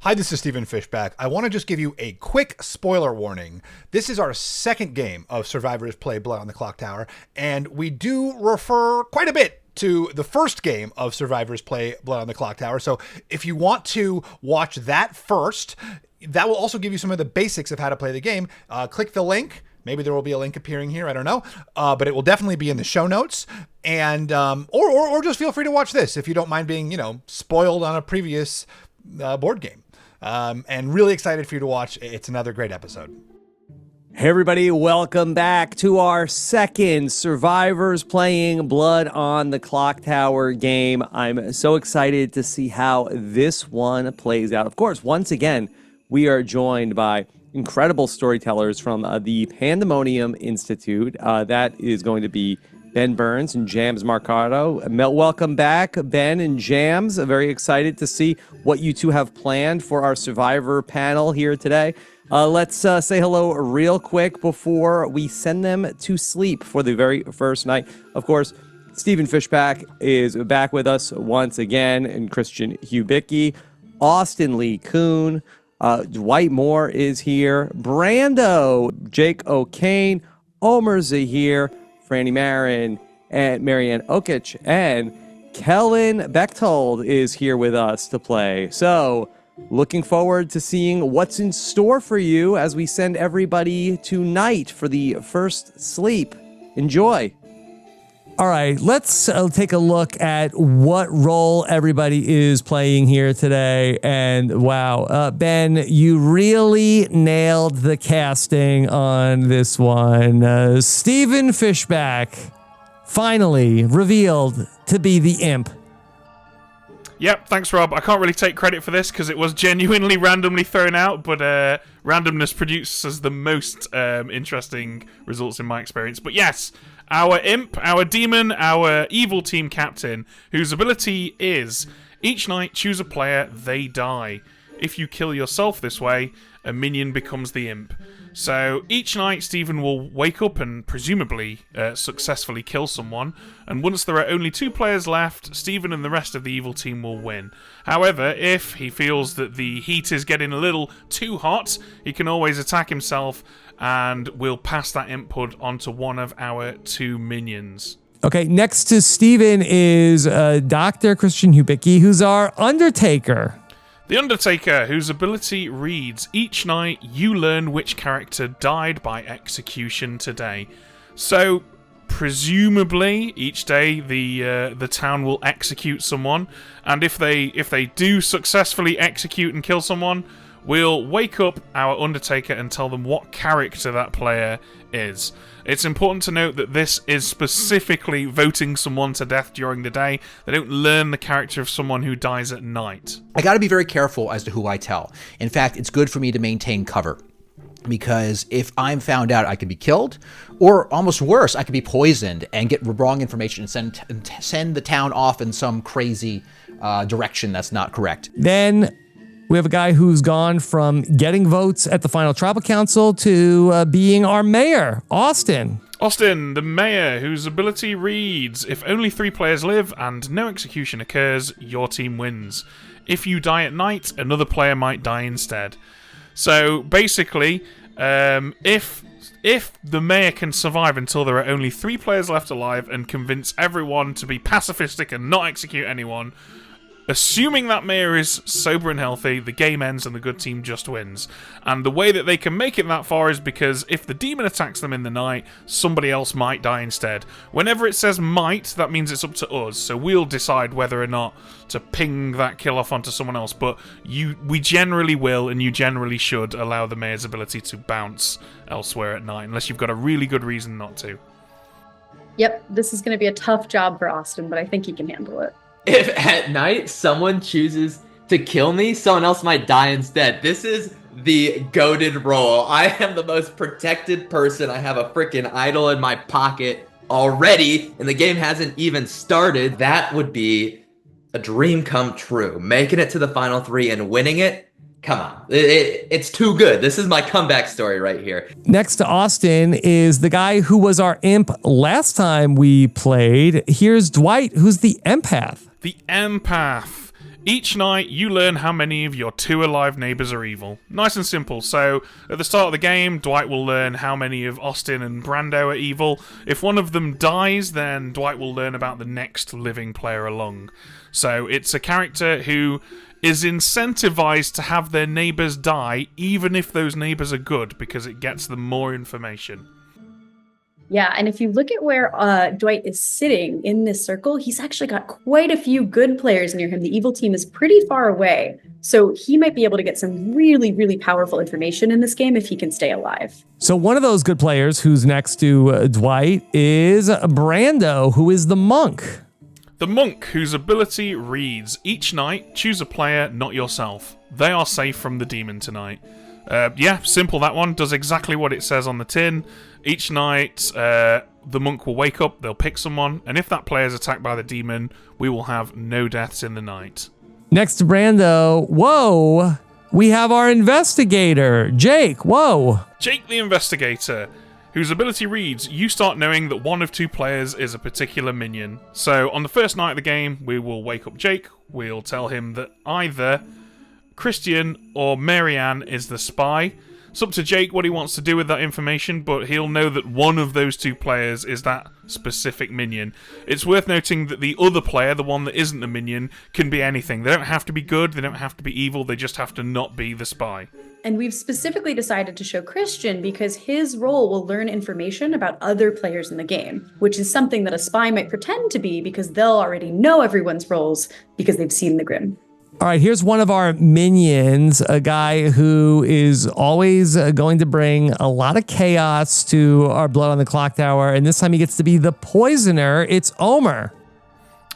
Hi, this is Stephen Fishback. I want to just give you a quick spoiler warning. This is our second game of Survivors Play Blood on the Clocktower, and we do refer quite a bit to the first game of Survivors Play Blood on the Clocktower. So if you want to watch that first, that will also give you some of the basics of how to play the game. Click the link. Maybe there will be a link appearing here. I don't know. But it will definitely be in the show notes. And or just feel free to watch this if you don't mind being, spoiled on a previous board game. And really excited for you to watch. It's another great episode. Hey everybody, welcome back to our second Survivors Playing Blood on the Clocktower game. I'm so excited to see how this one plays out. Of course, once again, we are joined by incredible storytellers from the Pandemonium Institute. That is going to be Ben Burns and Jams Marcato. Welcome back, Ben and Jams. Very excited to see what you two have planned for our Survivor panel here today. Let's say hello real quick before we send them to sleep for the very first night. Of course, Stephen Fishback is back with us once again, and Christian Hubicki, Austin Lee Kuhn, Dwight Moore is here, Brando, Jake O'Kane, Omer Zahir, Franny Marin, and Marianne Okic, and Kellen Bechtold is here with us to play. So, looking forward to seeing what's in store for you as we send everybody tonight for the first sleep. Enjoy. All right, let's take a look at what role everybody is playing here today. And wow, Ben, you really nailed the casting on this one. Stephen Fishback, finally revealed to be the imp. Yep, thanks, Rob. I can't really take credit for this because it was genuinely randomly thrown out, but randomness produces the most interesting results in my experience. But yes, our imp, our demon, our evil team captain, whose ability is each night choose a player, they die. If you kill yourself this way, a minion becomes the imp. So each night Stephen will wake up and presumably successfully kill someone, and once there are only 2 players left, Stephen and the rest of the evil team will win. However, if he feels that the heat is getting a little too hot, he can always attack himself and we'll pass that input onto one of our 2 minions. Okay, next to Stephen is Dr. Christian Hubicki, who's our Undertaker. The Undertaker, whose ability reads, each night you learn which character died by execution today. So, presumably, each day the town will execute someone, and if they do successfully execute and kill someone, we'll wake up our Undertaker and tell them what character that player is. It's important to note that this is specifically voting someone to death during the day. They don't learn the character of someone who dies at night. I got to be very careful as to who I tell. In fact, it's good for me to maintain cover, because if I'm found out, I could be killed, or almost worse, I could be poisoned and get wrong information and send the town off in some crazy direction that's not correct. Then we have a guy who's gone from getting votes at the final tribal council to being our mayor, Austin. Austin, the mayor, whose ability reads, if only 3 players live and no execution occurs, your team wins. If you die at night, another player might die instead. So basically, if the mayor can survive until there are only 3 players left alive and convince everyone to be pacifistic and not execute anyone, assuming that mayor is sober and healthy, the game ends and the good team just wins. And the way that they can make it that far is because if the demon attacks them in the night, somebody else might die instead. Whenever it says might, that means it's up to us, so we'll decide whether or not to ping that kill off onto someone else, but we generally will, and you generally should, allow the mayor's ability to bounce elsewhere at night, unless you've got a really good reason not to. Yep, this is going to be a tough job for Austin, but I think he can handle it. If at night someone chooses to kill me, someone else might die instead. This is the goated role. I am the most protected person. I have a freaking idol in my pocket already, and the game hasn't even started. That would be a dream come true. Making it to the final 3 and winning it. Come on. It's too good. This is my comeback story right here. Next to Austin is the guy who was our imp last time we played. Here's Dwight, who's the empath. The empath. Each night, you learn how many of your 2 alive neighbors are evil. Nice and simple. So, at the start of the game, Dwight will learn how many of Austin and Brando are evil. If one of them dies, then Dwight will learn about the next living player along. So, it's a character who is incentivized to have their neighbors die, even if those neighbors are good, because it gets them more information. Yeah, and if you look at where Dwight is sitting in this circle, he's actually got quite a few good players near him. The evil team is pretty far away, so he might be able to get some really, really powerful information in this game if he can stay alive. So one of those good players who's next to Dwight is Brando, who is the monk. The monk, whose ability reads, each night, choose a player, not yourself. They are safe from the demon tonight. Yeah, simple, that one. Does exactly what it says on the tin. Each night, the monk will wake up, they'll pick someone, and if that player is attacked by the demon, we will have no deaths in the night. Next to Brando, whoa, we have our investigator, Jake, whoa. Jake the Investigator, whose ability reads, you start knowing that one of 2 players is a particular minion. So on the first night of the game, we will wake up Jake, we'll tell him that either Christian or Marianne is the spy. It's up to Jake what he wants to do with that information, but he'll know that one of those 2 players is that specific minion. It's worth noting that the other player, the one that isn't a minion, can be anything. They don't have to be good, they don't have to be evil, they just have to not be the spy. And we've specifically decided to show Christian because his role will learn information about other players in the game, which is something that a spy might pretend to be because they'll already know everyone's roles because they've seen the Grim. All right, here's one of our minions, a guy who is always going to bring a lot of chaos to our Blood on the Clocktower, and this time he gets to be the poisoner. It's Omer.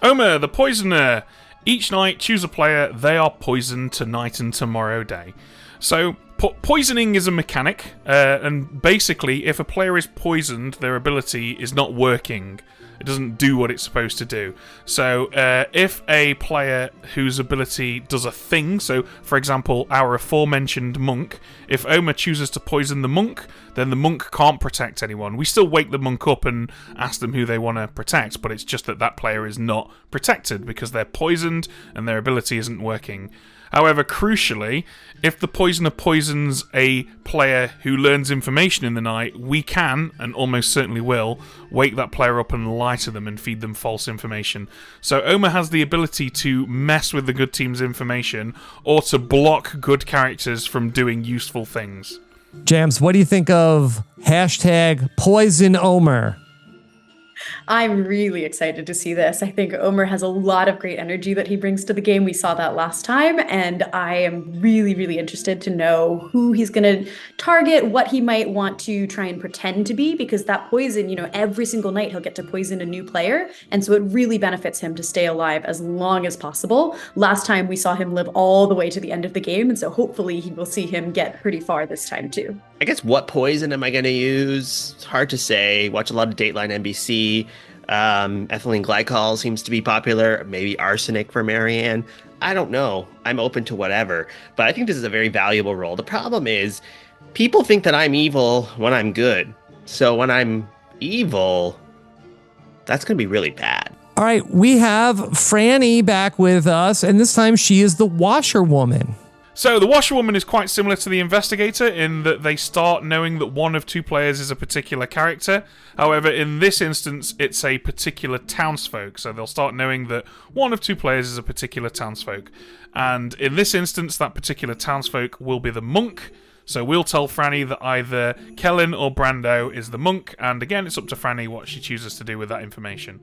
Omer, the poisoner. Each night, choose a player. They are poisoned tonight and tomorrow day. So, poisoning is a mechanic, and basically, if a player is poisoned, their ability is not working. It doesn't do what it's supposed to do. So, if a player whose ability does a thing, so, for example, our aforementioned monk, if Omer chooses to poison the monk, then the monk can't protect anyone. We still wake the monk up and ask them who they want to protect, but it's just that that player is not protected because they're poisoned and their ability isn't working. However, crucially, if the poisoner poisons a player who learns information in the night, we can, and almost certainly will, wake that player up and lie to them and feed them false information. So Omer has the ability to mess with the good team's information or to block good characters from doing useful things. Jams, what do you think of hashtag poison Omer? I'm really excited to see this. I think Omer has a lot of great energy that he brings to the game. We saw that last time, and I am really, really interested to know who he's going to target, what he might want to try and pretend to be, because that poison, every single night he'll get to poison a new player, and so it really benefits him to stay alive as long as possible. Last time we saw him live all the way to the end of the game, and so hopefully he will see him get pretty far this time too. I guess what poison am I going to use? It's hard to say. Watch a lot of Dateline NBC. Ethylene glycol seems to be popular. Maybe arsenic for Marianne. I don't know. I'm open to whatever. But I think this is a very valuable role. The problem is people think that I'm evil when I'm good. So when I'm evil, that's going to be really bad. All right, we have Franny back with us, and this time she is the washerwoman. So, the Washerwoman is quite similar to the Investigator in that they start knowing that one of 2 players is a particular character. However, in this instance, it's a particular townsfolk. So, they'll start knowing that one of 2 players is a particular townsfolk. And in this instance, that particular townsfolk will be the monk. So, we'll tell Franny that either Kellen or Brando is the monk. And again, it's up to Franny what she chooses to do with that information.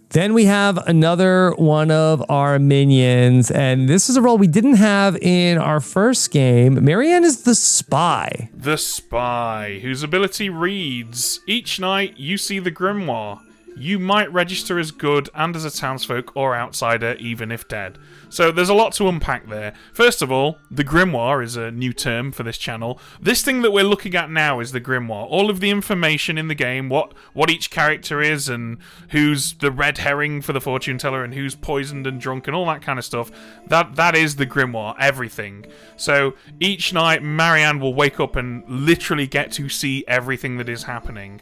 Then we have another one of our minions, and this is a role we didn't have in our first game. Marianne is the spy. The spy, whose ability reads, each night you see the Grimoire. You might register as good and as a townsfolk or outsider, even if dead. So there's a lot to unpack there. First of all, the Grimoire is a new term for this channel. This thing that we're looking at now is the Grimoire. All of the information in the game, what each character is, and who's the red herring for the fortune teller, and who's poisoned and drunk, and all that kind of stuff. That is the Grimoire, everything. So each night, Marianne will wake up and literally get to see everything that is happening.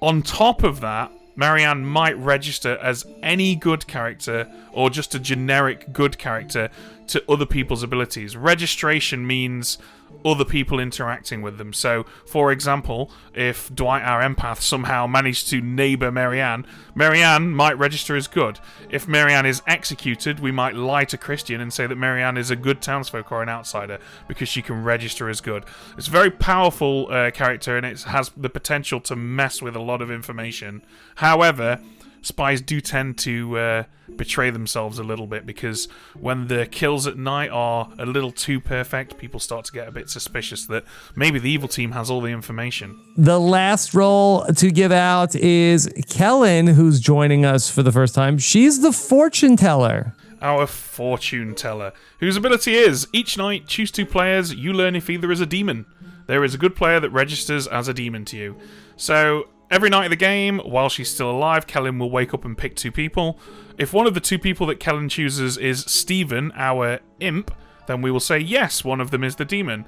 On top of that, Marianne might register as any good character or just a generic good character to other people's abilities. Registration means other people interacting with them. So, for example, if Dwight, our empath, somehow managed to neighbour Marianne, Marianne might register as good. If Marianne is executed, we might lie to Christian and say that Marianne is a good townsfolk or an outsider because she can register as good. It's a very powerful character, and it has the potential to mess with a lot of information. However, spies do tend to betray themselves a little bit, because when the kills at night are a little too perfect, people start to get a bit suspicious that maybe the evil team has all the information. The last role to give out is Kellen, who's joining us for the first time. She's the fortune teller. Our fortune teller, whose ability is, each night, choose 2 players, you learn if either is a demon. There is a good player that registers as a demon to you. So, every night of the game, while she's still alive, Kellen will wake up and pick 2 people. If one of the 2 people that Kellen chooses is Stephen, our imp, then we will say yes, one of them is the demon.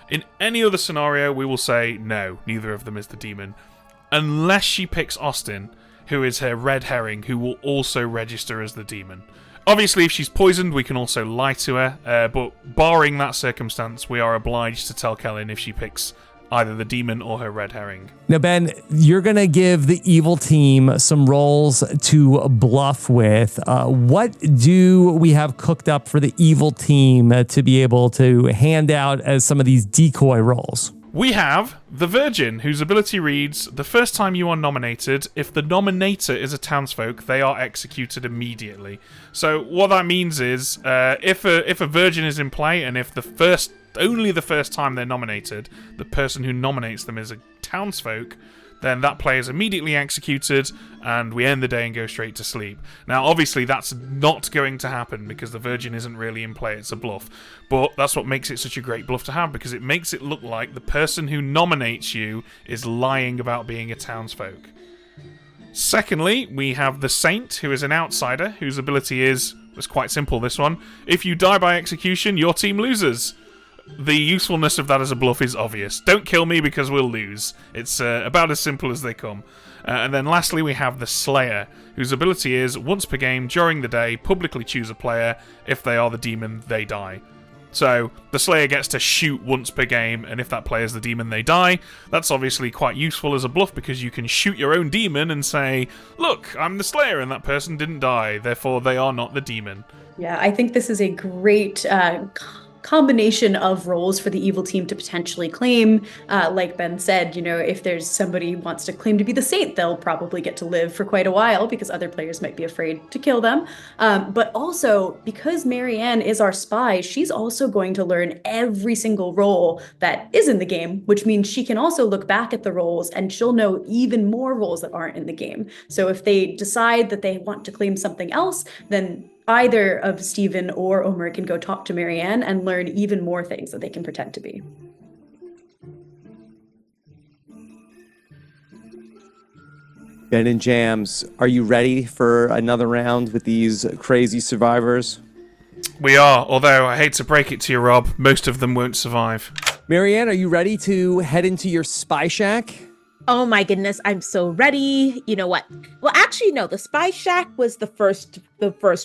In any other scenario, we will say no, neither of them is the demon. Unless she picks Austin, who is her red herring, who will also register as the demon. Obviously, if she's poisoned, we can also lie to her, but barring that circumstance, we are obliged to tell Kellen if she picks either the demon or her red herring. Now, Ben, you're going to give the evil team some roles to bluff with. What do we have cooked up for the evil team to be able to hand out as some of these decoy roles? We have the Virgin, whose ability reads, the first time you are nominated, if the nominator is a townsfolk, they are executed immediately. So what that means is, if a Virgin is in play, and if only the first time they're nominated, the person who nominates them is a townsfolk, then that player is immediately executed, and we end the day and go straight to sleep. Now, obviously, that's not going to happen, because the Virgin isn't really in play, it's a bluff. But that's what makes it such a great bluff to have, because it makes it look like the person who nominates you is lying about being a townsfolk. Secondly, we have the Saint, who is an outsider, whose ability is, it's quite simple, this one, if you die by execution, your team loses. The usefulness of that as a bluff is obvious. Don't kill me because we'll lose. It's about as simple as they come. And then lastly, we have the Slayer, whose ability is, once per game during the day, publicly choose a player. If they are the demon, they die. So, the Slayer gets to shoot once per game, and if that player is the demon, they die. That's obviously quite useful as a bluff, because you can shoot your own demon and say, look, I'm the Slayer, and that person didn't die, therefore they are not the demon. Yeah, I think this is a great combination of roles for the evil team to potentially claim. Like Ben said, if there's somebody who wants to claim to be the Saint, they'll probably get to live for quite a while because other players might be afraid to kill them. But also, because Marianne is our spy, she's also going to learn every single role that is in the game, which means she can also look back at the roles and she'll know even more roles that aren't in the game. So if they decide that they want to claim something else, then either of Stephen or Omer can go talk to Marianne and learn even more things that they can pretend to be. Ben and Jams, are you ready for another round with these crazy survivors? We are, although I hate to break it to you, Rob, most of them won't survive. Marianne, are you ready to head into your spy shack? Oh my goodness, I'm so ready. You know what? Well, actually, no, the Spy Shack was the first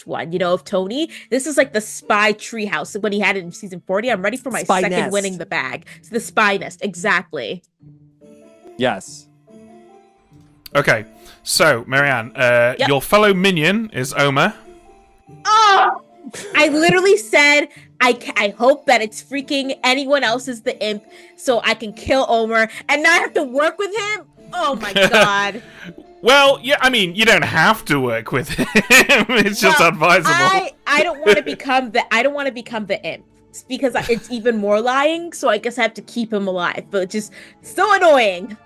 one, of Tony. This is like the Spy Treehouse when he had it in season 40. I'm ready for my Spy second Nest. winning the bag. So the Spy Nest, exactly. Yes. Okay, so, Marianne, your fellow minion is Omer. Oh! I literally said, I hope that it's freaking anyone else is the imp so I can kill Omer and not have to work with him. Oh my god. Well, yeah, I mean, you don't have to work with him. It's just advisable. I don't want to become the imp because it's even more lying, so I guess I have to keep him alive. But it's just so annoying.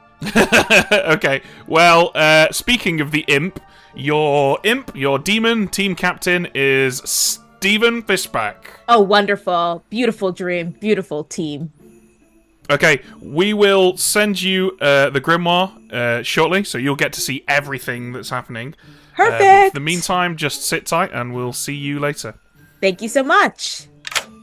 Okay. Well, speaking of the imp, your demon team captain is Stephen Fishback. Oh, wonderful. Beautiful dream. Beautiful team. Okay, we will send you the Grimoire shortly, so you'll get to see everything that's happening. Perfect. For the meantime, just sit tight, and we'll see you later. Thank you so much.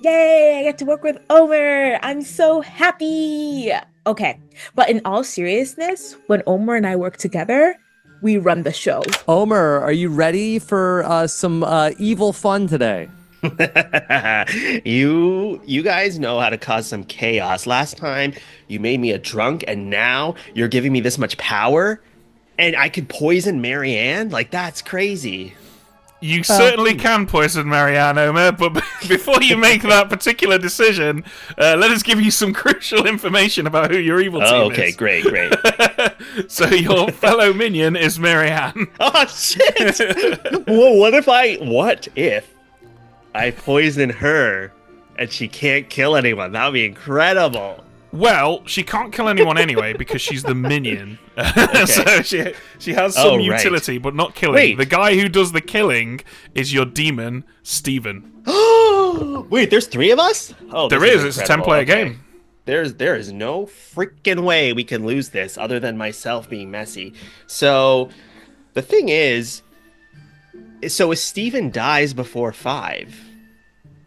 Yay, I get to work with Omer. I'm so happy. Okay, but in all seriousness, when Omer and I work together, we run the show. Omer, are you ready for some evil fun today? You guys know how to cause some chaos. Last time you made me a drunk, and now you're giving me this much power, and I could poison Marianne? Like, that's crazy. You certainly can poison Marianne, Omer, but before you make that particular decision, let us give you some crucial information about who your evil team is. Okay, great. So your fellow minion is Marianne. Oh, shit! Well, what if I poison her and she can't kill anyone? That would be incredible. Well, she can't kill anyone anyway because she's the minion. So she has some utility, but not killing. Wait. The guy who does the killing is your demon, Steven. Wait, there's 3 of us? Oh, There is. It's a 10-player game. There is no freaking way we can lose this other than myself being messy. So the thing is, if Steven dies before 5,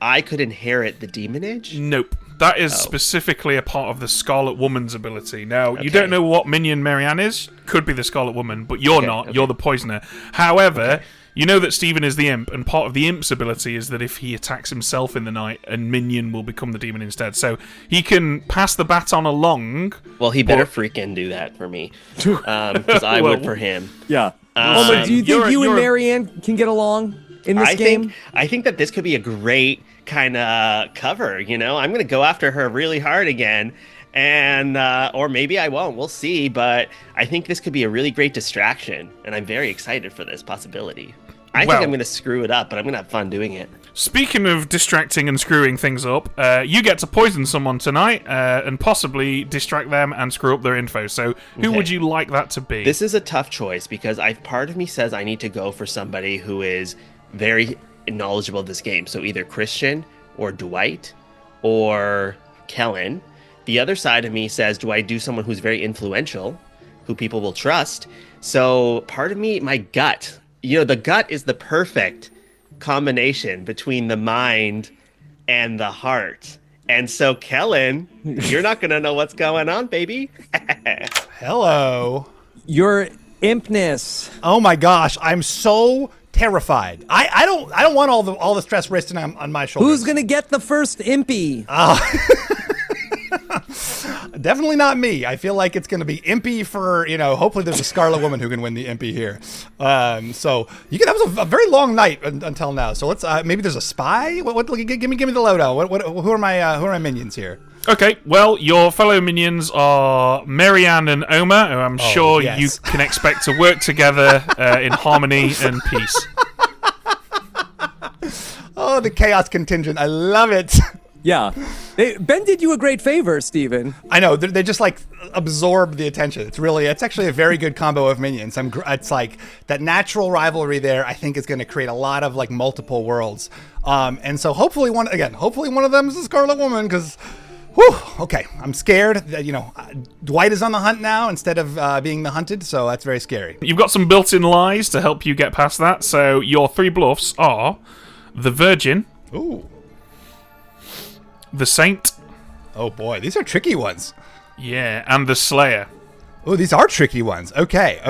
I could inherit the demonage? Nope. That is specifically a part of the Scarlet Woman's ability. Now, you don't know what minion Marianne is. Could be the Scarlet Woman, but you're not. You're the poisoner. However, you know that Steven is the imp, and part of the imp's ability is that if he attacks himself in the night, a minion will become the demon instead. So he can pass the baton along. Well, he better freaking do that for me, because I would for him. Yeah. Omer, do you think you and Marianne can get along in this game? I think that this could be a great kind of cover. I'm going to go after her really hard again, and or maybe I won't. We'll see. But I think this could be a really great distraction, and I'm very excited for this possibility. I think I'm going to screw it up, but I'm going to have fun doing it. Speaking of distracting and screwing things up, you get to poison someone tonight and possibly distract them and screw up their info. So who would you like that to be? This is a tough choice because part of me says I need to go for somebody who is very knowledgeable of this game. So either Christian or Dwight or Kellen. The other side of me says, do I do someone who's very influential, who people will trust? So part of me, my gut, the gut is the perfect combination between the mind and the heart. And so, Kellen, you're not going to know what's going on, baby. Hello. Your impness. Oh my gosh, I'm so terrified. I don't want all the stress resting on my shoulders. Who's gonna get the first impy? Definitely not me. I feel like it's going to be impy for, hopefully there's a Scarlet Woman who can win the impy here. So that was a very long night until now. So let's maybe there's a spy. Give me the lowdown. Who are my minions here? Okay, well, your fellow minions are Marianne and Omer, who I'm sure you can expect to work together in harmony and peace. Oh, the chaos contingent. I love it. Yeah. Ben did you a great favor, Steven. I know. They just absorb the attention. It's actually a very good combo of minions. It's like that natural rivalry there, I think, is going to create a lot of multiple worlds. And so hopefully one of them is the Scarlet Woman because, okay, I'm scared. Dwight is on the hunt now instead of being the hunted, so that's very scary. You've got some built-in lies to help you get past that. So your 3 bluffs are the Virgin. Ooh. The Saint. Oh boy, these are tricky ones. Yeah, and the Slayer. Oh, these are tricky ones. Okay.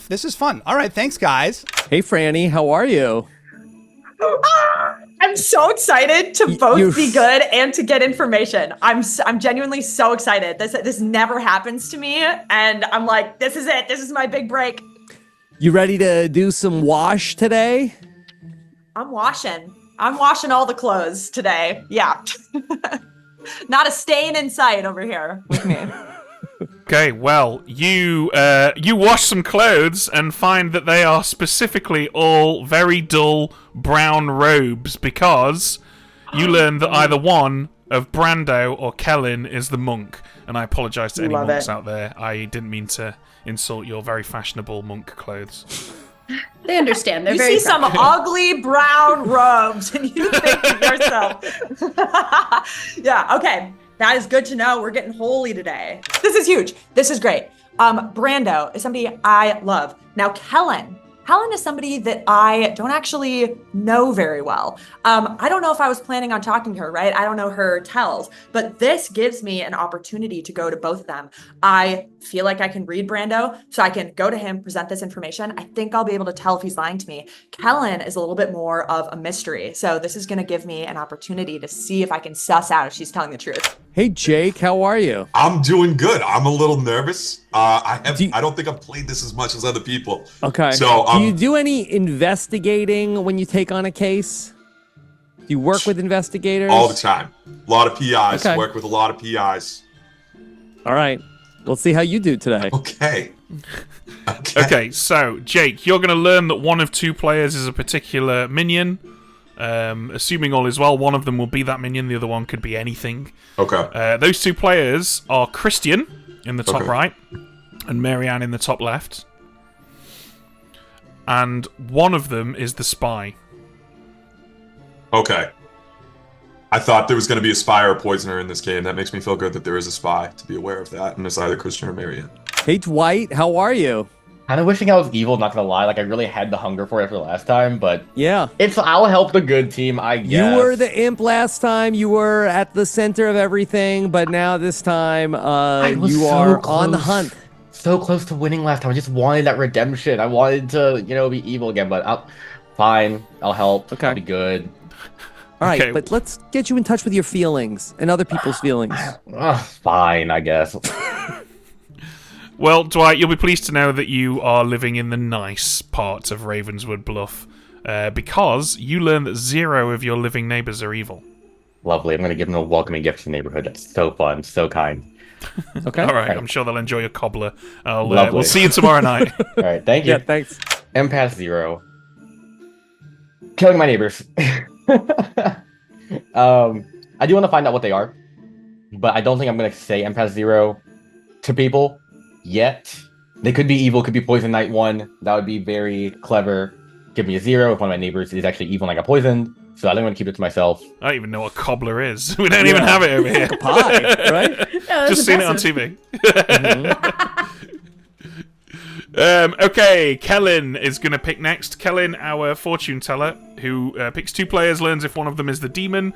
This is fun. All right, thanks guys. Hey Franny, how are you? I'm so excited to both be good and to get information. I'm genuinely so excited. This never happens to me, and I'm like, this is it. This is my big break. You ready to do some wash today? I'm washing all the clothes today. Yeah. Not a stain in sight over here with me. Okay, well, you wash some clothes and find that they are specifically all very dull brown robes because you learn that either one of Brando or Kellen is the monk. And I apologize to any monks out there. I didn't mean to insult your very fashionable monk clothes. They understand. They're You very see some ugly brown robes and you think to yourself. Yeah, okay. That is good to know. We're getting holy today. This is huge. This is great. Brando is somebody I love. Now, Kellen Helen is somebody that I don't actually know very well. I don't know if I was planning on talking to her, right? I don't know her tells, but this gives me an opportunity to go to both of them. I feel like I can read Brando, so I can go to him, present this information. I think I'll be able to tell if he's lying to me. Kellen is a little bit more of a mystery, so this is going to give me an opportunity to see if I can suss out if she's telling the truth. Hey, Jake, how are you? I'm doing good. I'm a little nervous. I don't think I've played this as much as other people. Okay. So, do you do any investigating when you take on a case? Do you work with investigators? All the time. A lot of PIs. Okay. Work with a lot of PIs. All right. We'll see how you do today. Okay. Okay, so, Jake, you're going to learn that one of 2 players is a particular minion. Assuming all is well, one of them will be that minion, the other one could be anything. Okay. Those 2 players are Christian in the top right and Marianne in the top left. And one of them is the spy. Okay. I thought there was going to be a spy or a poisoner in this game. That makes me feel good that there is a spy, to be aware of that, and it's either Christian or Marianne. Hey, Dwight, how are you? Kind of wishing I was evil, not gonna lie. Like, I really had the hunger for it after last time, but Yeah. I'll help the good team, I guess. You were the imp last time. You were at the center of everything, but now this time you are on the hunt. So close to winning last time. I just wanted that redemption. I wanted to, be evil again, but fine. I'll help. Okay. I'll be good. All right, Okay. but let's get you in touch with your feelings and other people's feelings. Fine, I guess. Well, Dwight, you'll be pleased to know that you are living in the nice part of Ravenswood Bluff, because you learn that 0 of your living neighbors are evil. Lovely. I'm gonna give them a welcoming gift to the neighborhood. That's so fun, so kind. Okay. All right, I'm sure they'll enjoy your cobbler. Lovely. We'll see you tomorrow night. All right, thank you. Yeah, thanks. Empath 0. Killing my neighbors. I do want to find out what they are, but I don't think I'm gonna say Empath 0 to people yet. They could be evil, could be Poison Knight 1. That would be very clever. Give me a 0 if one of my neighbors is actually evil and I got poisoned. So I don't want to keep it to myself. I don't even know what cobbler is. We don't even have it over here. Pie, right? Just seen it on TV. Okay, Kellen is going to pick next. Kellen, our fortune teller, who picks 2 players, learns if one of them is the demon.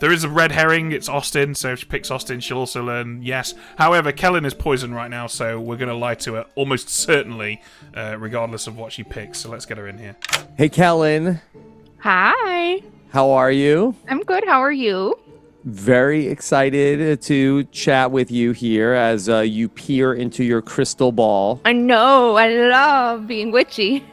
There is a red herring. It's Austin, so if she picks Austin, she'll also learn yes. However, Kellen is poisoned right now, so we're going to lie to her almost certainly, regardless of what she picks. So let's get her in here. Hey, Kellen. Hi. How are you? I'm good. How are you? Very excited to chat with you here as you peer into your crystal ball. I know. I love being witchy.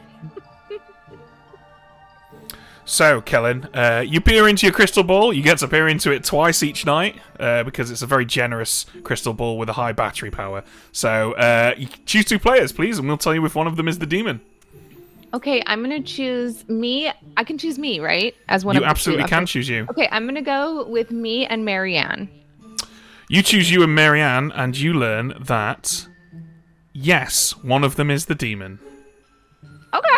So, Kellen, you peer into your crystal ball. You get to peer into it twice each night because it's a very generous crystal ball with a high battery power. So, you choose 2 players, please, and we'll tell you if one of them is the demon. Okay, I'm going to choose me. I can choose me, right? As one of You the absolutely 2. can Okay. choose you. Okay, I'm going to go with me and Marianne. You choose you and Marianne, and you learn that, yes, one of them is the demon. Okay.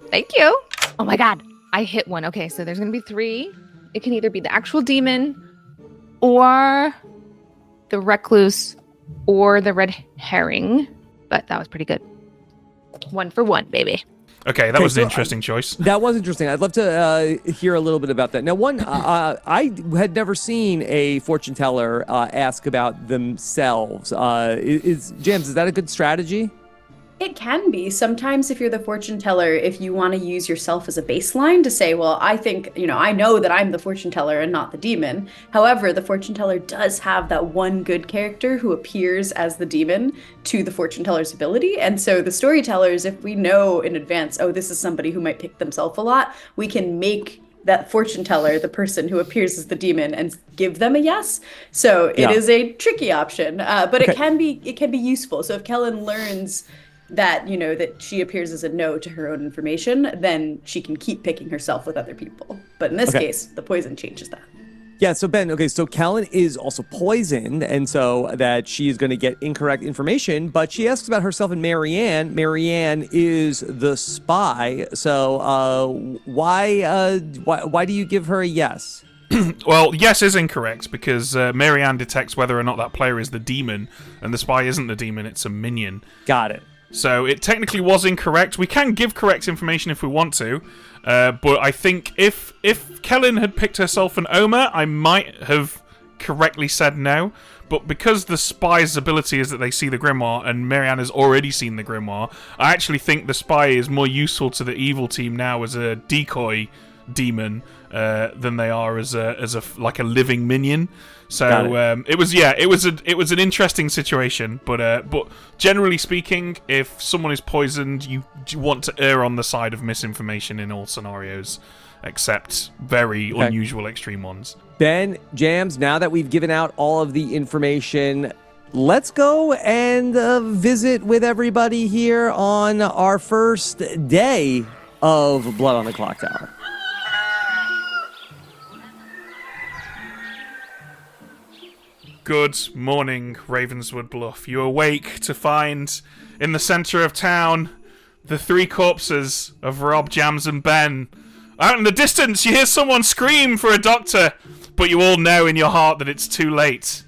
Thank you. Oh my god. I hit one. Okay, so there's going to be 3. It can either be the actual demon or the recluse or the red herring. But that was pretty good. 1 for 1, baby. Okay, that was an interesting choice. That was interesting. I'd love to hear a little bit about that. Now, I had never seen a fortune teller ask about themselves. James, is that a good strategy? It can be. Sometimes if you're the fortune teller, if you want to use yourself as a baseline to say, well, I think, I know that I'm the fortune teller and not the demon. However, the fortune teller does have that one good character who appears as the demon to the fortune teller's ability. And so the storytellers, if we know in advance, oh, this is somebody who might pick themselves a lot, we can make that fortune teller the person who appears as the demon and give them a yes. So it is a tricky option, but it can be useful. So if Kellen learns that that she appears as a no to her own information, then she can keep picking herself with other people. But in this case, the poison changes that. Yeah, so Ben, so Kellen is also poisoned, and so that she is going to get incorrect information, but she asks about herself and Marianne. Marianne is the spy, so why do you give her a yes? Well, yes is incorrect, because Marianne detects whether or not that player is the demon, and the spy isn't the demon, it's a minion. Got it. So it technically was incorrect. We can give correct information if we want to, but I think if Kellen had picked herself an Omer, I might have correctly said no. But because the spy's ability is that they see the Grimoire, and Marianne has already seen the Grimoire, I actually think the spy is more useful to the evil team now as a decoy demon than they are as a like a living minion. So it was an interesting situation. But generally speaking, if someone is poisoned, you want to err on the side of misinformation in all scenarios, except very unusual extreme ones. Ben, Jams, now that we've given out all of the information, let's go and visit with everybody here on our first day of Blood on the Clocktower. Good morning, Ravenswood Bluff. You awake to find, in the center of town, the three corpses of Rob, Jams, and Ben. Out in the distance, you hear someone scream for a doctor, but you all know in your heart that it's too late.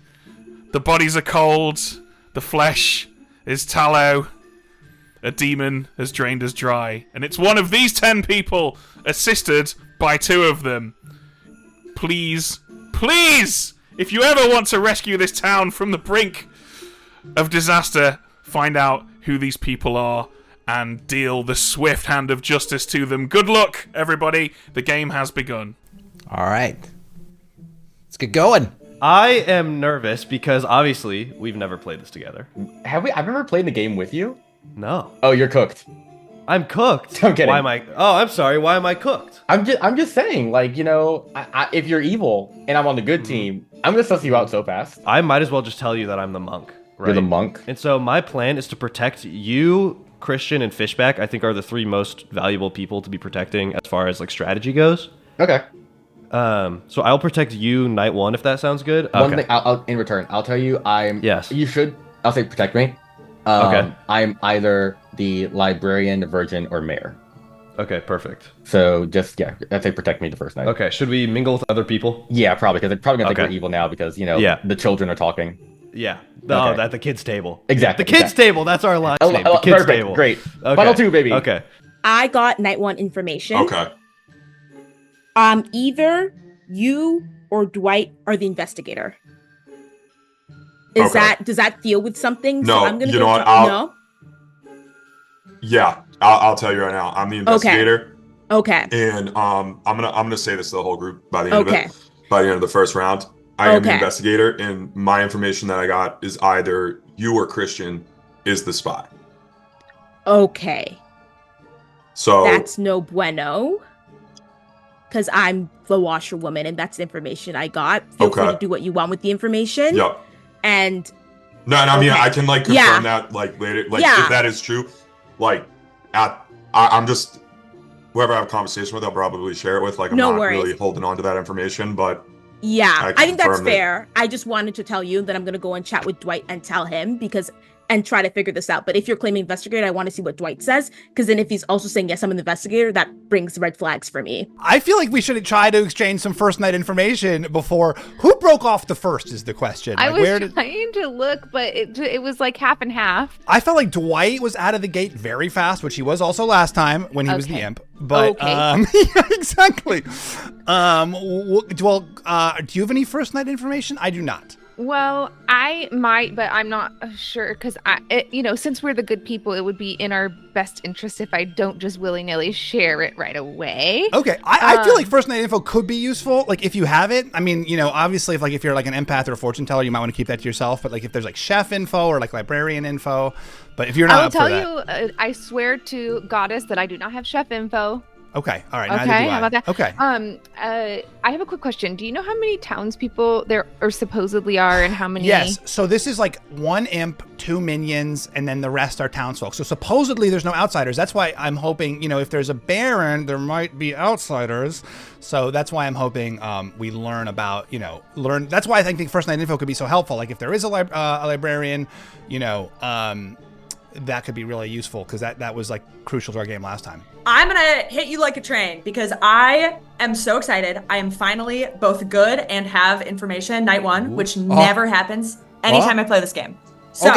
The bodies are cold, the flesh is tallow, a demon has drained us dry, and it's one of these 10 people, assisted by 2 of them. Please, please, if you ever want to rescue this town from the brink of disaster, find out who these people are and deal the swift hand of justice to them. Good luck, everybody. The game has begun. All right. Let's get going. I am nervous because obviously we've never played this together. Have we? I've never played the game with you. No. Oh, you're cooked. I'm cooked. I'm kidding. Why am I? Oh, I'm sorry. Why am I cooked? I'm just saying, like, you know, if you're evil and I'm on the good team, I'm gonna suss you out so fast. I might as well just tell you that I'm the monk. Right? You're the monk. And so my plan is to protect you, Christian, and Fishback. I think are the 3 most valuable people to be protecting as far as like strategy goes. Okay. So I'll protect you night 1 if that sounds good. One thing I'll in return, I'll tell you, Yes. You should. I'll say protect me. Okay. I'm either the librarian, virgin, or mayor. Okay, perfect. So just I'd say protect me the first night. Okay. Should we mingle with other people? Yeah, probably because they're probably gonna think we're evil now because the children are talking. Yeah. Okay. Oh, at the kids' table. Exactly. The kids' table. That's our line. The kids' perfect. table. Great. Okay. Final 2, baby. Okay. I got night 1 information. Okay. Either you or Dwight are the investigator. Does that deal with something? No, So I'm gonna you know what? no. Yeah, I'll tell you right now. I'm the investigator. Okay. And I'm gonna say this to the whole group by the end of Okay. it. By the end of the first round, I am the investigator, and my information that I got is either you or Christian is the spy. Okay. So That's no bueno. Because I'm the washerwoman, and that's the information I got. Feel free to do what you want with the information. Yep. And No, I mean I can like confirm that like later, like if that is true. Like I'm just whoever I have a conversation with, I'll probably share it with. Like I'm No not worries. really holding on to that information, but yeah, I think that's confirm it. fair. I just wanted to tell you that I'm gonna go and chat with Dwight and tell him and try to figure this out. But if you're claiming investigator, I want to see what Dwight says, because then if he's also saying yes, I'm an investigator, that brings red flags for me. I feel like we should try to exchange some first night information before. Who broke off the first is the question. I Like, was trying to look, but it was like half and half. I felt like Dwight was out of the gate very fast, which he was also last time when he was the imp. But yeah, exactly. Do you have any first night information? I do not. Well, I might, but I'm not sure because since we're the good people, it would be in our best interest if I don't just willy-nilly share it right away. Okay, I feel like first night info could be useful. Like if you have it, I mean, obviously if you're like an empath or a fortune teller, you might want to keep that to yourself. But like if there's like chef info or like librarian info, but if you're not, I will tell you, I swear to Goddess that I do not have chef info. Okay, all right. Okay, neither do I. how about that? Okay. I have a quick question. Do you know how many townspeople there or supposedly are, and how many? Yes. So this is like 1 imp, 2 minions, and then the rest are townsfolk. So supposedly there's no outsiders. That's why I'm hoping, if there's a baron, there might be outsiders. So that's why I'm hoping we learn about, That's why I think first night info could be so helpful. Like if there is a librarian, that could be really useful because that was like crucial to our game last time. I'm gonna hit you like a train because I am so excited. I am finally both good and have information night 1, which never happens anytime I play this game. So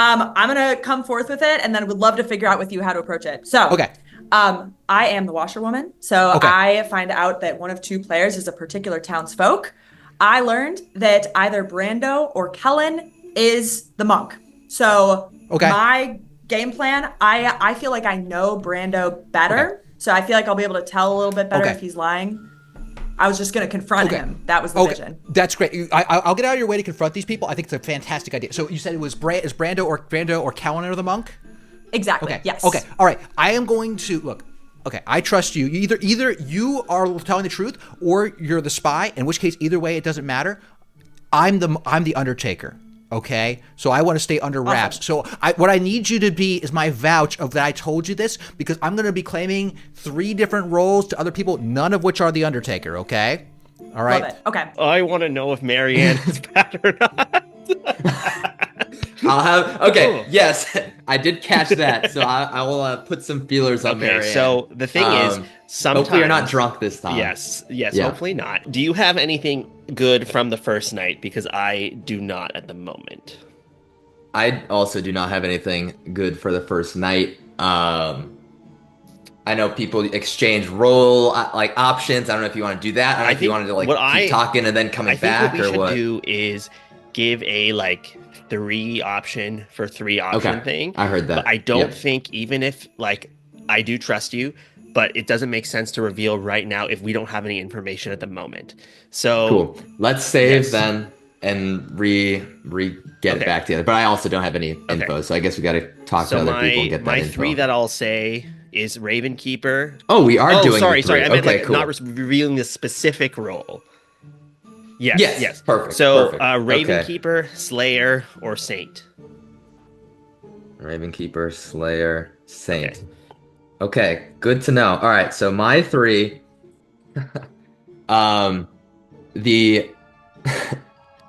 I'm gonna come forth with it, and then would love to figure out with you how to approach it. So, Okay. I am the washerwoman. So Okay. I find out that one of two players is a particular townsfolk. I learned that either Brando or Kellen is the monk. So my game plan, I feel like I know Brando better. So I feel like I'll be able to tell a little bit better if he's lying. I was just going to confront him. That was the vision. That's great. I'll get out of your way to confront these people. I think it's a fantastic idea. So you said it was is Brando or Kellen or the monk? Exactly. Okay. Yes. Okay. All right. I am going to look. Okay. I trust you. Either you are telling the truth or you're the spy. In which case, either way, it doesn't matter. I'm the Undertaker. Okay. So I want to stay under wraps. So what I need you to be is my vouch of that I told you this, because I'm going to be claiming 3 different roles to other people, none of which are the Undertaker. Okay. All right. Love it. Okay. I want to know if Marianne is bad or not. I'll have yes, I did catch that, so I will put some feelers on Marianne. So the thing is, sometimes hopefully you're not drunk this time. Yes, hopefully not. Do you have anything good from the first night? Because I do not at the moment. I also do not have anything good for the first night. I know people exchange role like options. I don't know if you want to do that. I don't know if you wanted to keep talking and then coming back, or what. What we should do is give a 3 option for 3 option thing. I heard that. But I don't think, even if I do trust you, but it doesn't make sense to reveal right now if we don't have any information at the moment. So cool. Let's save then and get it back together. But I also don't have any info, so I guess we got to talk to other people and get that my info. 3 that I'll say is Ravenkeeper. Oh, we are doing. Sorry. I meant cool. not revealing the specific role. Yes. Perfect. So Ravenkeeper, Slayer, or Saint. Ravenkeeper, Slayer, Saint. Okay, good to know. All right, so my 3. It's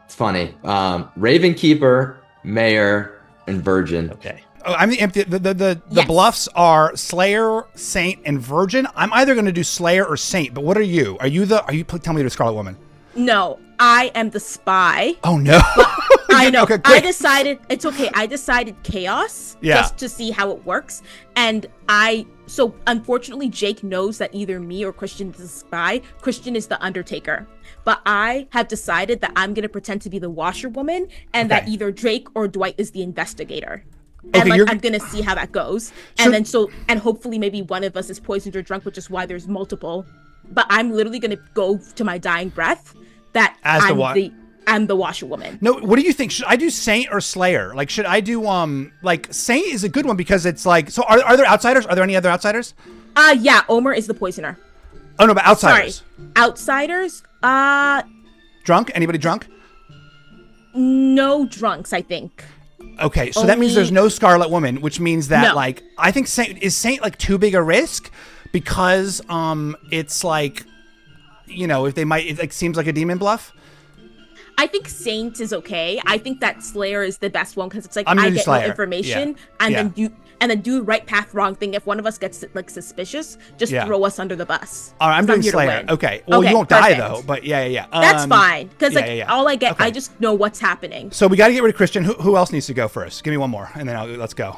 funny. Ravenkeeper, Mayor, and Virgin. Okay. Oh, I'm the imp. The bluffs are Slayer, Saint, and Virgin. I'm either going to do Slayer or Saint. But what are you? Are you tell me you're the Scarlet Woman? No, I am the spy. Oh no. I know. Okay, I decided it's okay. I decided chaos just to see how it works. And so unfortunately Jake knows that either me or Christian is the spy. Christian is the Undertaker. But I have decided that I'm going to pretend to be the washerwoman and that either Drake or Dwight is the investigator. And I'm going to see how that goes. And then hopefully maybe one of us is poisoned or drunk, which is why there's multiple. But I'm literally going to go to my dying breath that I'm the washerwoman. No, what do you think? Should I do Saint or Slayer? Should I do Saint is a good one because it's so are there outsiders? Are there any other outsiders? Yeah, Omer is the poisoner. Oh no, but outsiders. Sorry. Outsiders? Drunk? Anybody drunk? No drunks, I think. Okay, so that means there's no Scarlet Woman, which means that I think Saint too big a risk because it's if they might it seems like a demon bluff. I think Saint is okay. I think that Slayer is the best one because it's I get Slayer. no information and then do right path wrong thing. If one of us gets suspicious, just throw us under the bus. All right, I'm doing Slayer. Okay. Well, you won't die though, but yeah. That's fine because all I get, okay. I just know what's happening. So we got to get rid of Christian. Who else needs to go first? Give me one more, and then let's go.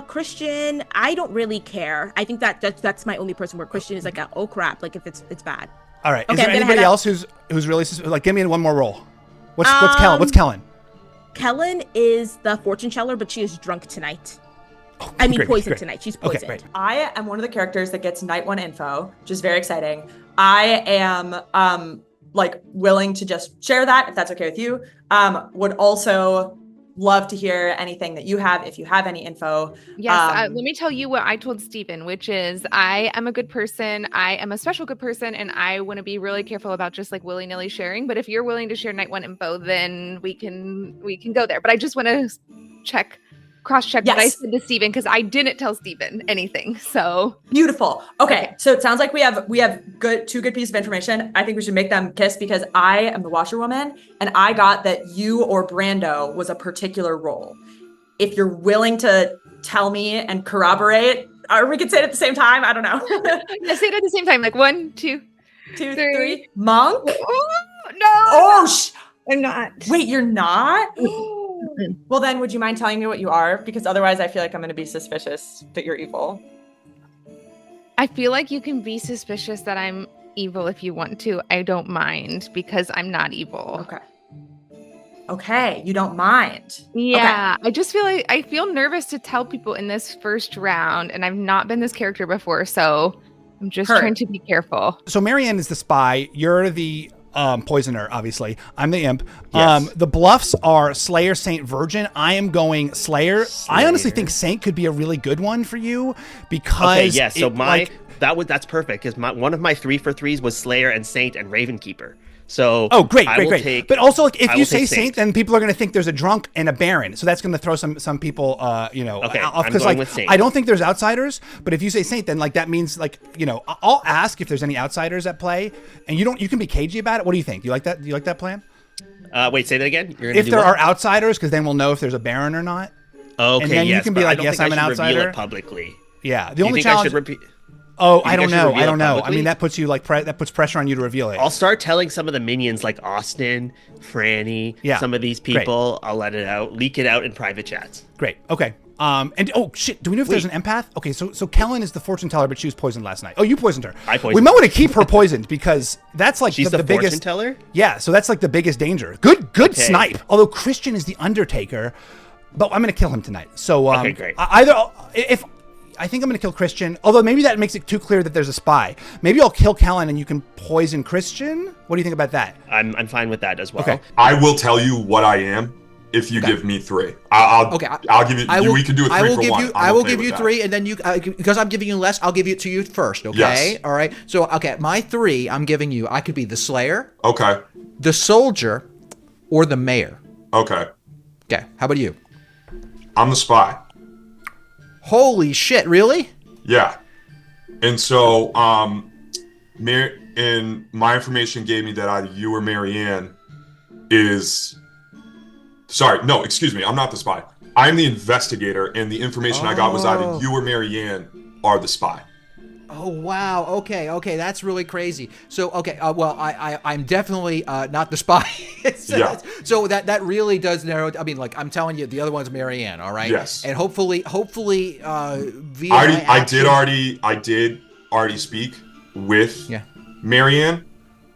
Christian, I don't really care. I think that's my only person where Christian is oh crap, if it's bad. All right. Okay, is there anybody else who's really give me one more roll? What's Kellen? What's Kellen? Kellen is the fortune teller, but she is drunk tonight. Oh, poisoned tonight. She's poisoned. Okay, I am one of the characters that gets night 1 info, which is very exciting. I am willing to just share that if that's okay with you. Would also love to hear anything that you have if you have any info. Yes, let me tell you what I told Steven, which is I am a good person. I am a special good person, and I want to be really careful about just willy-nilly sharing. But if you're willing to share night 1 info, then we can go there. But I just want to cross-check what I said to Steven because I didn't tell Steven anything. So beautiful. Okay, so it sounds like we have two good pieces of information. I think we should make them kiss because I am the washerwoman, and I got that you or Brando was a particular role. If you're willing to tell me and corroborate, or we could say it at the same time. I don't know. Let's say it at the same time. 1, 2, 3. Monk. Oh, no. Oh, I'm not. Wait, you're not? Well, then, would you mind telling me what you are? Because otherwise, I feel like I'm going to be suspicious that you're evil. I feel like you can be suspicious that I'm evil if you want to. I don't mind because I'm not evil. Okay, you don't mind. Yeah, okay. I just feel like I feel nervous to tell people in this first round, and I've not been this character before, so I'm just trying to be careful. So Marianne is the spy. You're the poisoner, obviously. I'm the imp. Yes. The bluffs are Slayer, Saint, Virgin. I am going Slayer. I honestly think Saint could be a really good one for you because so that's perfect because one of my 3 for 3s was Slayer and Saint and Ravenkeeper. So great. But also, like, if you say Saint, then people are going to think there's a drunk and a Baron. So that's going to throw some people, off. Because I don't think there's outsiders. But if you say Saint, then like that means I'll ask if there's any outsiders at play, and you can be cagey about it. What do you think? Do you like that? Do you like that plan? Wait, say that again. If there are outsiders, because then we'll know if there's a Baron or not. Okay, and then you can be like, yes, I'm an outsider. Reveal it publicly. Yeah. The only challenge. I don't know. I mean, that puts you that puts pressure on you to reveal it. I'll start telling some of the minions like Austin, Franny, some of these people. Great. I'll let it out, leak it out in private chats. Great. Okay. And shit, do we know if there's an empath? Okay, so Kellen is the fortune teller, but she was poisoned last night. Oh, you poisoned her. I poisoned. We might want to keep her poisoned because that's like she's the biggest fortune teller. Yeah, so that's like the biggest danger. Good snipe. Although Christian is the Undertaker, but I'm gonna kill him tonight. So okay, great. I think I'm going to kill Christian, although maybe that makes it too clear that there's a spy. Maybe I'll kill Kellen and you can poison Christian? What do you think about that? I'm fine with that as well. Okay. I will tell you what I am if you give me 3. I'll give you. We can do a 3 for 1. I will give you 3, and then you because I'm giving you less. I'll give it to you first. Okay. Yes. All right. So my 3 I'm giving you. I could be the Slayer. Okay. The Soldier, or the Mayor. Okay. Okay. How about you? I'm the spy. Holy shit! Really? Yeah. And so, and my information gave me that either you or Marianne is. Sorry, no, excuse me. I'm not the spy. I'm the investigator, and the information I got was either you or Marianne are the spy. Oh wow! Okay, that's really crazy. So I'm definitely not the spy. So that really does narrow. I mean, like I'm telling you, the other one's Marianne. All right. Yes. And hopefully, via I did already speak with Marianne.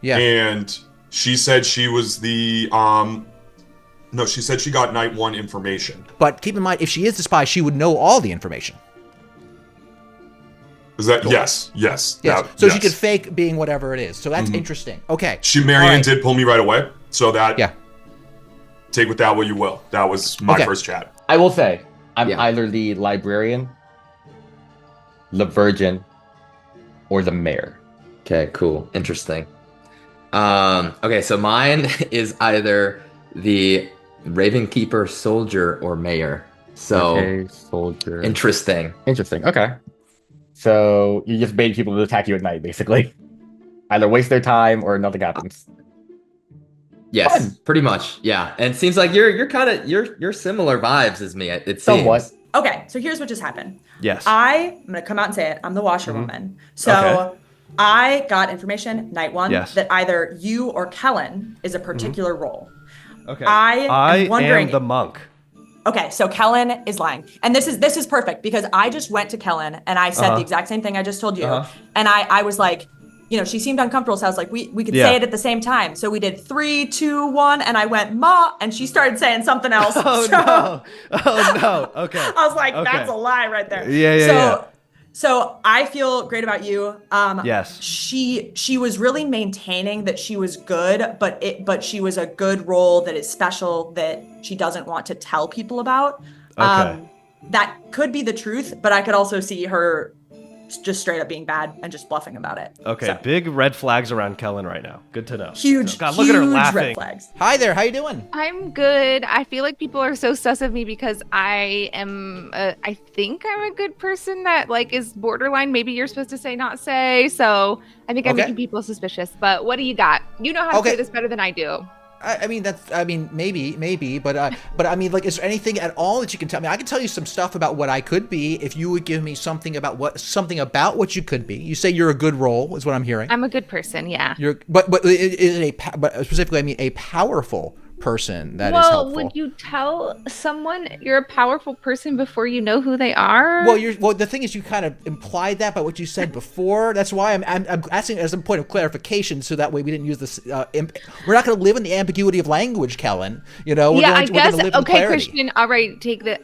Yeah. And she said she was the No, she said she got night 1 information. But keep in mind, if she is the spy, she would know all the information. Is that yes? So she could fake being whatever it is. So that's interesting. Okay. Marianne did pull me right away. So that take with that what you will. That was my first chat. I will say I'm either the librarian, the virgin, or the mayor. Okay, cool, interesting. Okay, so mine is either the Ravenkeeper, Soldier, or Mayor. So Soldier. Interesting. Okay. So you just bait people to attack you at night, basically. Either waste their time or nothing happens. Yes, Fun. Pretty much. Yeah, and it seems like you're kind of you're similar vibes as me. It seems. Somewhat. Okay, so here's what just happened. Yes. I'm gonna come out and say it. I'm the washerwoman. So I got information night 1 that either you or Kellen is a particular role. Okay. I am wondering. Am the monk. Okay, so Kellen is lying. And this is perfect because I just went to Kellen and I said the exact same thing I just told you. And I was like, she seemed uncomfortable. So I was like, we could say it at the same time. So we did 3, 2, 1, and I went, Ma, and she started saying something else. No. Okay. I was like, that's a lie right there. Yeah. So I feel great about you. Yes. She was really maintaining that she was good, but she was a good role that is special that she doesn't want to tell people about. Okay. That could be the truth, but I could also see her just straight up being bad and just bluffing about it. Okay, so. Big red flags around Kellen right now. Good to know. Huge, God, look at her laughing. Red flags. Hi there, how you doing? I'm good. I feel like people are so sus of me because I am, I think I'm a good person that is borderline. Maybe you're supposed to say, not say. So I think I'm making people suspicious. But what do you got? You know how to say this better than I do. Maybe, but I mean, is there anything at all that you can tell me? I can tell you some stuff about what I could be if you would give me something about what you could be. You say you're a good role, is what I'm hearing. I'm a good person, yeah. But specifically, I mean, a powerful person that is well, helpful. would you tell someone you're a powerful person before you know who they are? Well, the thing is, you kind of implied that by what you said before. That's why I'm asking as a point of clarification, so that way we didn't use this. We're not going to live in the ambiguity of language, Kellen. You know, we're I going guess. to live in Okay, clarity. Christian. All right, take the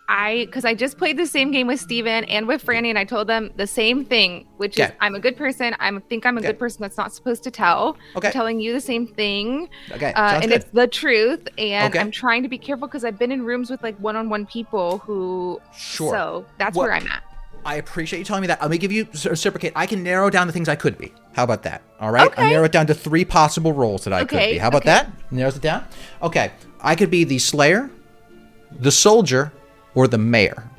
because I just played the same game with Steven and with Franny, and I told them the same thing, which is I'm a good person. I think I'm a good person that's not supposed to tell. Okay. I'm telling you the same thing. Okay. And it's the truth. And I'm trying to be careful because I've been in rooms with like one-on-one people who. Sure. So that's where I'm at. I appreciate you telling me that. Let me give you reciprocate. I can narrow down the things I could be. How about that? All right. Okay. I narrow it down to 3 possible roles that I could be. How about that? Narrows it down. Okay. I could be the Slayer, the Soldier, or the Mayor.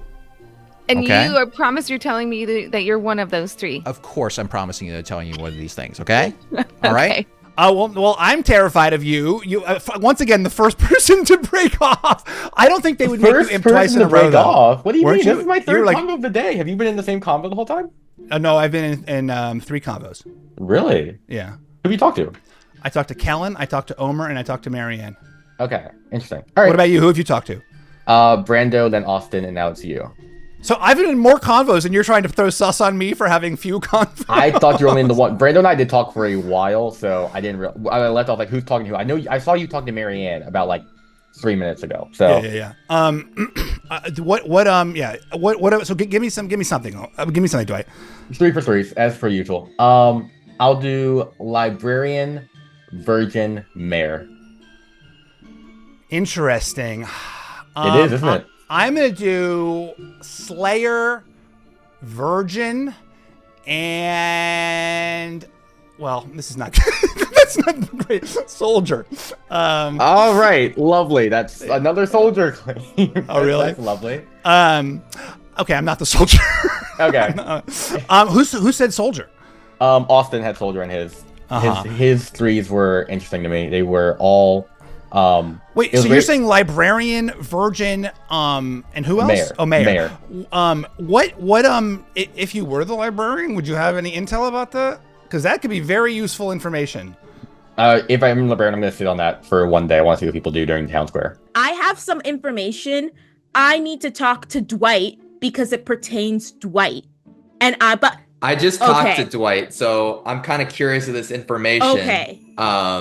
And you are promise you're telling me that you're one of those 3. Of course, I'm promising you, telling you one of these things. Okay. All right. Well, I'm terrified of you. You once again, the first person to break off. I don't think they would make you imp twice in a row. Off. What do you mean? This is my third like, combo of the day. Have you been in the same combo the whole time? No, I've been in 3 combos. Really? Yeah. Who have you talked to? I talked to Kellen, I talked to Omer, and I talked to Marianne. Okay, interesting. All right. What about you? Who have you talked to? Brando, then Austin, and now it's you. So I've been in more convos, and you're trying to throw sus on me for having few convos. I thought you were only in the one. Brando and I did talk for a while, so I didn't. I left off like who's talking to who. I know I saw you talking to Marianne about like 3 minutes ago. So yeah. So give me something. Give me something, Dwight. 3 for 3s as per usual. I'll do librarian, virgin, mayor. Interesting. It is, isn't it? I'm gonna do Slayer, Virgin, and this is not that's not great. Soldier. All right, lovely. That's another soldier claim. Oh, really? That's lovely. Okay, I'm not the soldier. Okay. Who said soldier? Austin had soldier in his. His 3s were interesting to me. They were all. Wait, so you're saying librarian, virgin, and who else? Mayor. Oh, mayor. Mayor. If you were the librarian, would you have any intel about that? Because that could be very useful information. If I'm a librarian, I'm going to sit on that for one day. I want to see what people do during Town Square. I have some information. I need to talk to Dwight because it pertains Dwight. And I just talked to Dwight, so I'm kind of curious of this information. Okay.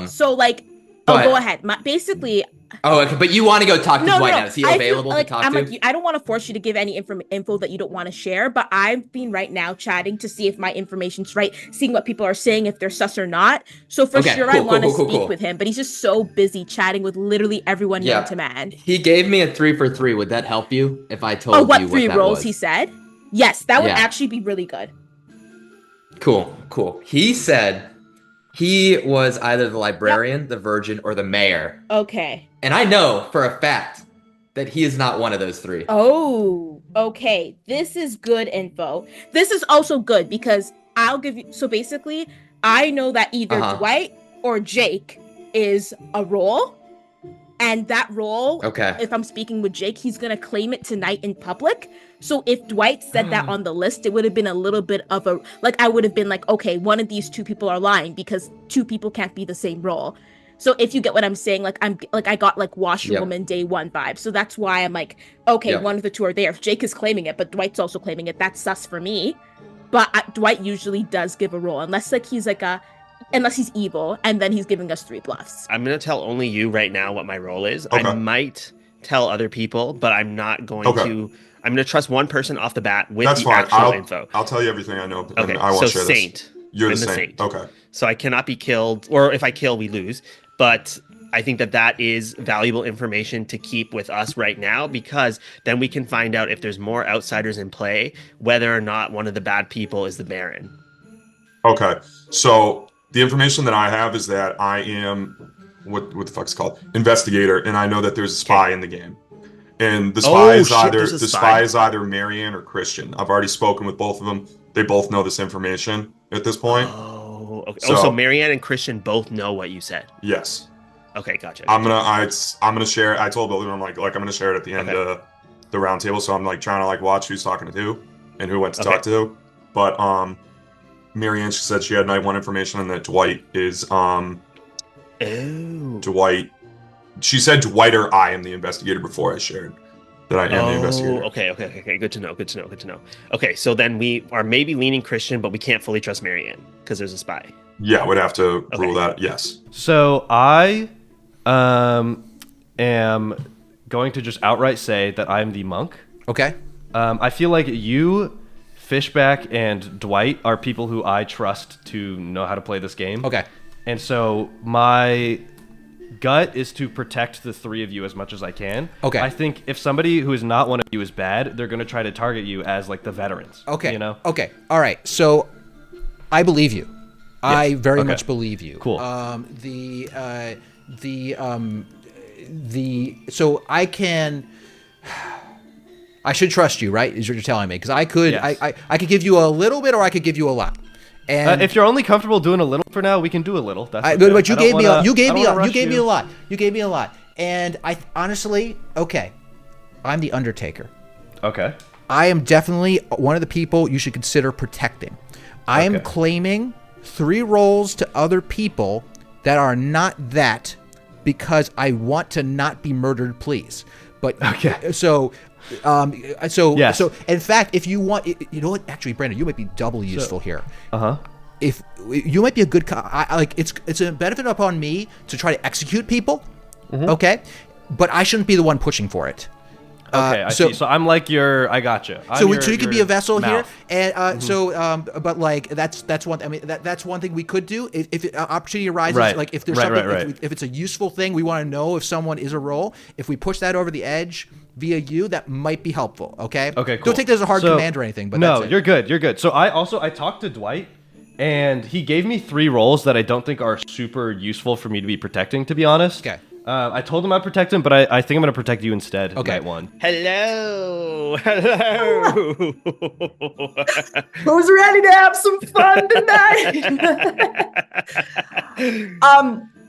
So like. Go ahead. Basically. Oh, okay. But you want to go talk to Dwight now? Is he available to talk to? I don't want to force you to give any info that you don't want to share, but I've been right now chatting to see if my information's right, seeing what people are saying, if they're sus or not. So for sure, I want to speak with him, but he's just so busy chatting with literally everyone known to man. He gave me a 3 for 3. Would that help you if I told you what that was? 3 roles he said? Yes, that would actually be really good. Cool. He said he was either the librarian, the virgin, or the mayor. Okay. And I know for a fact that he is not one of those 3. Oh, okay. This is good info. This is also good because I'll give you. So basically, I know that either Dwight or Jake is a role. And that role, if I'm speaking with Jake, he's going to claim it tonight in public. So if Dwight said that on the list, it would have been a little bit of a, I would have been like, okay, one of these 2 people are lying because 2 people can't be the same role. So if you get what I'm saying, I got like Washerwoman Day 1 vibe. So that's why I'm like, okay, one of the 2 are there. If Jake is claiming it, but Dwight's also claiming it, that's sus for me. But Dwight usually does give a role, unless he's evil, and then he's giving us 3 bluffs. I'm going to tell only you right now what my role is. I might tell other people, but I'm not going to. I'm going to trust one person off the bat with actual info. I'll tell you everything I know. Okay, I won't share Saint. This. You're the Saint. Okay. So I cannot be killed, or if I kill, we lose. But I think that is valuable information to keep with us right now, because then we can find out if there's more outsiders in play, whether or not one of the bad people is the Baron. Okay. So the information that I have is that I am what the fuck's it called? Investigator, and I know that there's a spy in the game. And the spy is either Marianne or Christian. I've already spoken with both of them. They both know this information at this point. Oh, okay. So Marianne and Christian both know what you said. Yes. Okay, gotcha. I'm gonna share it. I told both of them I'm gonna share it at the end of the round table. So I'm trying to watch who's talking to who and who went to talk to who. But Marianne, she said she had night 1 information and that Dwight is Dwight She said Dwight or I am the investigator before I shared that I am the investigator. Okay. Good to know. Okay, so then we are maybe leaning Christian, but we can't fully trust Marianne because there's a spy. Yeah, would have to rule that. Yes. So I am going to just outright say that I'm the monk. Okay. I feel like you, Fishback, and Dwight are people who I trust to know how to play this game. Okay. And so my gut is to protect the three of you as much as I can. Okay. I think if somebody who is not one of you is bad, they're going to try to target you as like the veterans. Okay. You know? Okay. All right. So I believe you. Yeah. I very Okay. much believe you. Cool. So I should trust you, right? Is what you're telling me? Because I could, Yes. I could give you a little bit, or I could give you a lot. And if you're only comfortable doing a little for now, we can do a little. That's okay. but you gave me a lot. you. You gave me a lot. And I honestly, okay, I'm the Undertaker. Okay. I am definitely one of the people you should consider protecting. I am claiming 3 roles to other people that are not that because I want to not be murdered, please. But so in fact, if you want, you know what? Actually, Brandon, you might be double useful here. If you might be a good, it's a benefit upon me to try to execute people. Okay, but I shouldn't be the one pushing for it. Okay, I see. So I'm like I gotcha. So you could be a vessel here, and but like that's one. I mean, that's one thing we could do if an opportunity arises. Right. Like if there's something, if it's a useful thing, we want to know if someone is a role. If we push that over the edge via you, that might be helpful. Okay. Okay. Cool. Don't take that as a hard command or anything. But no, that's it. you're good. You're good. So I talked to Dwight, and he gave me 3 roles that I don't think are super useful for me to be protecting. To be honest. Okay. I told him I'd protect him, but I think I'm going to protect you instead. Okay. Night 1. Hello. Who's ready to have some fun tonight?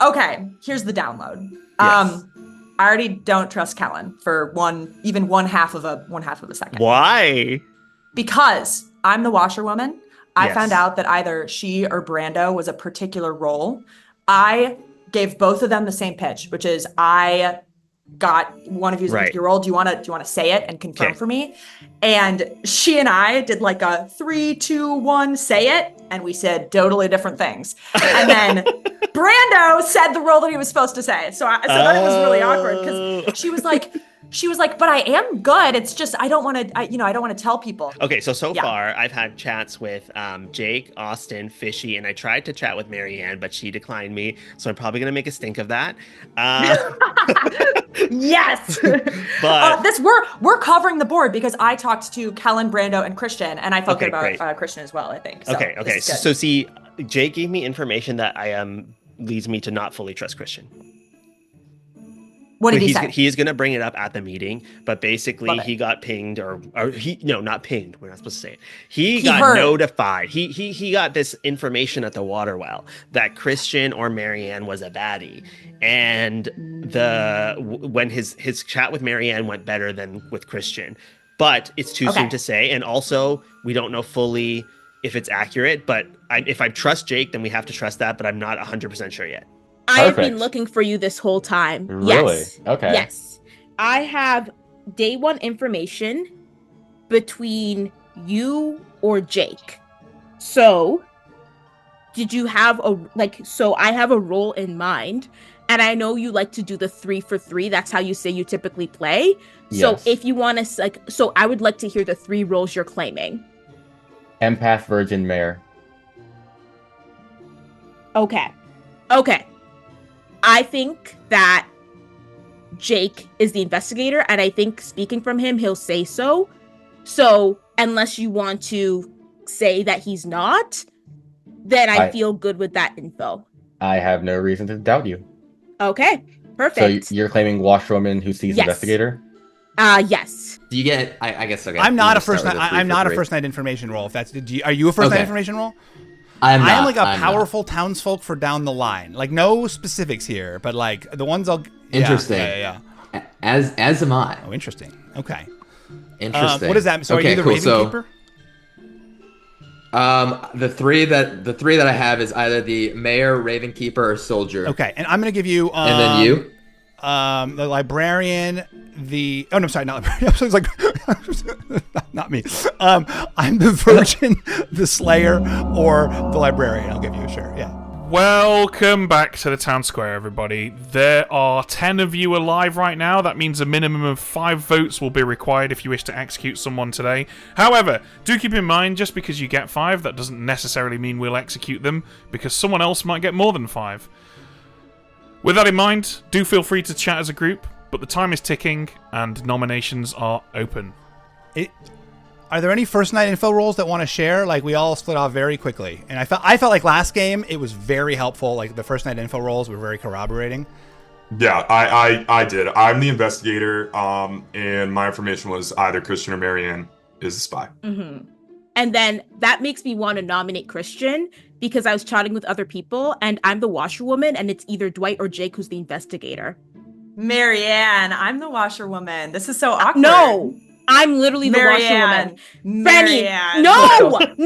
Okay, here's the download. Yes. I already don't trust Kellen for one half of a second. Why? Because I'm the washerwoman. I Yes. found out that either she or Brando was a particular role. I gave both of them the same pitch, which is I got one of you as a Right. 50-year-old. Do you want to say it and confirm for me? And she and I did like a 3, 2, 1, say it, and we said totally different things. And then Brando said the role that he was supposed to say. So then it was really awkward because she was like, but I am good. It's just I don't want to, I don't want to tell people. Okay, so Yeah. far I've had chats with Jake, Austin, Fishy, and I tried to chat with Marianne, but she declined me. So I'm probably gonna make a stink of that. Yes. But we're covering the board because I talked to Kellen, Brando, and Christian, and I felt Okay, good about great. Christian as well. I think. So okay. this is good. So see, Jake gave me information that leads me to not fully trust Christian. What did he He's- say? He is going to bring it up at the meeting, but basically Love it. he got pinged not pinged. We're not supposed to say it. He got heard. notified. He got this information at the water well that Christian or Marianne was a baddie. And when his chat with Marianne went better than with Christian, but it's too soon to say. And also we don't know fully if it's accurate, but if I trust Jake, then we have to trust that, but I'm not 100% sure yet. I have been Perfect. looking for you this whole time. Really? Yes. Okay. Yes. I have day 1 information between you or Jake. So, did you have I have a role in mind, and I know you like to do the 3 for 3. That's how you say you typically play. So, Yes. if you want to I would like to hear the 3 roles you're claiming. Empath, Virgin, Mayor. Okay. I think that Jake is the investigator, and I think speaking from him, he'll say so. So, unless you want to say that he's not, then I feel good with that info. I have no reason to doubt you. Okay, perfect. So you're claiming washerwoman who sees Yes. investigator? Yes. Do you get? I guess. Okay. I'm not a we'll first start night. with a 3 I'm for not a 3. first night information role. If that's, are you a first night Okay. information role? I'm not. I am like a I'm not. powerful townsfolk for down the line. Like no specifics here, but like the ones I'll. Interesting. Yeah. As am I. Oh, interesting. Okay. Interesting. What is that? So okay, are you the cool. Raven Keeper? The three that I have is either the mayor, Raven Keeper, or soldier. Okay, and I'm gonna give you. And then you. the librarian, oh no, sorry, not librarian. I was like, not me. I'm the virgin, the slayer, or the librarian. I'll give you a sure. Yeah. Welcome back to the town square, everybody. There are 10 of you alive right now. That means a minimum of 5 votes will be required if you wish to execute someone today. However, do keep in mind, just because you get 5, that doesn't necessarily mean we'll execute them, because someone else might get more than 5. With that in mind, do feel free to chat as a group, but the time is ticking and nominations are open. Are there any first night info roles that want to share? Like, we all split off very quickly, and I felt like last game it was very helpful. Like, the first night info roles were very corroborating. Yeah, I did. I'm the investigator, and my information was either Christian or Marianne is the spy. Mm-hmm. And then that makes me want to nominate Christian because I was chatting with other people, and I'm the washerwoman, and it's either Dwight or Jake who's the investigator. Marianne, I'm the washerwoman. This is so awkward. No. I'm literally the washerwoman. Marianne. No! Marianne.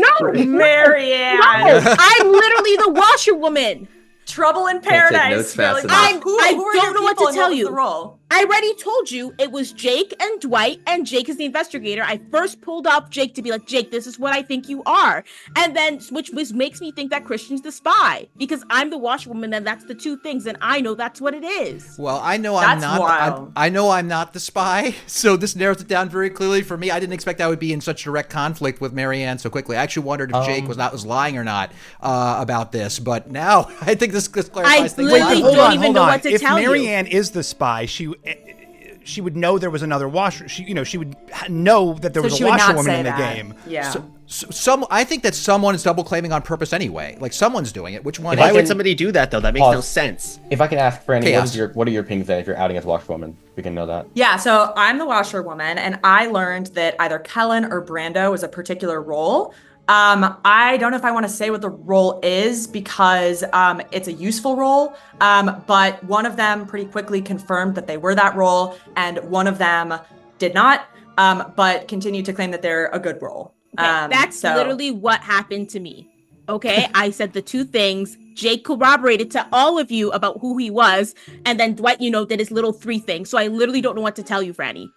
No! I'm literally the washerwoman. Trouble in Can't take paradise. notes fast enough. I Who don't know what to tell you. The role? I already told you it was Jake and Dwight, and Jake is the investigator. I first pulled up Jake to be like, Jake, this is what I think you are. And then, which makes me think that Christian's the spy, because I'm the washerwoman, and that's the two things, and I know that's what it is. Well, I know I'm That's not. wild. I know I'm not the spy, so this narrows it down very clearly for me. I didn't expect I would be in such direct conflict with Marianne so quickly. I actually wondered if Jake was lying or not about this, but now I think this clarifies things. literally don't even know what to tell you. If Marianne is the spy, she would know there was another washer. She would know that there was a washerwoman in the game. Yeah. I think that someone is double claiming on purpose anyway. Like, someone's doing it. Which one? Why would somebody do that though? That makes no sense. If I can ask, Franny, Chaos. what are your pings then if you're outing as washerwoman? We can know that. Yeah, so I'm the washerwoman, and I learned that either Kellen or Brando was a particular role. I don't know if I want to say what the role is because it's a useful role, but one of them pretty quickly confirmed that they were that role, and one of them did not, but continued to claim that they're a good role. Okay, that's literally what happened to me. Okay, I said the two things. Jake corroborated to all of you about who he was, and then Dwight, did his little 3 things. So I literally don't know what to tell you, Franny.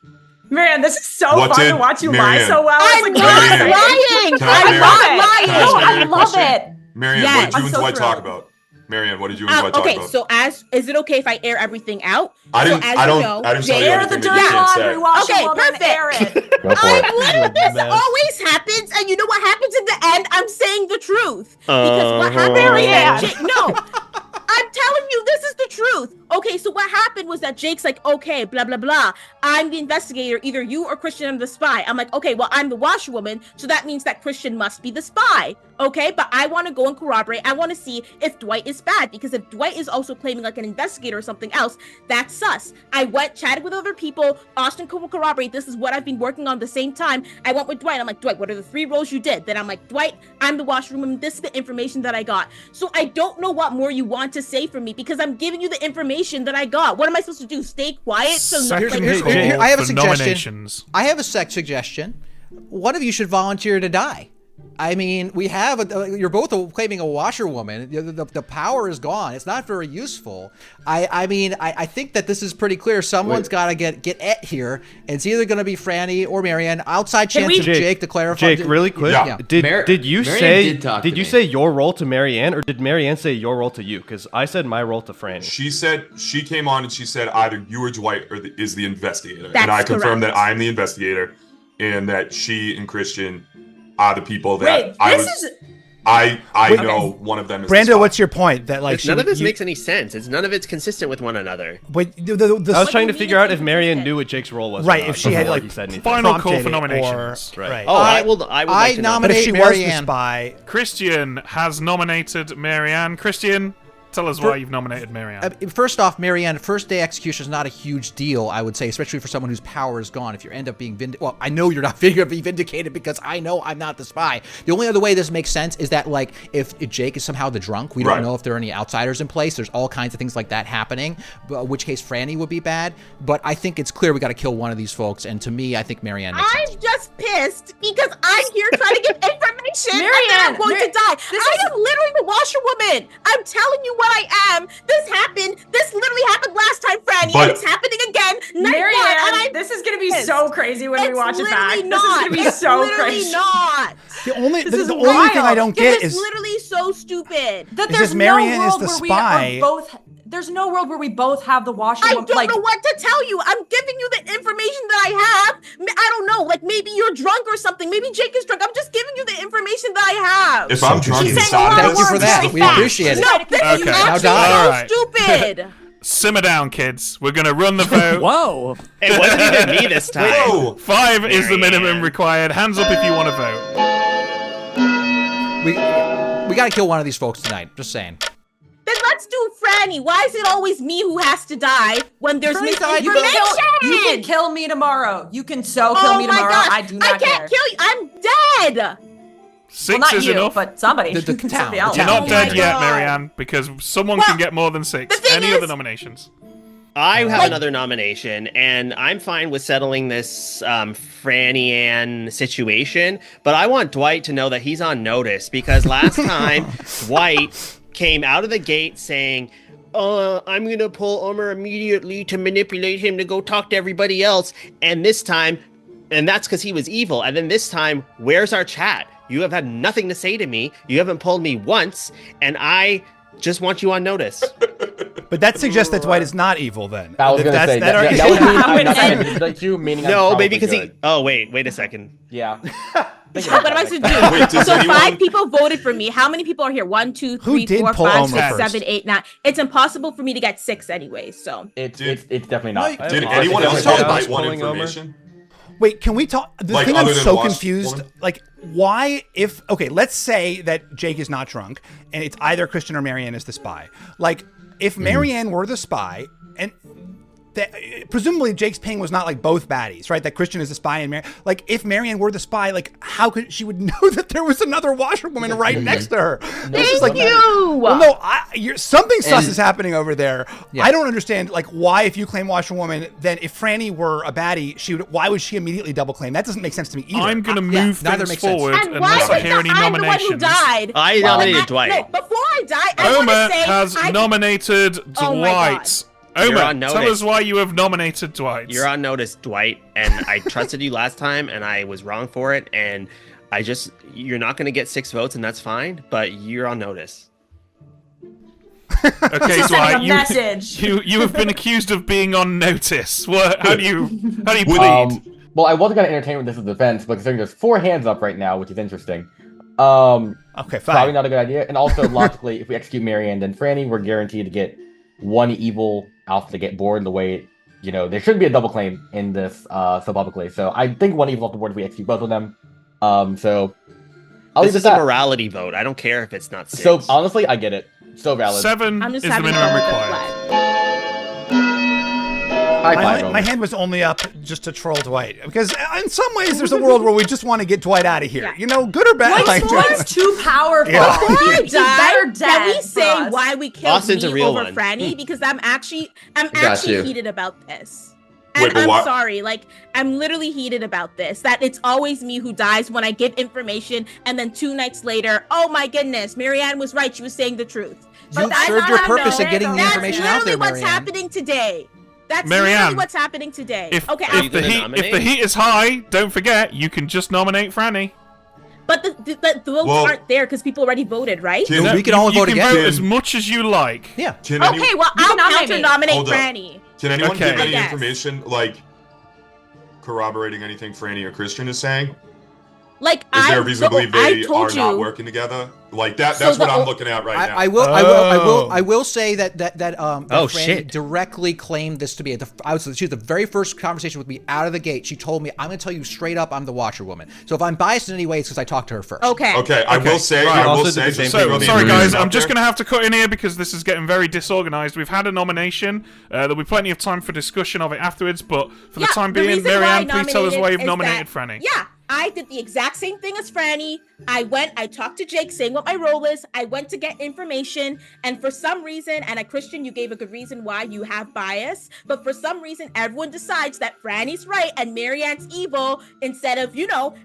Man, this is so fun to watch you lie so well. I'm not lying. I'm not lying. I love it. Marianne, Yes, what did you I'm and so Dwight thrilled. talk about? Marianne, what did you and Dwight talk Okay, about? so is it okay if I air everything out? I didn't tell you anything that you can't say. Okay, perfect. Go for it. This always happens, and you know what happens in the end? I'm saying the truth. Because what happened was that I'm telling you, this is the truth. Okay, so what happened was that Jake's like, okay, blah, blah, blah. I'm the investigator. Either you or Christian are the spy. I'm like, okay, well, I'm the washerwoman, so that means that Christian must be the spy. Okay, but I want to go and corroborate. I want to see if Dwight is bad, because if Dwight is also claiming like an investigator or something else, that's sus. I chatted with other people. Austin will corroborate. This is what I've been working on the same time. I went with Dwight. I'm like, Dwight, what are the 3 roles you did? Then I'm like, Dwight, I'm the washerwoman. This is the information that I got. So I don't know what more you want to say from me, because I'm giving you the information that I got. What am I supposed to do? Stay quiet? So Second I have a for suggestion. nominations. I have a suggestion. One of you should volunteer to die. I mean, we have you're both claiming a washerwoman. The power is gone. It's not very useful. I mean, I think that this is pretty clear. Someone's got to get et here. It's either going to be Franny or Marianne. Outside chance of Jake to clarify. Jake, really quick. Yeah. Did you Marianne say did you say your role to Marianne, or did Marianne say your role to you? Because I said my role to Franny. She said she came on and she said either you or Dwight is the investigator, That's and I confirmed correct. that I'm the investigator, and that she and Christian are the people that I know one of them is. Brando, what's your point? That like None of this makes any sense. None of it's consistent with one another. But I was trying to figure out if Marianne knew what Jake's role was. or Right, not if she had before like he said anything. Final call prompted for it nominations. or- Right. Oh, I would like to know. But if she was the Marianne. spy, Christian has nominated Marianne. Christian, tell us why you've nominated Marianne. First off, Marianne, first day execution is not a huge deal, I would say, especially for someone whose power is gone. If you end up being well, I know you're not going to be vindicated because I know I'm not the spy. The only other way this makes sense is that, like, if Jake is somehow the drunk, we don't know if there are any outsiders in place. There's all kinds of things like that happening, in which case Franny would be bad. But I think it's clear we got to kill one of these folks, and to me, I think Marianne makes sense. I'm just pissed because I'm here trying to get information, and then I'm going to die. I am literally the washerwoman. I'm telling you what I am. This happened. This literally happened last time, Franny, But- and it's happening again. Night one, Marianne, and I'm this is gonna be pissed. so crazy when we It's watch it back. literally This is gonna be It's so literally crazy. not. The only This the, is the only thing I wild. don't Because get it's is literally so stupid. That Is there's this Marianne no is world the where we spy? are both. There's no world where we both have the washer. I don't know what to tell you. I'm giving you the information that I have. I don't know. Like maybe you're drunk or something. Maybe Jake is drunk. I'm just giving you the information that I have. If I'm drunk He's saying inside a lot of of Thank you for words that. really We fast. appreciate it. No, this is Okay. actually die. so Alright. stupid. Simmer down, kids. We're gonna run the vote. Whoa. It wasn't even me this time. Whoa! 5 is the minimum Marianne. required. Hands up if you want to vote. We gotta kill one of these folks tonight. Just saying. Then let's do Franny. Why is it always me who has to die when there's Franny died. You misinformation? can kill me tomorrow. You can kill me my tomorrow. gosh. I do not I can't care. kill you. I'm dead. 6 Well, not is you, enough. but somebody. The town, Somebody the else. You're town. not Oh dead my yet, God. Marianne, because someone Well, can get more than 6. the thing Any is- other nominations? I have Like- another nomination, and I'm fine with settling this Franny Ann situation, but I want Dwight to know that he's on notice because last time Dwight came out of the gate saying, I'm going to pull Omer immediately to manipulate him to go talk to everybody else, and this time, and that's because he was evil, and then this time, where's our chat? You have had nothing to say to me, you haven't pulled me once, and I just want you on notice. but that suggests that Dwight is not evil then. I was gonna That's- say that that, are- that would mean I'm not And- gonna manipulate you, meaning I'm No, probably maybe because he. good. Oh, wait a second. Yeah. What am I supposed to do? Wait, does So anyone- 5 people voted for me. How many people are here? 1, 2, Who 3, did 4, pull 5, Omer 6, first? 7, 8, 9. It's impossible for me to get 6 anyway. So It's Did- definitely not. Wait, Did I anyone think else everybody have else night one pulling Omer? information? Wait, can we talk? The Like, thing I'm other than so Wasp confused, Woman? like, why if okay, let's say that Jake is not drunk and it's either Christian or Marianne is the spy. Like, if Marianne were the spy, and that, presumably Jake's ping was not like both baddies, right? That Christian is the spy and like if Marianne were the spy, like how could she would know that there was another washerwoman right next to her? It's just like, you. well, no, something sus And- is happening over there. Yeah. I don't understand, like, why if you claim washerwoman, then if Franny were a baddie, why would she immediately double claim? That doesn't make sense to me either. I'm gonna yeah, move neither things makes sense. forward And why unless I is hear any I'm the one who nominations. died? I nominated Dwight. No, before I die, I want Omer to say has nominated Oh my God. Dwight. You're Omer, on tell notice. us why you have nominated Dwight. You're on notice, Dwight, and I trusted you last time, and I was wrong for it, and you're not going to get 6 votes, and that's fine, but you're on notice. Okay, She's Dwight, sending a message. you have been accused of being on notice. What? How do you plead? Well, I wasn't gonna entertain with this as defense, but considering there's 4 hands up right now, which is interesting. Okay, fine. Probably not a good idea. And also, logically, if we execute Marianne and Franny, we're guaranteed to get one evil alpha to get bored the way, there shouldn't be a double claim in this so publicly. So I think one evil off the board if we execute both of them. So I'll This leave it is at a that. morality vote. I don't care if it's not 6. So honestly, I get it. So valid. 7 I'm is just the having minimum a required. High My, five, my Omer. hand was only up just to troll Dwight because in some ways there's a world where we just want to get Dwight out of here. Yeah. Good or bad. Dwight Sport's too powerful. Yeah. Before I He's better die, dead can we for say us. why we killed Austin's a me real over one. Franny? Because I'm actually you. heated about this. Wait, And but I'm why- sorry, like I'm literally heated about this. That it's always me who dies when I give information, and then 2 nights later, oh my goodness, Marianne was right. She was saying the truth. You that's served your not purpose in no- getting the that's information out there, literally what's Marianne. happening today. That's Marianne, literally what's happening today. If, Okay, if, the gonna heat, nominate? if the heat is high, don't forget you can just nominate Franny. but the votes Well- aren't there because people already voted, right? Can- No, we can all you vote can again. vote as much as you like. Yeah. Can Okay, any- well, You I'll can nominate counter me. nominate Hold up. Franny. Can anyone Okay. give any I guess. information, like corroborating anything Franny or Christian is saying? Like Is there a reason to believe they I told are you. not working together? Like that. So That's what the- I'm looking at right now. I will say that Oh, Franny shit. directly claimed this to be she was the very first conversation with me out of the gate. She told me, "I'm going to tell you straight up, I'm the washerwoman." So if I'm biased in any way, it's because I talked to her first. Okay. Okay, I will say. Right. I will Also say. did the same just thing throw with the me. Sorry, guys, information I'm out just there. going to have to cut in here because this is getting very disorganized. We've had a nomination. There'll be plenty of time for discussion of it afterwards, but for the time being, reason why I Marianne, please tell us why you've is nominated that- Franny. Yeah, I did the exact same thing as Franny. I talked to Jake saying what my role is. I went to get information, and for some reason, and Christian, you gave a good reason why you have bias, but for some reason, everyone decides that Franny's right and Marianne's evil instead of,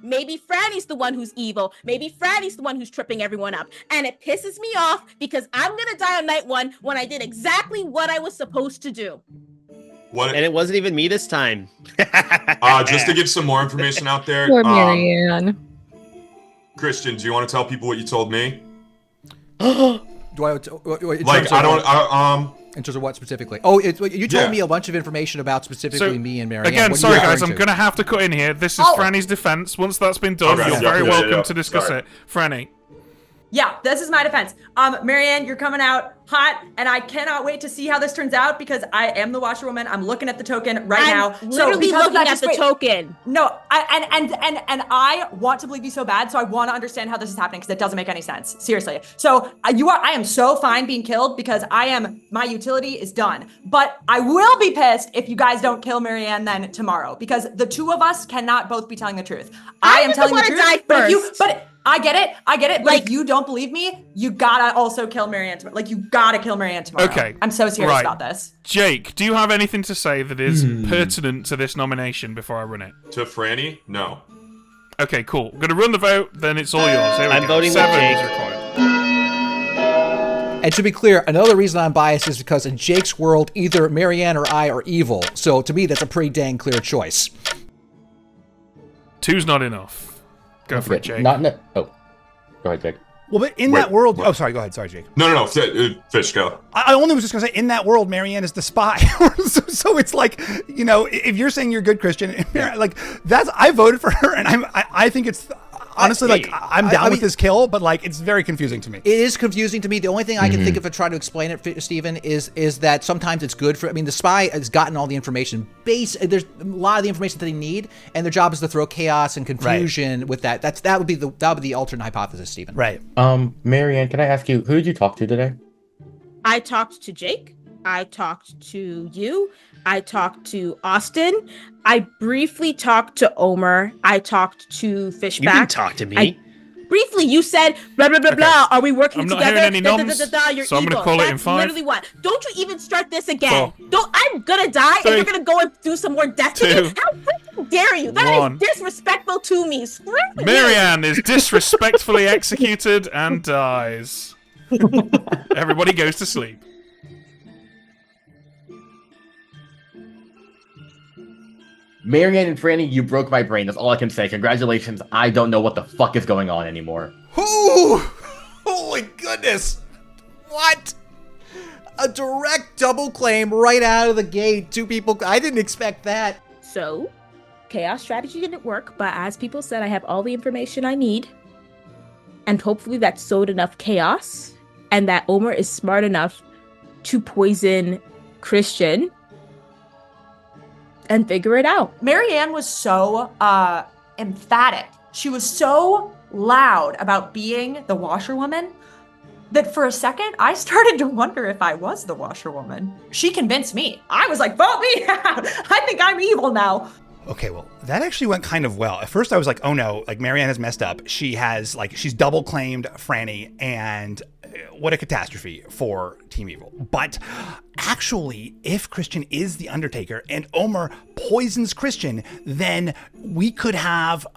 maybe Franny's the one who's evil. Maybe Franny's the one who's tripping everyone up. And it pisses me off because I'm gonna die on night 1 when I did exactly what I was supposed to do. What? And it wasn't even me this time. Just to give some more information out there. Poor Marianne. Christian, do you want to tell people what you told me? Do I? In terms of what specifically? Oh, you told me a bunch of information about specifically me and Marianne. Again, sorry guys, I'm going to have to cut in here. This is Franny's defense. Once that's been done, you're very welcome to discuss it. Franny. Yeah, this is my defense. Marianne, you're coming out hot, and I cannot wait to see how this turns out because I am the washerwoman. I'm looking at the token right now. Literally looking at the token. No, I want to believe you so bad, so I want to understand how this is happening because it doesn't make any sense. Seriously. So I am so fine being killed because my utility is done. But I will be pissed if you guys don't kill Marianne then tomorrow because the two of us cannot both be telling the truth. I am telling the truth. Die first. But I get it. But if you don't believe me, you gotta also kill Marianne tomorrow. Like, you gotta kill Marianne tomorrow. Okay. I'm so serious about this. Jake, do you have anything to say that is pertinent to this nomination before I run it? To Franny? No. Okay, cool. I'm going to run the vote, then it's all yours. Here we I'm go. voting with 7 Jake. is required. And to be clear, another reason I'm biased is because in Jake's world, either Marianne or I are evil. So to me, that's a pretty dang clear choice. 2's not enough. Go for it, Jake. Oh, go ahead, Jake. Well, but in that world... Oh, sorry. Go ahead. Sorry, Jake. No. Fish, go. I only was just going to say, in that world, Marianne is the spy. so it's like, if you're saying you're good, Christian, like, I voted for her, and I think it's... Honestly, I'm down with this kill, but it's very confusing to me. It is confusing to me. The only thing I can think of to try to explain it, Stephen, is that sometimes it's good for. The spy has gotten all the information. There's a lot of the information that they need, and their job is to throw chaos and confusion with that. That would be the alternate hypothesis, Stephen. Right. Marianne, can I ask you, who did you talk to today? I talked to Jake. I talked to you. I talked to Austin. I briefly talked to Omer. I talked to Fishback. You didn't talk to me. Briefly, you said blah blah blah blah. Are we working together? I'm not hearing any noms, You're so I'm going to call it in 5. Literally what? Don't you even start this again. 4. I'm gonna die, 3. and you're gonna go and do some more death to me. How freaking dare you? That 1. is disrespectful to me. Marianne is disrespectfully executed and dies. Everybody goes to sleep. Marianne and Franny, you broke my brain. That's all I can say. Congratulations. I don't know what the fuck is going on anymore. Ooh! Holy goodness! What? A direct double claim right out of the gate. 2 people. I didn't expect that. So, chaos strategy didn't work, but as people said, I have all the information I need. And hopefully that sowed enough chaos, and that Omer is smart enough to poison Christian and figure it out. Marianne was so emphatic. She was so loud about being the washerwoman that for a second, I started to wonder if I was the washerwoman. She convinced me. I was like, vote me out. I think I'm evil now. Okay, well, that actually went kind of well. At first, I was like, oh no, Marianne has messed up. She has, she's double claimed Franny, and what a catastrophe for Team Evil. But actually, if Christian is the Undertaker and Omer poisons Christian, then we could have,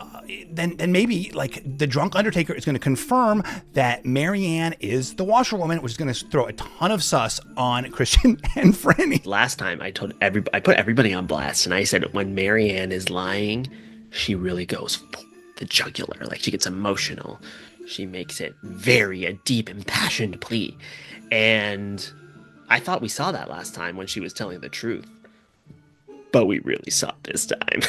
then maybe the drunk Undertaker is going to confirm that Marianne is the washerwoman, which is going to throw a ton of sus on Christian and Franny. Last time I put everybody on blast, and I said when Marianne is lying, she really goes for the jugular. She gets emotional. She makes it a deep, impassioned plea. And I thought we saw that last time when she was telling the truth. But we really saw it this time.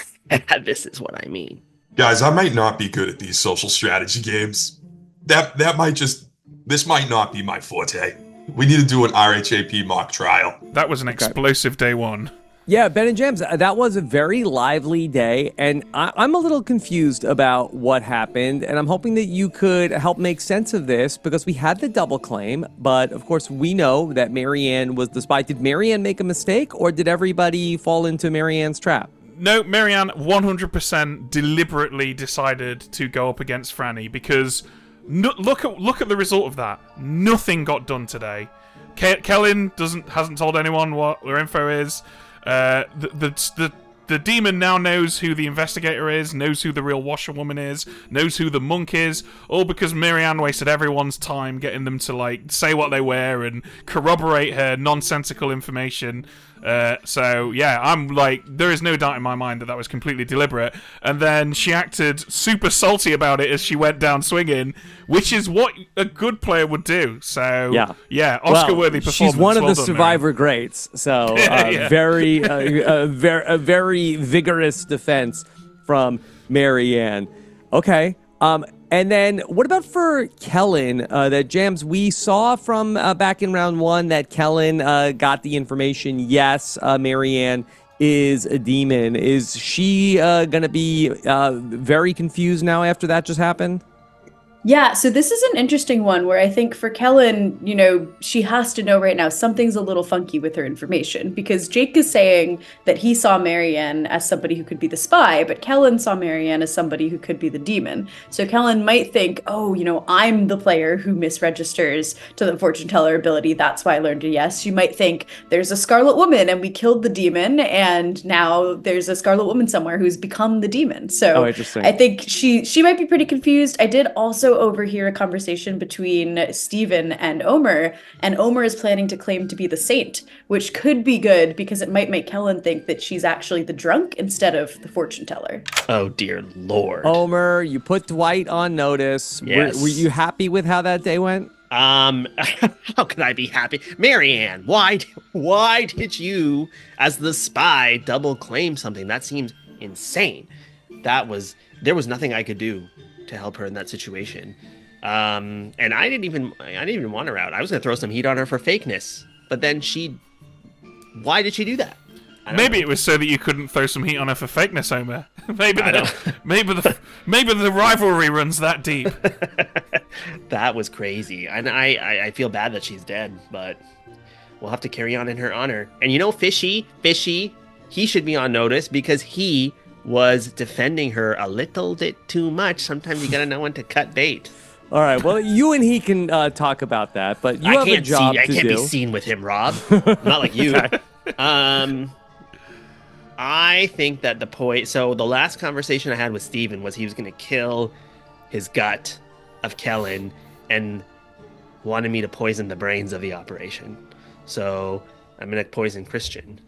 This is what I mean. Guys, I might not be good at these social strategy games. This might not be my forte. We need to do an RHAP mock trial. That was an explosive day 1. Yeah, Ben and James, that was a very lively day, and I'm a little confused about what happened, and I'm hoping that you could help make sense of this, because we had the double claim, but of course we know that Marianne was the spy. Did Marianne make a mistake, or did everybody fall into Marianne's trap? No, Marianne 100% deliberately decided to go up against Franny, because look at the result of that. Nothing got done today. Kellen hasn't told anyone what their info is. The the demon now knows who the investigator is, knows who the real washerwoman is, knows who the monk is, all because Marianne wasted everyone's time getting them to like say what they were and corroborate her nonsensical information. So yeah, I'm like, there is no doubt in my mind that that was completely deliberate. And then she acted super salty about it as she went down swinging, which is what a good player would do. So yeah, Oscar-worthy performance. She's one of well the done, survivor greats. So very very vigorous defense from Marianne. Okay. And then what about for Kellen? That Jams, we saw from back in round 1 that Kellen got the information. Yes, Marianne is a demon. Is she going to be very confused now after that just happened? Yeah, so this is an interesting one where I think for Kellen, you know, she has to know right now something's a little funky with her information, because Jake is saying that he saw Marianne as somebody who could be the spy, but Kellen saw Marianne as somebody who could be the demon. So Kellen might think, oh, you know, I'm the player who misregisters to the fortune teller ability. That's why I learned a yes. She might think there's a Scarlet Woman and we killed the demon, and now there's a Scarlet Woman somewhere who's become the demon. So I think she might be pretty confused. I did also overhear a conversation between Steven and Omer is planning to claim to be the saint, which could be good because it might make Kellen think that she's actually the drunk instead of the fortune teller. Oh dear Lord. Omer, you put Dwight on notice. Yes. Were you happy with how that day went? How could I be happy? Marianne, why did you, as the spy, double claim something? That seems insane. There was nothing I could do to help her in that situation. And I didn't even want her out. I was gonna throw some heat on her for fakeness. But then why did she do that? Maybe it was so that you couldn't throw some heat on her for fakeness, Homer. maybe the rivalry runs that deep. That was crazy. And I feel bad that she's dead, but we'll have to carry on in her honor. And you know, Fishy, he should be on notice because he was defending her a little bit too much. Sometimes you gotta know when to cut bait. All right, well, you and he can talk about that, but you have a job to do. I can't be seen with him, Rob. Not like you. I think that so the last conversation I had with Steven was he was gonna kill his gut of Kellen and wanted me to poison the brains of the operation. So I'm gonna poison Christian.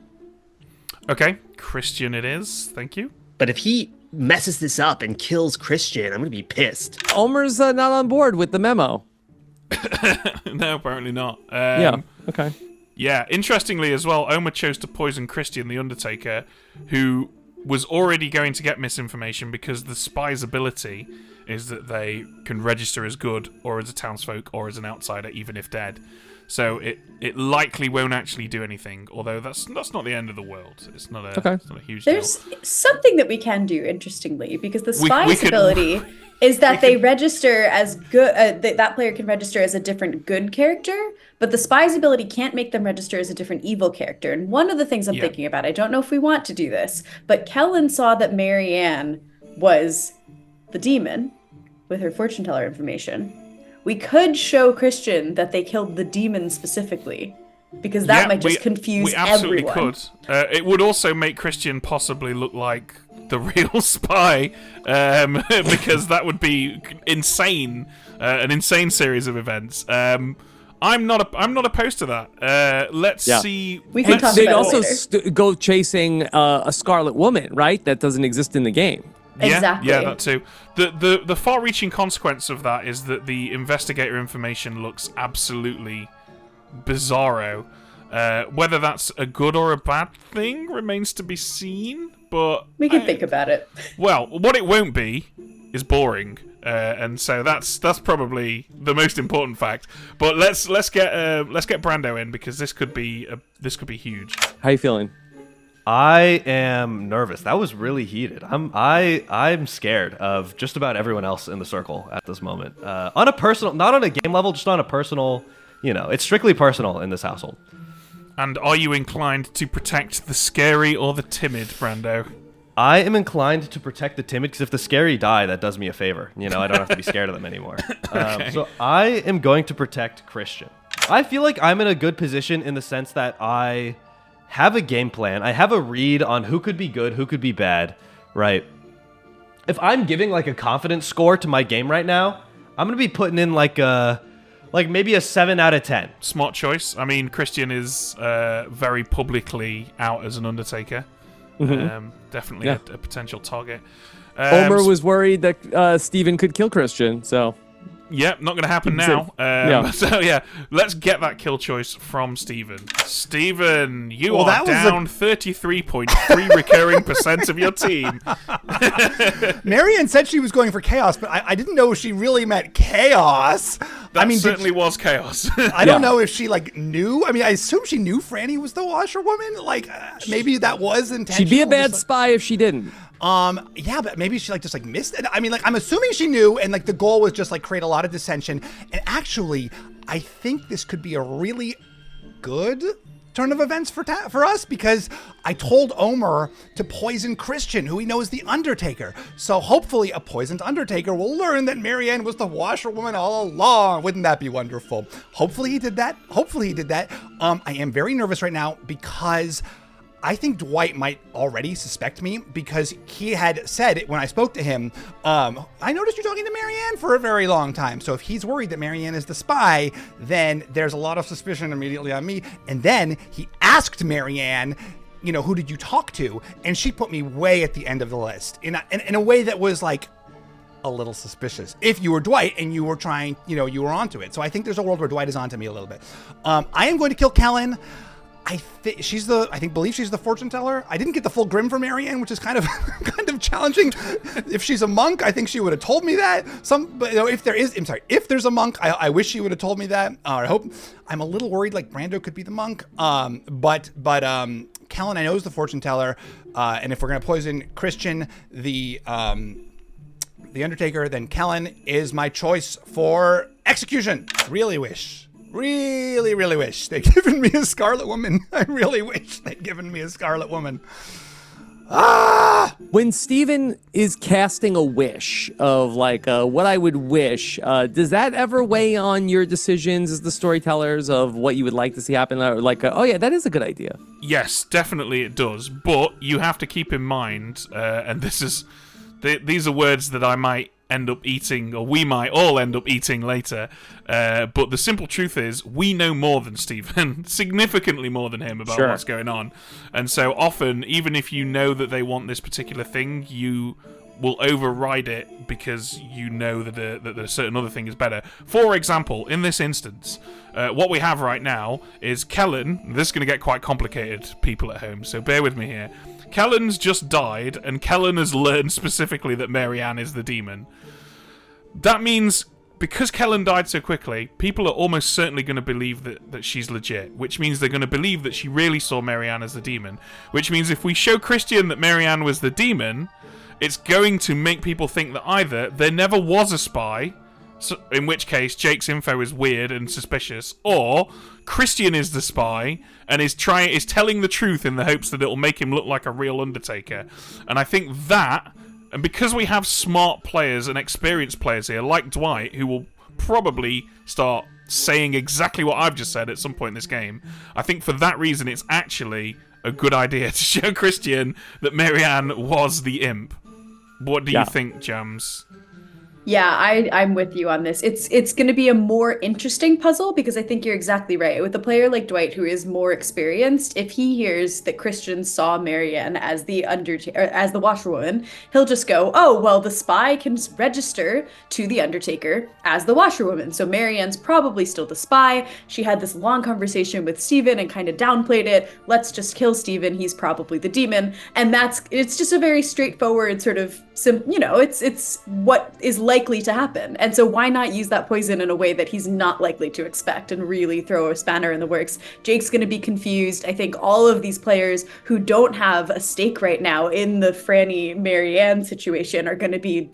Okay, Christian it is. Thank you. But if he messes this up and kills Christian, I'm gonna be pissed. Omer's not on board with the memo. No, apparently not. Yeah, okay. Yeah, interestingly as well, Omer chose to poison Christian the Undertaker, who was already going to get misinformation because the spy's ability is that they can register as good or as a townsfolk or as an outsider, even if dead. So it likely won't actually do anything, although that's not the end of the world. It's not a huge deal. There's something that we can do, interestingly, because the spy's ability is that they register as good. That player can register as a different good character, but the spy's ability can't make them register as a different evil character. And one of the things I'm thinking about, I don't know if we want to do this, but Kellen saw that Marianne was the demon with her fortune teller information. We could show Christian that they killed the demon specifically, because that might just confuse absolutely everyone. Could. It would also make Christian possibly look like the real spy, because that would be insane, an insane series of events. I'm not opposed to that. Let's see. We can talk They'd about it also later. go chasing a Scarlet Woman, right? That doesn't exist in the game. Exactly. Yeah, that too. The far-reaching consequence of that is that the investigator information looks absolutely bizarro. Whether that's a good or a bad thing remains to be seen, but we can think about it. Well, what it won't be is boring, and so that's probably the most important fact. But let's get Brando in, because this could be huge. How you feeling? I am nervous. That was really heated. I'm scared of just about everyone else in the circle at this moment. On a personal, not on a game level, just on a personal. It's strictly personal in this household. And are you inclined to protect the scary or the timid, Brando? I am inclined to protect the timid, because if the scary die, that does me a favor. I don't have to be scared of them anymore. Okay. So I am going to protect Christian. I feel like I'm in a good position in the sense that I have a game plan. I have a read on who could be good, who could be bad, right? If I'm giving like a confidence score to my game right now, I'm going to be putting in like maybe a 7 out of 10. Smart choice. I mean, Christian is very publicly out as an Undertaker. Definitely a potential target. Omer was worried that Steven could kill Christian, so... Yep, not going to happen now. So, yeah, let's get that kill choice from Steven. Steven, you are down 33.3 recurring % of your team. Marianne said she was going for chaos, but I didn't know she really meant chaos. That certainly was chaos. I don't know if she, like, knew. I mean, I assume she knew Franny was the washerwoman. Like, maybe that was intentional. She'd be a bad spy if she didn't. Yeah, but maybe she just missed it. I mean, like, I'm assuming she knew, and like the goal was just like create a lot of dissension. And actually, I think this could be a really good turn of events for us, because I told Omer to poison Christian, who he knows the Undertaker. So hopefully a poisoned Undertaker will learn that Marianne was the washerwoman all along. Wouldn't that be wonderful? Hopefully he did that. I am very nervous right now because I think Dwight might already suspect me, because he had said when I spoke to him, I noticed you talking to Marianne for a very long time. So if he's worried that Marianne is the spy, then there's a lot of suspicion immediately on me. And then he asked Marianne, who did you talk to? And she put me way at the end of the list in a way that was like a little suspicious. If you were Dwight and you were trying, you were onto it. So I think there's a world where Dwight is onto me a little bit. I am going to kill Kellen. I believe she's the fortune teller. I didn't get the full grim from Marianne, which is kind of challenging. If she's a monk, I think she would have told me that. If there's a monk, I wish she would have told me that. I hope. I'm a little worried, like Brando could be the monk. But Kellen, I know, is the fortune teller. And if we're gonna poison Christian, the Undertaker, then Kellen is my choice for execution. Really wish they'd given me a Scarlet Woman. I really wish they'd given me a Scarlet Woman. When Steven is casting a wish of what I would wish, does that ever weigh on your decisions as the storytellers of what you would like to see happen? Oh yeah, that is a good idea. Yes, definitely it does. But you have to keep in mind, and these are words that I might end up eating, or we might all end up eating later. But the simple truth is, we know more than Steven, significantly more than him about what's going on. And so often, even if you know that they want this particular thing, you will override it because you know that a certain other thing is better. For example, in this instance, what we have right now is Kellen. This is going to get quite complicated, people at home, so bear with me here. Kellen's just died, and Kellen has learned specifically that Marianne is the demon. That means, because Kellen died so quickly, people are almost certainly going to believe that she's legit, which means they're going to believe that she really saw Marianne as the demon, which means if we show Christian that Marianne was the demon, it's going to make people think that either there never was a spy, so in which case Jake's info is weird and suspicious, or Christian is the spy and is telling the truth in the hopes that it'll make him look like a real Undertaker. And I think that, and because we have smart players and experienced players here, like Dwight, who will probably start saying exactly what I've just said at some point in this game, I think for that reason it's actually a good idea to show Christian that Marianne was the imp. What do you think, Jams? Yeah, I'm with you on this. It's going to be a more interesting puzzle, because I think you're exactly right. With a player like Dwight, who is more experienced, if he hears that Christian saw Marianne as the as the washerwoman, he'll just go, "Oh, well, the spy can register to the Undertaker as the washerwoman. So Marianne's probably still the spy. She had this long conversation with Steven and kind of downplayed it. Let's just kill Steven. He's probably the demon." And it's just a very straightforward sort of, it's what is likely to happen. And so why not use that poison in a way that he's not likely to expect and really throw a spanner in the works? Jake's going to be confused. I think all of these players who don't have a stake right now in the Franny Marianne situation are going to be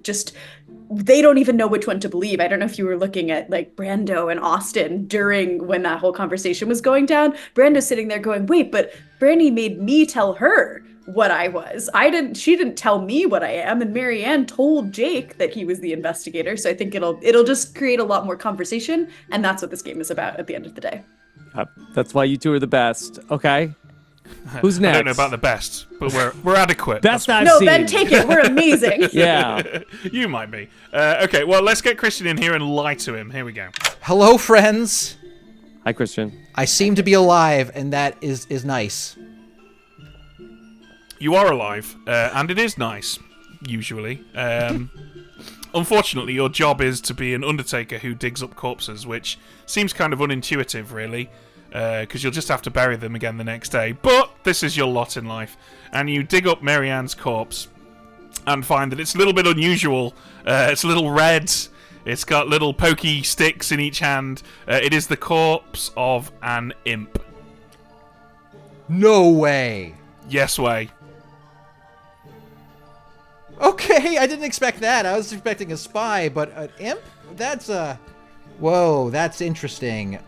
they don't even know which one to believe. I don't know if you were looking at like Brando and Austin during when that whole conversation was going down. Brando's sitting there going, "Wait, but Franny made me tell her what I was. She didn't tell me what I am." And Marianne told Jake that he was the investigator. So I think it'll just create a lot more conversation. And that's what this game is about at the end of the day. That's why you two are the best. Okay. Who's next? I don't know about the best, but we're adequate. Best I've No, seen. Ben, take it. We're amazing. Yeah. You might be. Okay, well, let's get Christian in here and lie to him. Here we go. Hello, friends. Hi, Christian. I seem to be alive, and that is nice. You are alive, and it is nice, usually. Unfortunately, your job is to be an undertaker who digs up corpses, which seems kind of unintuitive, really, because you'll just have to bury them again the next day. But this is your lot in life, and you dig up Marianne's corpse and find that it's a little bit unusual. It's a little red. It's got little pokey sticks in each hand. It is the corpse of an imp. No way. Yes way. Okay, I didn't expect that. I was expecting a spy, but an imp? That's whoa, that's interesting.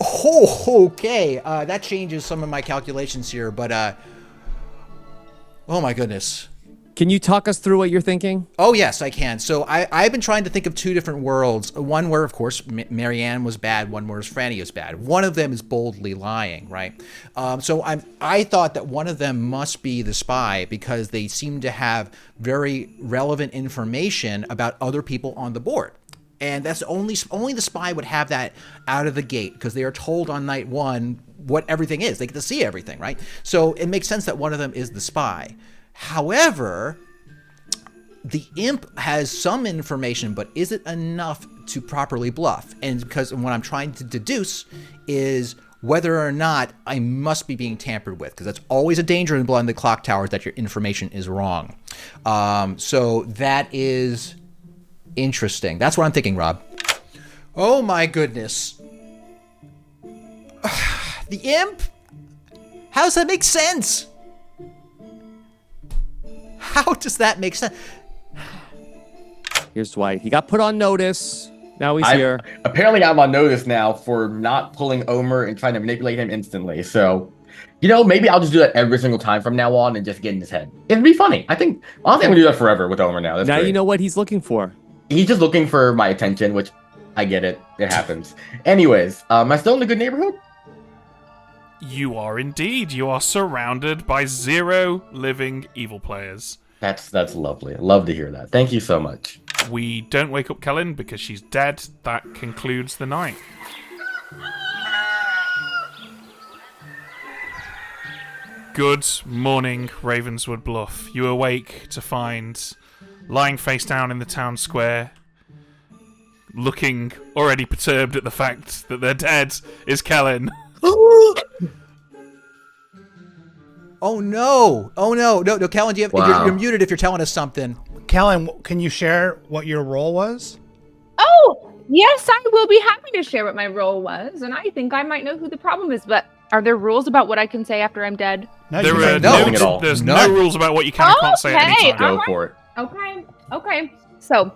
Okay. That changes some of my calculations here, but oh my goodness. Can you talk us through what you're thinking? Oh, yes, I can. So I've been trying to think of two different worlds. One where, of course, Marianne was bad. One where Franny was bad. One of them is boldly lying, right? So I thought that one of them must be the spy because they seem to have very relevant information about other people on the board. And that's only the spy would have that out of the gate because they are told on night one what everything is. They get to see everything, right? So it makes sense that one of them is the spy. However, the imp has some information, but is it enough to properly bluff? And because what I'm trying to deduce is whether or not I must be being tampered with, because that's always a danger in Blood on the Clocktower that your information is wrong. So that is interesting. That's what I'm thinking, Rob. Oh my goodness. The imp? How does that make sense? How does that make sense? Here's Dwight. He got put on notice. Now he's here. Apparently, I'm on notice now for not pulling Omer and trying to manipulate him instantly. So, maybe I'll just do that every single time from now on and just get in his head. It'd be funny. Honestly, I'm going to do that forever with Omer now. That's now great. You know what he's looking for. He's just looking for my attention, which I get it. It happens. Anyways, am I still in a good neighborhood? You are indeed. You are surrounded by 0 living evil players. That's lovely. I love to hear that. Thank you so much. We don't wake up Kellen because she's dead. That concludes the night. Good morning, Ravenswood Bluff. You awake to find, lying face down in the town square, looking already perturbed at the fact that they're dead, is Kellen. Oh no! No, Kellen, you're muted if you're telling us something. Kellen, can you share what your role was? Oh, yes, I will be happy to share what my role was, and I think I might know who the problem is, but are there rules about what I can say after I'm dead? No, there's no rules about what you can and can't say at any time. Go for it. Okay. So,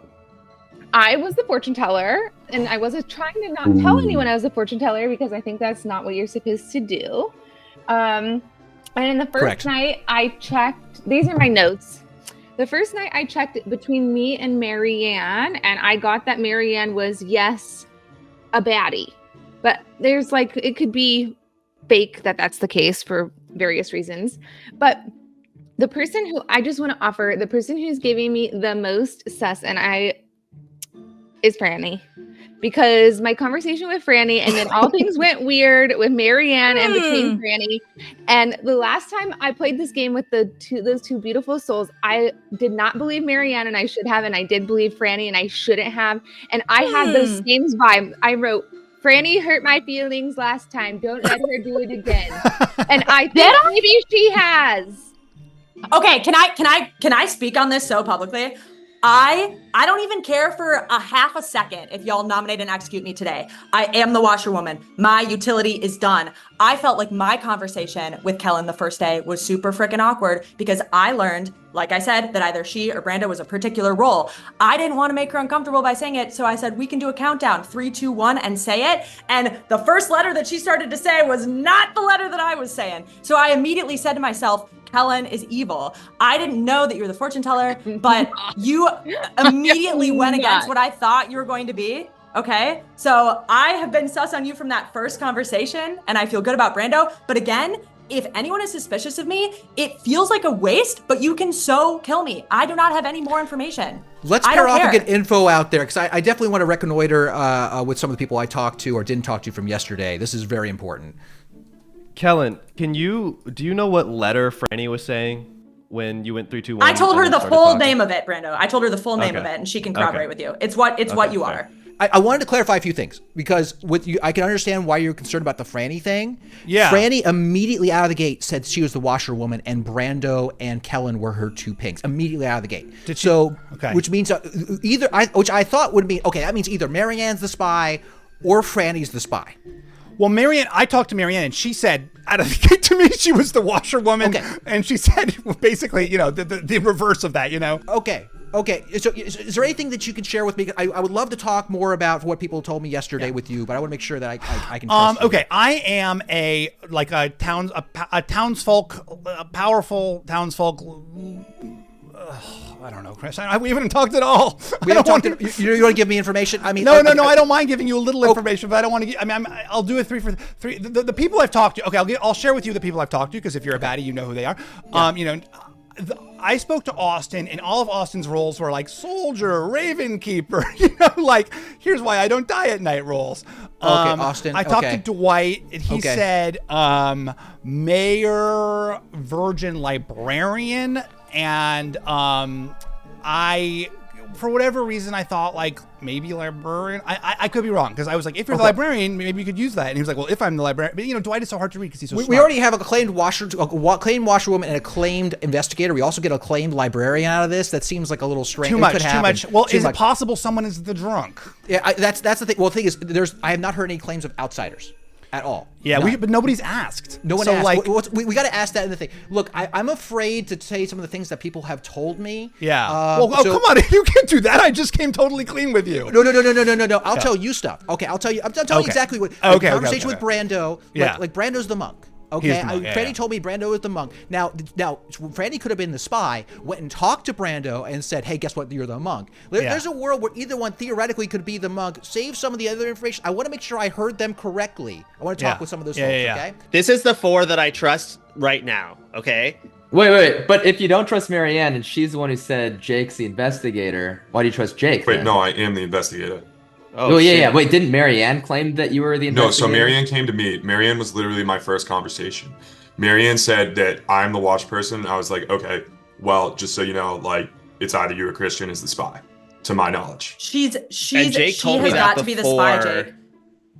I was the fortune teller, and I was trying to not tell anyone I was a fortune teller because I think that's not what you're supposed to do. And in the first night, I checked. These are my notes. The first night, I checked between me and Marianne, and I got that Marianne was, yes, a baddie. But there's it could be fake that that's the case for various reasons. But the person who, I just want to offer, the person who's giving me the most sus, is Franny. Because my conversation with Franny, and then all things went weird with Marianne and between Franny. And the last time I played this game with those two beautiful souls, I did not believe Marianne, and I should have, and I did believe Franny, and I shouldn't have. And I had those same vibes. I wrote, Franny hurt my feelings last time. Don't let her do it again. And I think maybe she has. Okay, can I speak on this so publicly? I don't even care for a half a second if y'all nominate and execute me today. I am the washerwoman. My utility is done. I felt like my conversation with Kellen the first day was super freaking awkward because I learned, like I said, that either she or Brando was a particular role. I didn't want to make her uncomfortable by saying it, so I said, we can do a countdown, 3, 2, 1, and say it. And the first letter that she started to say was not the letter that I was saying. So I immediately said to myself, Kellen is evil. I didn't know that you were the fortune teller, but you immediately went against what I thought you were going to be. Okay, so I have been sus on you from that first conversation, and I feel good about Brando. But again, if anyone is suspicious of me, it feels like a waste, but you can so kill me. I do not have any more information. Let's pair off and get info out there, because I definitely want to reconnoiter with some of the people I talked to or didn't talk to from yesterday. This is very important. Kellen, do you know what letter Franny was saying when you went 3, 2, 1? I told her the full name of it, Brando. I told her the full name of it, and she can corroborate with you. It's what you are. I wanted to clarify a few things, because with you, I can understand why you're concerned about the Franny thing. Yeah. Franny immediately out of the gate said she was the washerwoman, and Brando and Kellen were her two pinks immediately out of the gate. Which means which I thought would mean, okay, that means either Marianne's the spy or Franny's the spy. Well, Marianne, I talked to Marianne, and she said out of the gate to me she was the washerwoman, and she said basically, the reverse of that, Okay. So is there anything that you can share with me? I would love to talk more about what people told me yesterday with you, but I want to make sure that I can trust you. Okay. I am a townsfolk, a powerful townsfolk. I don't know, Chris. We haven't talked at all. You want to give me information? I mean, no. I don't mind giving you a little information, but I don't want to. I'll do it 3 for 3. The people I've talked to. Okay, I'll share with you the people I've talked to, because if you're a baddie, you know who they are. Yeah. I spoke to Austin, and all of Austin's roles were like soldier, raven keeper, here's why I don't die at night roles. Austin. I talked to Dwight, and he said mayor, virgin librarian, and for whatever reason, I thought maybe librarian. I could be wrong, because I was like, if you're the librarian, maybe you could use that. And he was like, well, if I'm the librarian, but Dwight is so hard to read because he's so smart. We already have acclaimed washerwoman and acclaimed investigator. We also get acclaimed librarian out of this. That seems like a little strange. Too much. Well, is it possible someone is the drunk? Yeah, that's the thing. Well, the thing is, I have not heard any claims of outsiders at all. Yeah, but nobody's asked. No one asked. We got to ask that in the thing. Look, I'm afraid to say some of the things that people have told me. Yeah. Come on, you can't do that. I just came totally clean with you. No. I'll tell you stuff. Okay, I'll tell you. I'm telling you exactly what. Conversation with Brando. Like Brando's the monk. Okay, Franny told me Brando is the monk. Now, Franny could have been the spy, went and talked to Brando and said, hey, guess what? You're the monk. There's a world where either one theoretically could be the monk. Save some of the other information. I want to make sure I heard them correctly. I want to talk with some of those folks, okay? This is the 4 that I trust right now, okay? Wait. But if you don't trust Marianne and she's the one who said Jake's the investigator, why do you trust Jake? Wait, no, I am the investigator. Oh, yeah. Wait, didn't Marianne claim that you were the investigator? No, so Marianne came to me. Marianne was literally my first conversation. Marianne said that I'm the watch person. I was like, okay, well, just so you know, it's either you or Christian is the spy, to my knowledge. She has got to be the spy, Jake.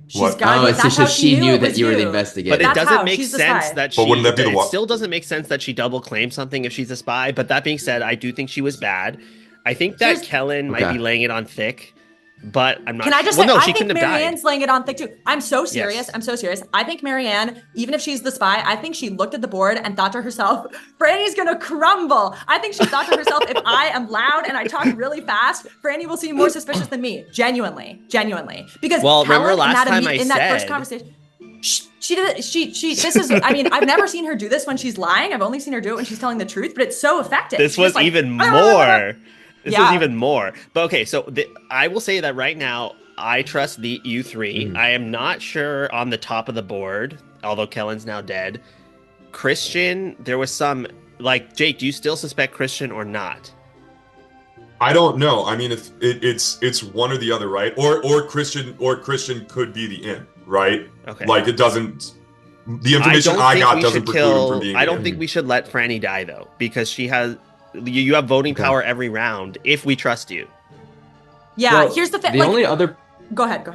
She's got to. That's how she knew that you were the investigator. But it doesn't make sense that she. Wouldn't that be it still doesn't make sense that she double claimed something if she's a spy. But that being said, I do think she was bad. I think that Kellen might be laying it on thick. But I'm not. Can I just say, I think Marianne's laying it on thick too. I'm so serious. Yes. I'm so serious. I think Marianne, even if she's the spy, I think she looked at the board and thought to herself, Franny's gonna crumble. I think she thought to herself, if I am loud and I talk really fast, Franny will seem more suspicious than me. Genuinely. Because remember last time in that first conversation, she did it. This is, I've never seen her do this when she's lying. I've only seen her do it when she's telling the truth, but it's so effective. This was even more. This was even more. But okay, so I will say that right now, I trust you 3. I am not sure on the top of the board, although Kellen's now dead. Christian, there was some, Jake, do you still suspect Christian or not? I don't know. It's one or the other, right? Or Christian could be the imp, right? Okay. It doesn't. The information I got doesn't preclude him from being. I don't think we should let Franny die though, because she has. You have voting power every round if we trust you. Yeah, well, here's the thing. Go ahead.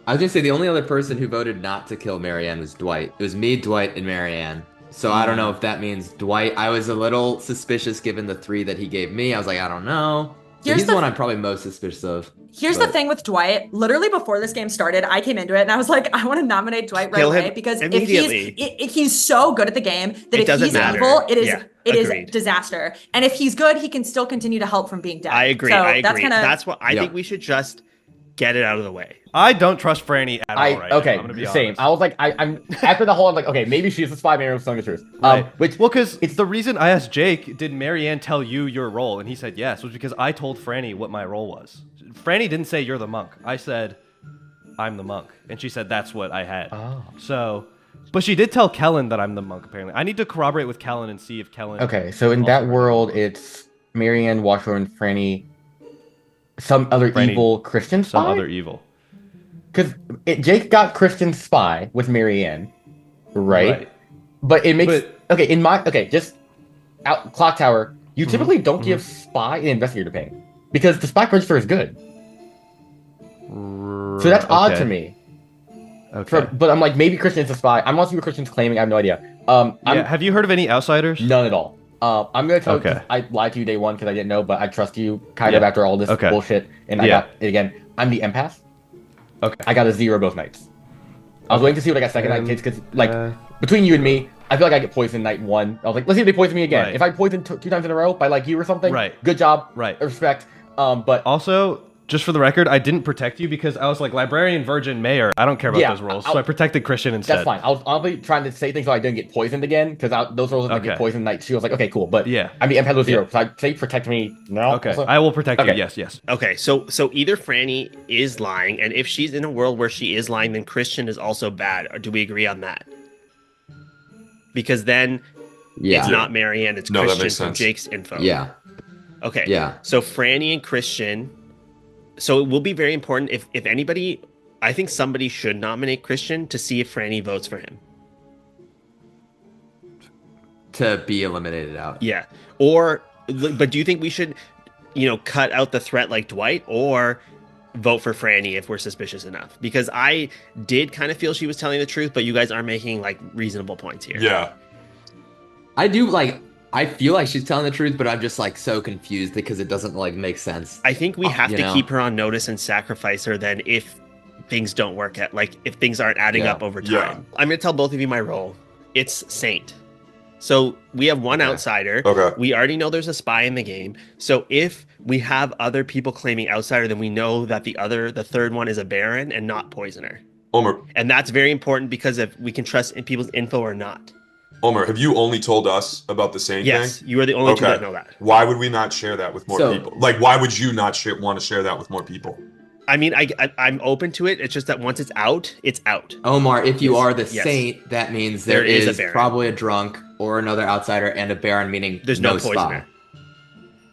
I was gonna say the only other person who voted not to kill Marianne was Dwight. It was me, Dwight, and Marianne. So I don't know if that means Dwight. I was a little suspicious given the 3 that he gave me. I was like, I don't know. So he's the one I'm probably most suspicious of. Here's the thing with Dwight. Literally before this game started, I came into it and I was like, I want to nominate Dwight right away because if he's so good at the game that if he's evil, it is disaster. And if he's good, he can still continue to help from being dead. I agree. That's what I think we should just get it out of the way. I don't trust Franny at all right now. I'm gonna be same. honest. I was like, I'm after the whole, I'm like, okay, maybe she's the spy, maybe I'm telling the truth. Right. Because it's the reason I asked Jake, did Marianne tell you your role? And he said yes, was because I told Franny what my role was. Franny didn't say you're the monk. I said I'm the monk, and she said that's what I had. Oh. So, but she did tell Kellen that I'm the monk. Apparently, I need to corroborate with Kellen and see if Kellen. Okay, so in that world, it's Marianne, Watchful, and Franny. Some other evil Christian spy. Some other evil. Because Jake got Christian spy with Marianne, right? But it makes just out Clocktower. You typically don't give spy an investigator ping because the spy register is good. So that's odd to me. Okay. But I'm like, maybe Christian's a spy. I'm not sure what Christian's claiming. I have no idea. Have you heard of any outsiders? None at all. I'm gonna tell you, I lied to you day one because I didn't know, but I trust you kind of after all this bullshit. And I got it again. I'm the empath. Okay. I got a 0 both nights. I was waiting to see what I got second night, kids, because between you and me, I feel like I get poisoned night 1. I was like, let's see if they poison me again. Right. If I poison 2 times in a row by like you or something, good job, respect. But also, just for the record, I didn't protect you because I was like librarian, virgin, mayor. I don't care about those roles, so I protected Christian instead. That's fine. I was honestly trying to say things so I didn't get poisoned again because those roles didn't get poisoned night 2. I was like, okay, cool. But I mean, empath was 0, so I'd say protect me. No. Okay, I will protect you. Yes. Okay, so either Franny is lying, and if she's in a world where she is lying, then Christian is also bad. Or do we agree on that? Because then it's not Marianne, it's Christian from Jake's info. Yeah. Okay. Yeah. So Franny and Christian. So it will be very important if anybody, I think somebody should nominate Christian to see if Franny votes for him. To be eliminated out. Yeah. But do you think we should, cut out the threat like Dwight or vote for Franny if we're suspicious enough? Because I did kind of feel she was telling the truth, but you guys are making like reasonable points here. Yeah. I do I feel like she's telling the truth, but I'm just like so confused because it doesn't like make sense. I think we have to keep her on notice and sacrifice her then if things don't work out, like if things aren't adding up over time. Yeah. I'm going to tell both of you my role. It's Saint. So we have one outsider. Okay. We already know there's a spy in the game. So if we have other people claiming outsider, then we know that the third one is a Baron and not Poisoner. Omer. And that's very important because if we can trust in people's info or not. Omer, have you only told us about the same thing? Yes, you are the only two that know that. Why would we not share that with more people? Like, why would you not want to share that with more people? I mean, I'm open to it. It's just that once it's out, it's out. Omar, if you are the Saint, that means there is probably a drunk or another outsider and a Baron, meaning there's no spy. Poisoner.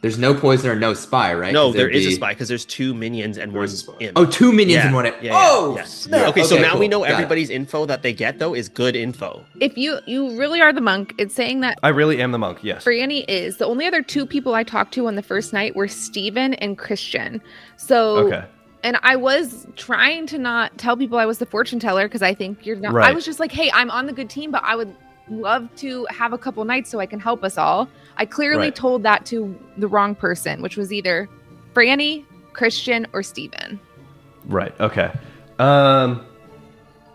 There's no Poisoner, no spy, right? No, there is a spy because there's 2 minions and 1 imp. Oh, 2 minions and 1 imp. Snap. Okay, so now cool. we know Got everybody's info that they get, though, is good info. If you really are the monk, it's saying that I really am the monk, yes. Franny is. The only other 2 people I talked to on the first night were Steven and Christian. So, and I was trying to not tell people I was the fortune teller because I think you're not. I was just like, hey, I'm on the good team, but I would love to have a couple nights so I can help us all. I clearly told that to the wrong person, which was either Franny, Christian, or Steven. Right. Okay.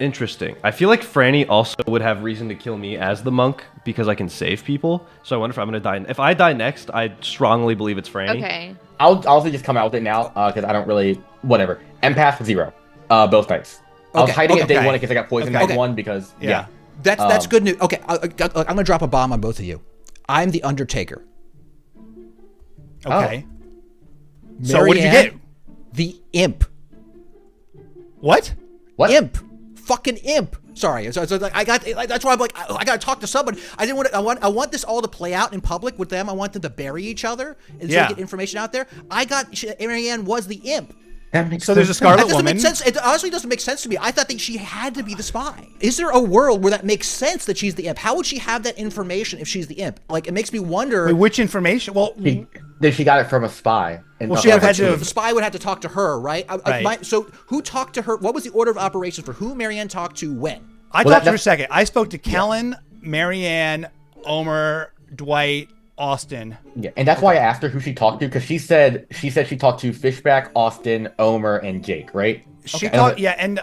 Interesting. I feel like Franny also would have reason to kill me as the monk because I can save people. So I wonder if I'm going to die. If I die next, I strongly believe it's Franny. Okay. I'll also just come out with it now because I don't really whatever. Empath 0, both nights. I was hiding it day 1 because I got poisoned night 1 because That's good news. Okay, I'm going to drop a bomb on both of you. I'm the Undertaker. Okay. So what did you get? The imp. What? Imp. Fucking imp. Sorry. So that's why I'm like, I got to talk to somebody. I want this all to play out in public with them. I want them to bury each other and get information out there. Marianne was the imp. So there's a Scarlet Woman. Woman. Make sense. It honestly doesn't make sense to me. I thought that she had to be the spy. Is there a world where that makes sense that she's the imp? How would she have that information if she's the imp? Like, it makes me wonder. Wait, which information? Well, she got it from a spy. The spy would have to talk to her, right? So who talked to her? What was the order of operations for who Marianne talked to when? I talked to her second. I spoke to Kellen, Marianne, Omer, Dwight, Austin. Yeah, and that's why I asked her who she talked to because she said she talked to Fishback, Austin, Omer, and Jake, right? She talked, and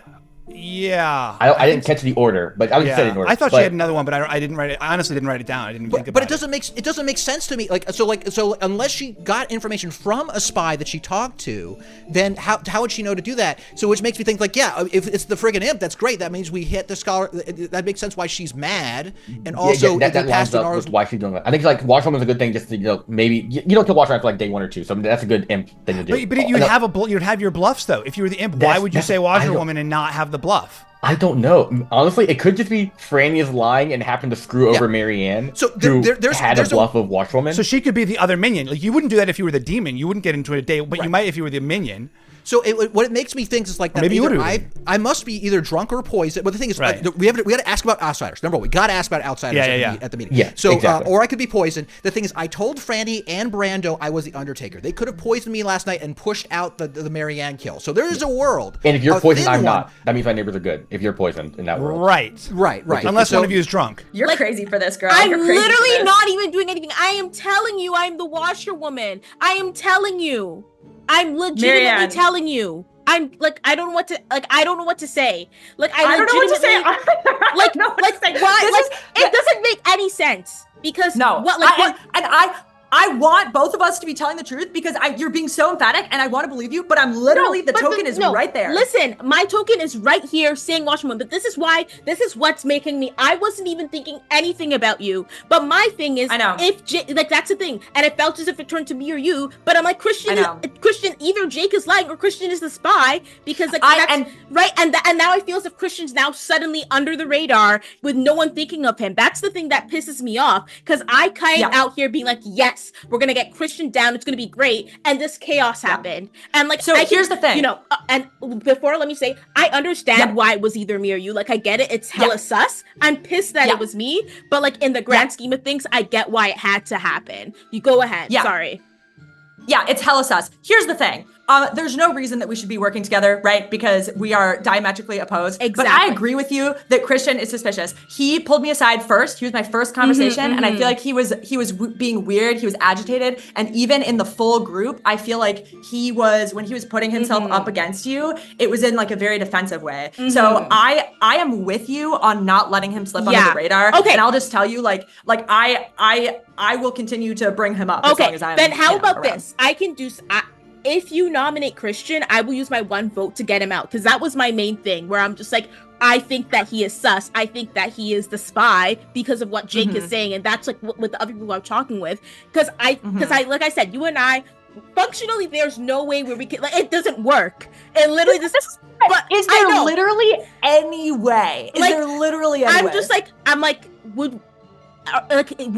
Yeah. I didn't catch the order, but I was said in order. I thought she had another one, but I didn't write it. I honestly didn't write it down. I didn't think about But it doesn't make sense to me. So unless she got information from a spy that she talked to, then how would she know to do that? So which makes me think if it's the friggin' imp, that's great. That means we hit the scholar. That makes sense why she's mad, and also that lines up with why she's doing that. I think like Watchwoman's a good thing. Just to, maybe you don't kill Watchwoman for like day 1 or 2, so that's a good imp thing to do. But you'd have your bluffs though. If you were the imp, why would you say Washerwoman and not have the bluff? I don't know. Honestly, it could just be Franny is lying and happened to screw over Marianne. So there's a bluff of Washwoman. So she could be the other minion. Like you wouldn't do that if you were the demon. You wouldn't get into a date, but you might if you were the minion. So what it makes me think is like that. Maybe I must be either drunk or poisoned. But the thing is, we got to ask about outsiders. Number one, we got to ask about outsiders at the meeting. Yeah. So exactly. or I could be poisoned. The thing is, I told Franny and Brando I was the Undertaker. They could have poisoned me last night and pushed out the Marianne kill. So there is a world. And if you're poisoned, I'm not. That means my neighbors are good. If you're poisoned in that world. Right. Unless one of you is drunk. You're crazy for this, girl. I'm You're crazy literally not even doing anything. I am telling you, I'm the washerwoman. I am telling you. I'm legitimately Marianne. telling you. I'm like I don't know what to say. Like I don't know what to say. It doesn't make any sense because I want both of us to be telling the truth because you're being so emphatic and I want to believe you, but I'm literally the token is right there. Listen, my token is right here saying Watchwoman, but this is what's making me. I wasn't even thinking anything about you, but my thing is, I know. That's the thing, and it felt as if it turned to me or you, but I'm like Christian, either Jake is lying or Christian is the spy because and now I feel as if Christian's now suddenly under the radar with no one thinking of him. That's the thing that pisses me off because I came out here being like, yes. We're gonna get Christian down. It's gonna be great, and this chaos happened. And like, so here's the thing, and before let me say, I understand why it was either me or you. Like, I get it. It's hella sus. I'm pissed that it was me, but like in the grand scheme of things, I get why it had to happen. You go ahead. Sorry. Yeah, it's hella sus. Here's the thing. There's no reason that we should be working together, right? Because we are diametrically opposed. Exactly. But I agree with you that Christian is suspicious. He pulled me aside first. He was my first conversation, and I feel like he was being weird. He was agitated, and even in the full group, I feel like when he was putting himself up against you, it was in like a very defensive way. So I am with you on not letting him slip under the radar. Okay. And I'll just tell you, like I will continue to bring him up as long as I'm. Then how about around. this? I can do. If you nominate Christian, I will use my one vote to get him out because that was my main thing. Where I'm just like, I think that he is sus. I think that he is the spy because of what Jake is saying, and that's like what the other people I'm talking with. Because I, like I said, you and I. Functionally, there's no way where we can. Like, it doesn't work. And literally, but is there literally any way? Is there literally any way? I'm like, would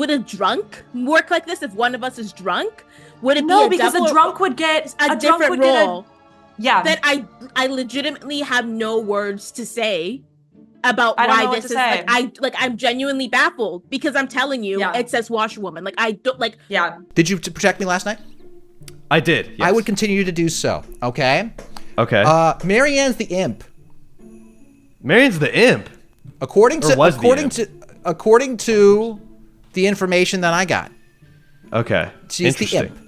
a drunk work like this if one of us is drunk? Would it be because a drunk would get a different role? Yeah. That I legitimately have no words to say about why this is I'm genuinely baffled because I'm telling you it says washerwoman. Like I don't like. Yeah. Did you protect me last night? I did. Yes. I would continue to do so. Okay. Okay. Marianne's the imp. Marianne's the imp. According to the information that I got. Okay. She's the imp.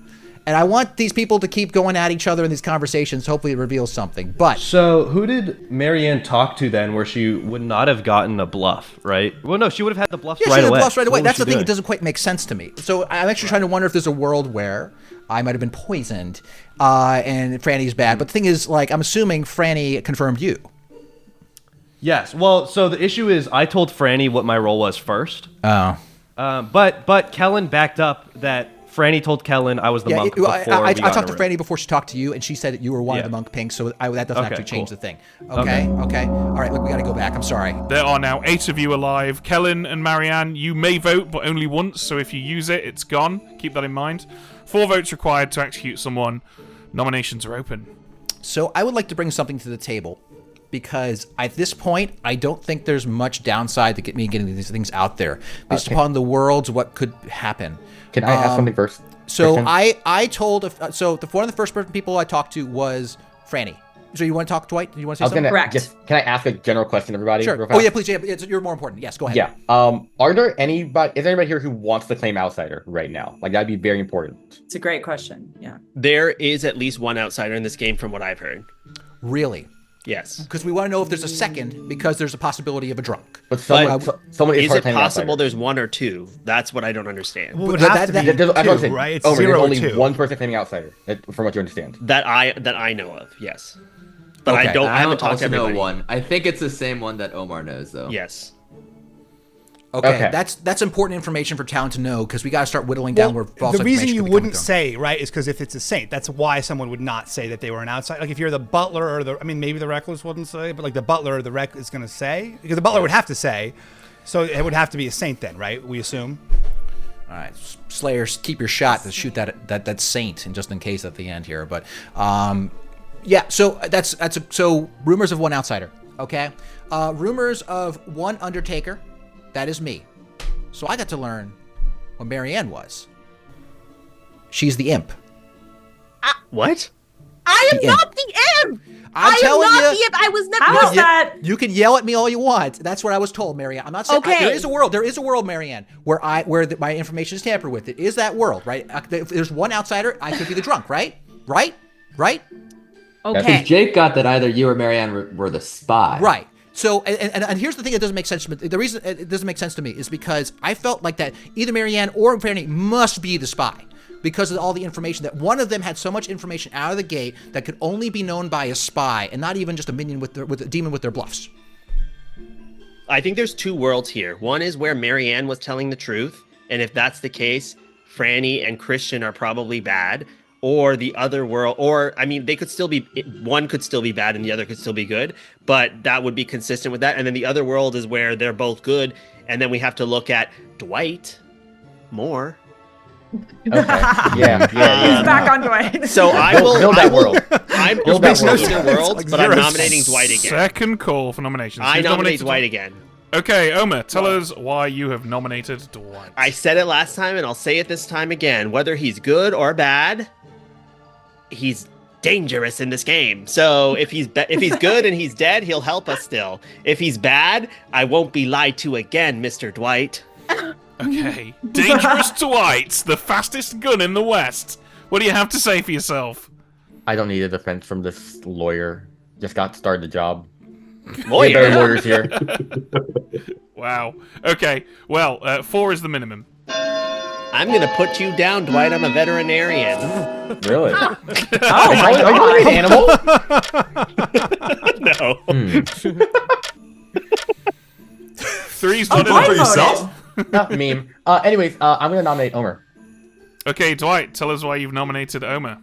And I want these people to keep going at each other in these conversations. Hopefully it reveals something. But so who did Marianne talk to then where she would not have gotten a bluff, right? Well, no, she would have had the bluffs right away. Yeah, she had the bluffs right away. What That's the thing. doing? It doesn't quite make sense to me. So I'm actually trying to wonder if there's a world where I might have been poisoned and Franny's bad. But the thing is, like, I'm assuming Franny confirmed you. Yes. Well, so the issue is I told Franny what my role was first. Oh. But Kellen backed up that Franny told Kellen I was the monk before I talked to Franny before she talked to you, and she said that you were one of the monk pinks, so that doesn't actually change the thing. Okay. All right, look, we got to go back. I'm sorry. There are now 8 of you alive. Kellen and Marianne, you may vote, but only once, so if you use it, it's gone. Keep that in mind. 4 votes required to execute someone. Nominations are open. So I would like to bring something to the table, because at this point, I don't think there's much downside to me getting these things out there, based upon the worlds, what could happen. Can I ask something first? So Christian? I told one of the first people I talked to was Franny. So you want to talk, Dwight? Do you want to say something? Correct. Can I ask a general question, everybody? Sure. Real fast? Oh yeah, please. Yeah, you're more important. Yes, go ahead. Yeah. Are there anybody? Is there anybody here who wants to claim outsider right now? Like that'd be very important. It's a great question. Yeah. There is at least one outsider in this game, from what I've heard. Really? Yes. Because we want to know if there's a second, because there's a possibility of a drunk. But someone is Is it claiming possible outsider. there's one or two? That's what I don't understand. Well, it would have to be That's what I'm two, saying. right? It's There's 0 or only 2. one person claiming outsider, from what you understand. That I know of, yes. But Okay. I haven't talked to also know everybody. one. I think it's the same one that Omar knows, though. Yes. Okay, that's important information for town to know, because we got to start whittling down where false the reason information you could be wouldn't coming say, right, is because if it's a saint, that's why someone would not say that they were an outsider. Like if you're the butler or maybe the recluse wouldn't say, but like the butler or the rec is going to say, because the butler would have to say, so it would have to be a saint then, right? We assume. All right, Slayers, keep your shot to shoot that saint, and just in case at the end here. But yeah, so so rumors of one outsider. Okay, rumors of one Undertaker. That is me. So I got to learn what Marianne was. She's the imp. What? I am The not the imp. I'm I telling am not you. the imp. I was never. How is that? You can yell at me all you want. That's what I was told, Marianne. I'm not saying Okay. there is a world, Marianne, where my information is tampered with. It is that world, right? If there's one outsider, I could be the drunk, right? Right? Okay. Jake got that either you or Marianne were the spy. Right. So, and here's the thing that doesn't make sense to me. The reason it doesn't make sense to me is because I felt like that either Marianne or Franny must be the spy, because of all the information, that one of them had so much information out of the gate that could only be known by a spy and not even just a minion with a demon with their bluffs. I think there's two worlds here. One is where Marianne was telling the truth, and if that's the case, Franny and Christian are probably bad. Or the other world, they could still be, one could still be bad and the other could still be good, but that would be consistent with that. And then the other world is where they're both good, and then we have to look at Dwight more. Okay. Yeah. He's back on Dwight. So I will build that world. I'm Build that building world. the world, Like but I'm zero. nominating Dwight again. Second call for nominations. I Who's nominate nominated Dwight again. Okay, Omer, tell us why you have nominated Dwight. I said it last time, and I'll say it this time again. Whether he's good or bad, he's dangerous in this game. So if he's good and he's dead, he'll help us still. If he's bad, I won't be lied to again, Mr. Dwight. Okay. Dangerous Dwight, the fastest gun in the West. What do you have to say for yourself? I don't need a defense from this lawyer. Just got started the job. Lawyer? Better lawyers here. Wow. Okay. Well, 4 is the minimum. I'm gonna put you down, Dwight. I'm a veterinarian. Really? Oh Are you an animal? No. 3's not For enough. yourself? Not meme. Anyways, I'm gonna nominate Omer. Okay, Dwight, tell us why you've nominated Omer.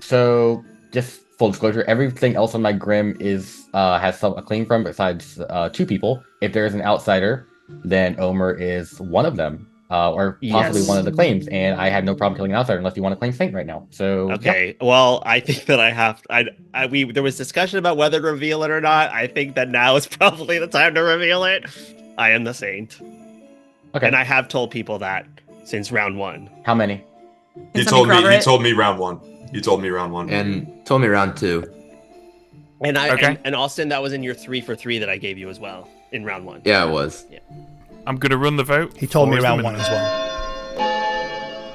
So just full disclosure, everything else on my Grim is has a claim from besides 2 people. If there is an outsider, then Omer is one of them, or possibly Yes. one of the claims. And I have no problem killing an outsider unless you want to claim Saint right now. So Okay. Well, I think that I have. There was discussion about whether to reveal it or not. I think that now is probably the time to reveal it. I am the Saint. Okay. And I have told people that since round 1. How many? He somebody told me. He corroborate? told me round 1. He told me round 1. And told me round 2. And Okay. and Austin, that was in your 3 for 3 that I gave you as well in round 1. Yeah, it was. I'm going to run the vote. He told 4 me is the round 1 minimum. as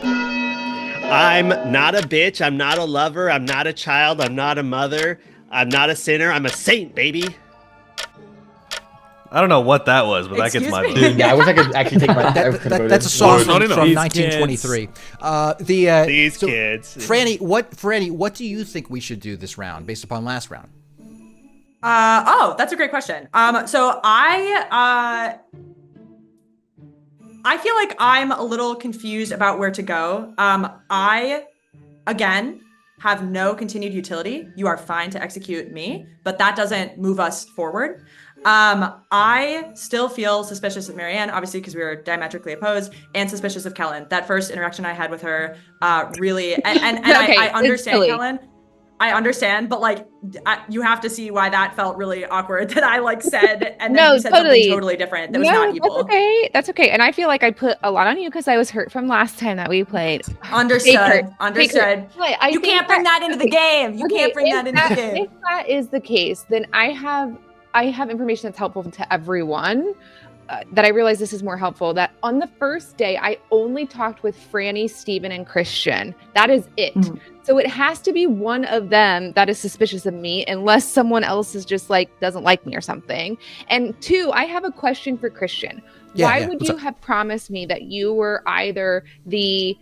well. I'm not a bitch. I'm not a lover. I'm not a child. I'm not a mother. I'm not a sinner. I'm a saint, baby. I don't know what that was, but that gets Excuse my me? vote. Yeah, I wish I could actually take my. That's a song Well, from, not enough. from These 1923. These so, kids. Franny, what do you think we should do this round based upon last round? That's a great question. So I feel like I'm a little confused about where to go. I, again, have no continued utility. You are fine to execute me, but that doesn't move us forward. I still feel suspicious of Marianne, obviously, because we were diametrically opposed, and suspicious of Kellen. That first interaction I had with her, really, and Okay, I it's understand silly. Kellen. I understand, but like, you have to see why that felt really awkward that I like said, and then No, you said totally. something totally different. That was not evil. That's okay. That's okay. And I feel like I put a lot on you because I was hurt from last time that we played. Understood. Baker. Understood. Wait, I You think can't bring that into the game. You Okay, can't bring if that into the game. If that is the case, then I have information that's helpful to everyone. that I realize this is more helpful, that on the first day, I only talked with Franny, Steven, and Christian. That is it. So it has to be one of them that is suspicious of me, unless someone else is just like, doesn't like me or something. And 2, I have a question for Christian. Why would you have promised me that you were either the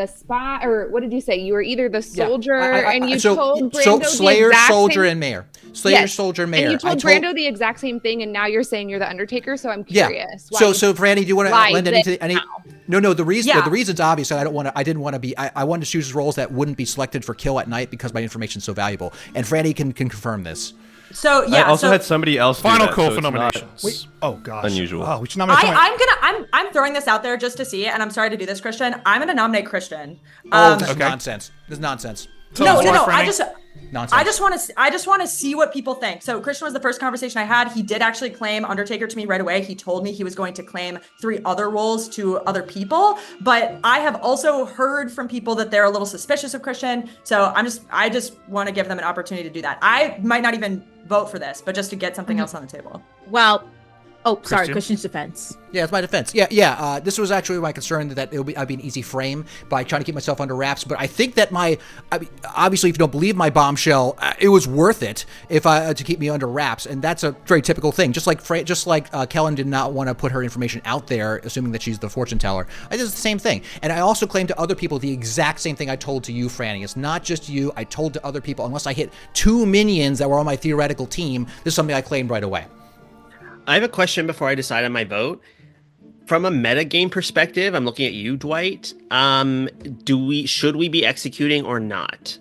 spy, or what did you say? You were either the soldier, and you told Brando Slayer, the exact soldier, same... and mayor. Slayer, soldier, mayor. And you told Brando the exact same thing, and now you're saying you're the Undertaker. So I'm curious. Yeah. So Franny, do you want to lend any? No. The reason's obvious. I didn't want to be. I wanted to choose roles that wouldn't be selected for kill at night because my information's so valuable. And Franny can confirm this. So I also had somebody else. Final do that, call so for nominations. Wait, oh gosh, unusual. Oh, we should nominate. I'm throwing this out there just to see it, and I'm sorry to do this, Christian. I'm gonna nominate Christian. This is nonsense. This is nonsense. No. I just want to see what people think. So Christian was the first conversation I had. He did actually claim Undertaker to me right away. He told me he was going to claim 3 other roles to other people, but I have also heard from people that they're a little suspicious of Christian. So I just want to give them an opportunity to do that. I might not even vote for this, but just to get something else on the table. Well, sorry, Christian's defense. Yeah, it's my defense. Yeah. This was actually my concern that I'd be an easy frame by trying to keep myself under wraps. But I think that obviously, if you don't believe my bombshell, it was worth it to keep me under wraps, and that's a very typical thing. Just like Kellen did not want to put her information out there, assuming that she's the fortune teller. I did the same thing, and I also claimed to other people the exact same thing I told to you, Franny. It's not just you. I told to other people, unless I hit 2 minions that were on my theoretical team, this is something I claimed right away. I have a question before I decide on my vote. From a metagame perspective, I'm looking at you, Dwight. Should we be executing or not?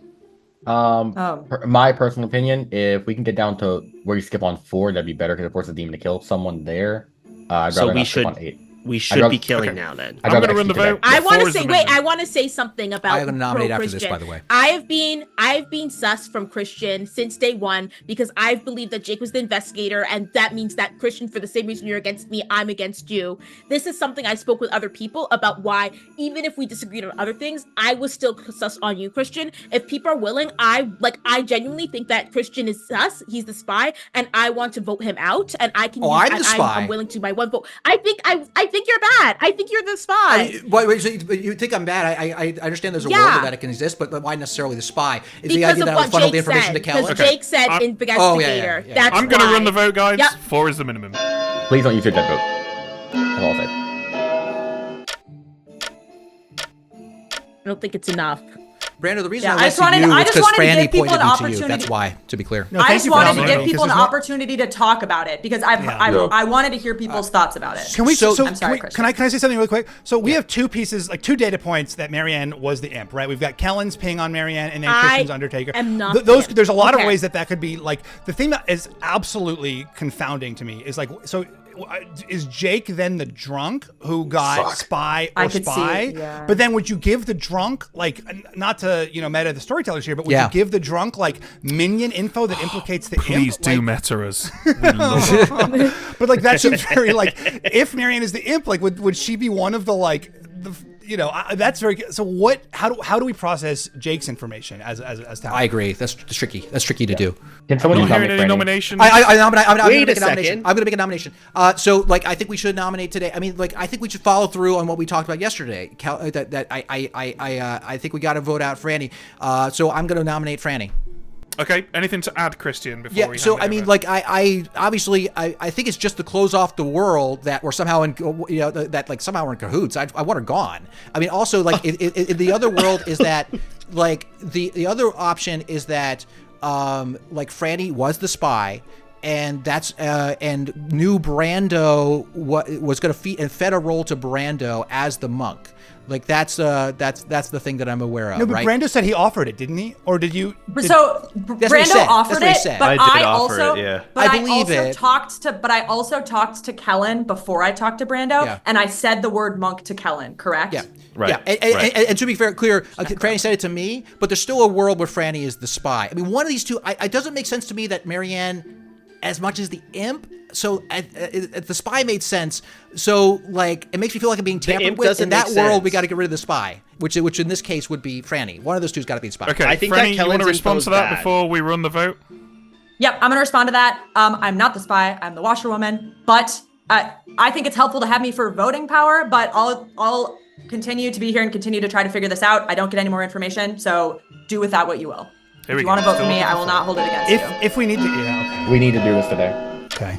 My personal opinion, if we can get down to where you skip on 4, that'd be better because it forces the demon to kill someone there. I'd rather not skip on 8. We should be killing now then. I'm going to run the vote. I want to say something about I'm going to nominate after this, by the way. I've been sus from Christian since day one because I've believed that Jake was the investigator, and that means that Christian, for the same reason you're against me, I'm against you. This is something I spoke with other people about why, even if we disagreed on other things, I was still sus on you, Christian. If people are willing, I genuinely think that Christian is sus. He's the spy, and I want to vote him out. And I can. I'm the spy. I'm willing to by one vote. I think you're bad. I think you're the spy. Wait, so you think I'm bad? I understand there's a world that it can exist, but why necessarily the spy? Is the idea that I would funnel the information to Kellen? Because Jake said investigator. Yeah. That's I'm going to run the vote, guys. Yep. 4 is the minimum. Please don't use your dead vote. That's all I'll say. I don't think it's enough. Brando, the reason I went to you is because Franny pointed me to you. That's why, to be clear. I just wanted to give people an opportunity to talk about it because I wanted to hear people's thoughts about it. Can we? I'm sorry, can I say something really quick? So we have 2 pieces, like 2 data points that Marianne was the imp, right? We've got Kellen's ping on Marianne and then Christian's Undertaker. I'm not There's a lot of ways that could be like the thing that is absolutely confounding to me is like so. Is Jake then the drunk who got spy or spy? But then would you give the drunk, like, not to meta the storytellers here, but would you give the drunk like minion info that implicates the Please imp? do meta us. But like that seems very like if Marianne is the imp, like would she be one of the like the that's very. So what? How do we process Jake's information as talent? I agree. That's tricky. That's tricky to do. Can someone nominate any nominations? I'm going to make a nomination. So like I think we should nominate today. I mean, like I think we should follow through on what we talked about yesterday. I think we got to vote out Franny. So I'm going to nominate Franny. Okay. Anything to add, Christian? Before we so I mean, like I obviously I think it's just to close off the world that we're somehow in that like somehow we're in cahoots. I want her gone. I mean, also like the other world is that like the other option is that like Franny was the spy. And that's and knew Brando was going to fed a role to Brando as the monk. Like that's the thing that I'm aware of. No, but right? Brando said he offered it, didn't he? Or did you? So Brando offered it, but I also talked to Kellen before I talked to Brando, and I said the word monk to Kellen. Correct? Yeah. Right. Yeah. And to be fair, clear, Franny said it to me, but there's still a world where Franny is the spy. I mean, one of these two. It doesn't make sense to me that Marianne, as much as the imp. So the spy made sense. So like it makes me feel like I'm being tampered with. In that world, we got to get rid of the spy, which in this case would be Franny. One of those two's got to be the spy. Okay, I think Franny, you want to respond to that before we run the vote? Yep, I'm gonna respond to that. I'm not the spy. I'm the washerwoman. But I think it's helpful to have me for voting power, but I'll continue to be here and continue to try to figure this out. I don't get any more information, so do with that what you will. If you want to vote for me, I will not hold it against you. If we need to, yeah, okay. We need to do this today. Okay.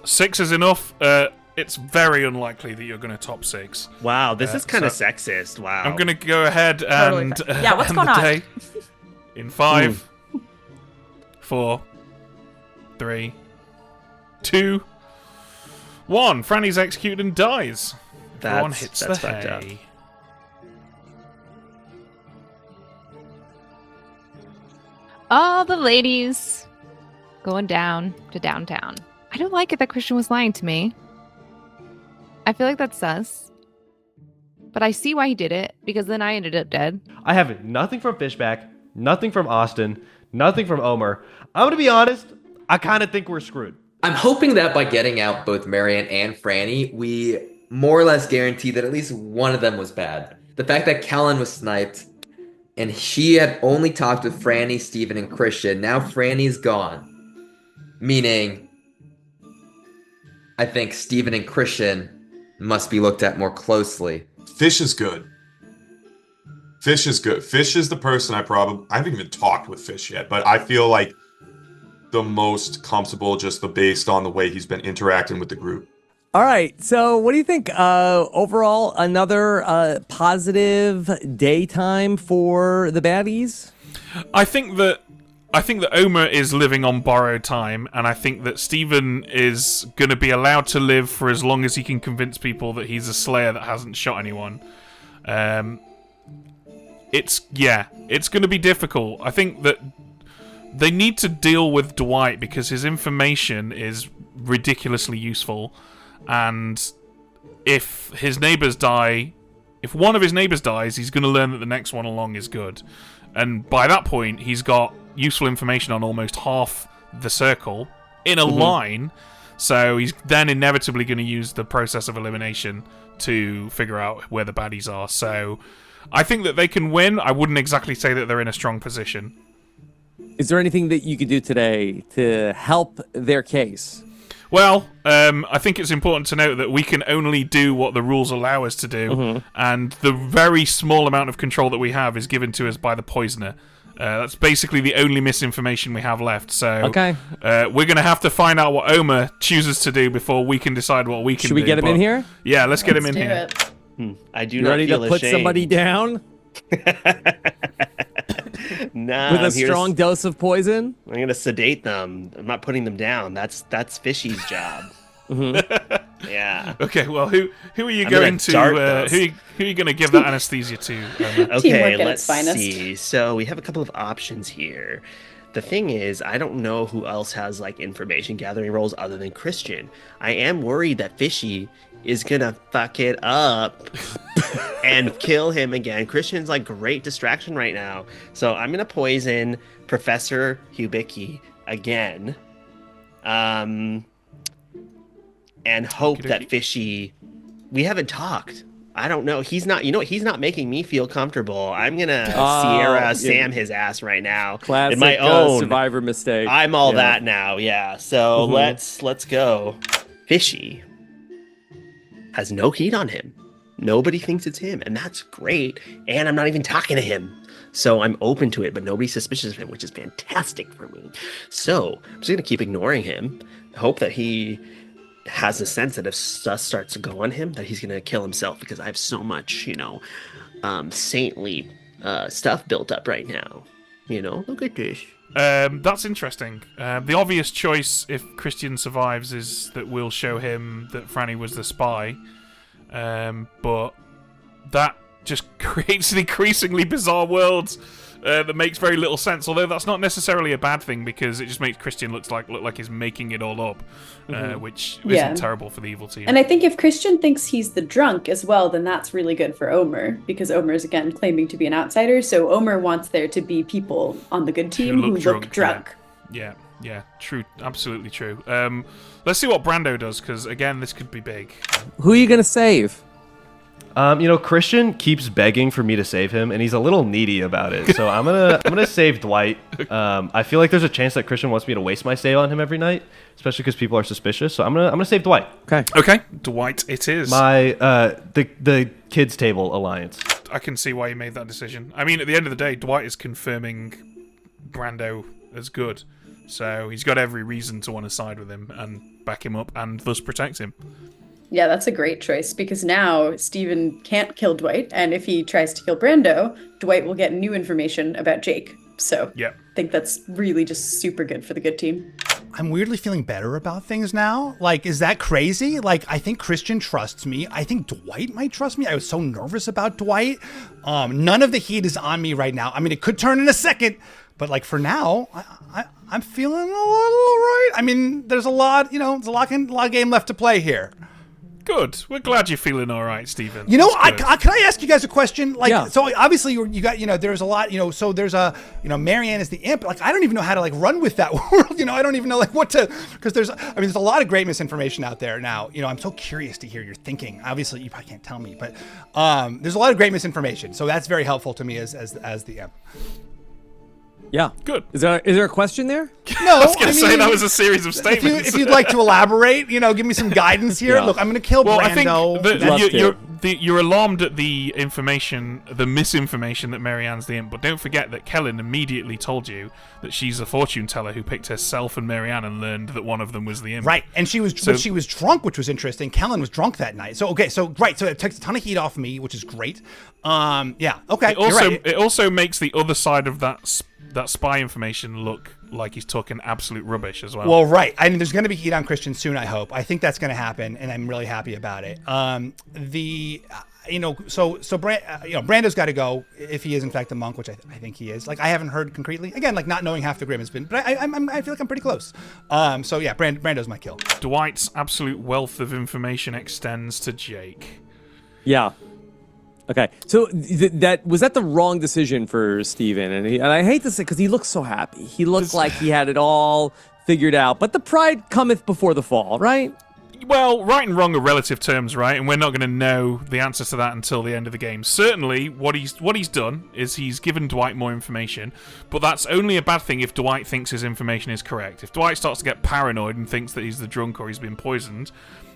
Six is enough. It's very unlikely that you're going to top 6. Wow, this is kind of sexist. Wow. I'm going to go ahead and yeah, what's end going the on? day in 5, 4, 3, 2, 1. Franny's executed and dies. Everyone hits that's the fucked up. hay. All the ladies going down to downtown. I don't like it that Christian was lying to me. I feel like that's sus. But I see why he did it, because then I ended up dead. I have nothing from Fishback, nothing from Austin, nothing from Omer. I'm going to be honest, I kind of think we're screwed. I'm hoping that by getting out both Marianne and Franny, we more or less guarantee that at least one of them was bad. The fact that Kellen was sniped, and she had only talked with Franny, Steven, and Christian. Now Franny's gone. Meaning, I think Steven and Christian must be looked at more closely. Fish is good. Fish is good. Fish is the person I haven't even talked with Fish yet, but I feel like the most comfortable just based on the way he's been interacting with the group. All right. So what do you think? Overall, another positive daytime for the baddies? I think that Omer is living on borrowed time, and I think that Steven is going to be allowed to live for as long as he can convince people that he's a slayer that hasn't shot anyone. It's going to be difficult. I think that they need to deal with Dwight because his information is ridiculously useful, and if his neighbors die, if one of his neighbors dies, he's going to learn that the next one along is good. And by that point, he's got useful information on almost half the circle in a line, so he's then inevitably going to use the process of elimination to figure out where the baddies are. So I think that they can win. I wouldn't exactly say that they're in a strong position. Is there anything that you could do today to help their case? Well, I think it's important to note that we can only do what the rules allow us to do, and the very small amount of control that we have is given to us by the poisoner. That's basically the only misinformation we have left. So we're going to have to find out what Omer chooses to do before we can decide what we can do. Should we get him in here? Yeah, let's get him in here. I do You not ready feel to put ashamed. somebody down Nah, with a I'm here to strong dose of poison? I'm going to sedate them. I'm not putting them down. That's Fishy's job. Yeah. Okay, well, who are you I'm going gonna to? dart Who are you going to give that anesthesia to? Okay, Teamwork at let's its finest. see. So we have a couple of options here. The thing is, I don't know who else has like information gathering roles other than Christian. I am worried that Fishy is gonna fuck it up and kill him again. Christian's like great distraction right now, so I'm gonna poison Professor Hubicki again, and hope that Fishy. We haven't talked. I don't know. He's not. You know, he's not making me feel comfortable. I'm gonna Sierra Sam his ass right now. Classic in my own survivor mistake. I'm all that now. Yeah. So let's go. Fishy has no heat on him. Nobody thinks it's him, and that's great. And I'm not even talking to him. So I'm open to it, but nobody's suspicious of him, which is fantastic for me. So I'm just gonna keep ignoring him. Hope that he has a sense that if stuff starts to go on him, that he's gonna kill himself, because I have so much, saintly stuff built up right now. Look at this. That's interesting. The obvious choice, if Christian survives, is that we'll show him that Franny was the spy. But that just creates an increasingly bizarre world that makes very little sense. Although that's not necessarily a bad thing, because it just makes Christian look like he's making it all up, which isn't terrible for the evil team. And I think if Christian thinks he's the drunk as well, then that's really good for Omer, because Omer is again claiming to be an outsider. So Omer wants there to be people on the good team who look drunk. Yeah, true, absolutely true. Let's see what Brando does, because again, this could be big. Who are you going to save? Christian keeps begging for me to save him, and he's a little needy about it. So I'm gonna save Dwight. I feel like there's a chance that Christian wants me to waste my save on him every night, especially because people are suspicious. So I'm gonna save Dwight. Okay, Dwight it is. My the kids table alliance. I can see why you made that decision. I mean, at the end of the day, Dwight is confirming Brando as good, so he's got every reason to want to side with him and back him up, and thus protect him. Yeah, that's a great choice because now Steven can't kill Dwight, and if he tries to kill Brando, Dwight will get new information about Jake. So yeah, I think that's really just super good for the good team. I'm weirdly feeling better about things now. Like, is that crazy? Like, I think Christian trusts me. I think Dwight might trust me. I was so nervous about Dwight. None of the heat is on me right now. I mean, it could turn in a second, but like for now, I'm feeling a little right. I mean, there's a lot, there's a lot of game left to play here. Good. We're glad you're feeling all right, Stephen. Can I ask you guys a question? Like, so obviously you got, there's a lot, so there's a, Marianne is the imp. Like, I don't even know how to like run with that world. I don't even know like what to, because there's a lot of great misinformation out there now. I'm so curious to hear your thinking. Obviously, you probably can't tell me, but there's a lot of great misinformation. So that's very helpful to me as the imp. Yeah. Good. Is there a question there? No, I was going to say that was a series of statements. If you'd like to elaborate, give me some guidance here. Yeah. Look, I'm going to kill Brando. I think you're alarmed at the misinformation that Marianne's the imp, but don't forget that Kellen immediately told you that she's a fortune teller who picked herself and Marianne and learned that one of them was the imp. Right, and she was drunk, which was interesting. Kellen was drunk that night. So it takes a ton of heat off me, which is great. Yeah, okay. It also makes the other side of that spy information look like he's talking absolute rubbish as well. Well, right. I mean, there's going to be heat on Christian soon, I hope. I think that's going to happen, and I'm really happy about it. Brando's got to go if he is in fact a monk, which I think he is. Like, I haven't heard concretely. Again, like not knowing half the Grimm has been, but I feel like I'm pretty close. So yeah, Brando's my kill. Dwight's absolute wealth of information extends to Jake. Yeah. Okay, so that was the wrong decision for Steven? And I hate to say, because he looked so happy. He looked like he had it all figured out. But the pride cometh before the fall, right? Well, right and wrong are relative terms, right? And we're not going to know the answer to that until the end of the game. Certainly, what he's done is he's given Dwight more information, but that's only a bad thing if Dwight thinks his information is correct. If Dwight starts to get paranoid and thinks that he's the drunk or he's been poisoned,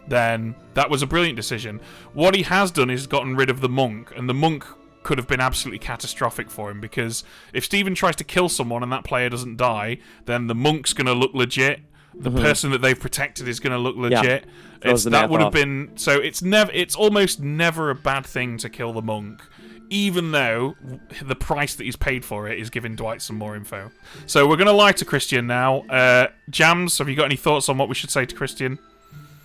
then that was a brilliant decision. What he has done is gotten rid of the monk, and the monk could have been absolutely catastrophic for him, because if Steven tries to kill someone and that player doesn't die, then the monk's going to look legit. The person that they've protected is going to look legit. Yeah. That would have been so. It's almost never a bad thing to kill the monk, even though the price that he's paid for it is giving Dwight some more info. So we're going to lie to Christian now. Jams, have you got any thoughts on what we should say to Christian?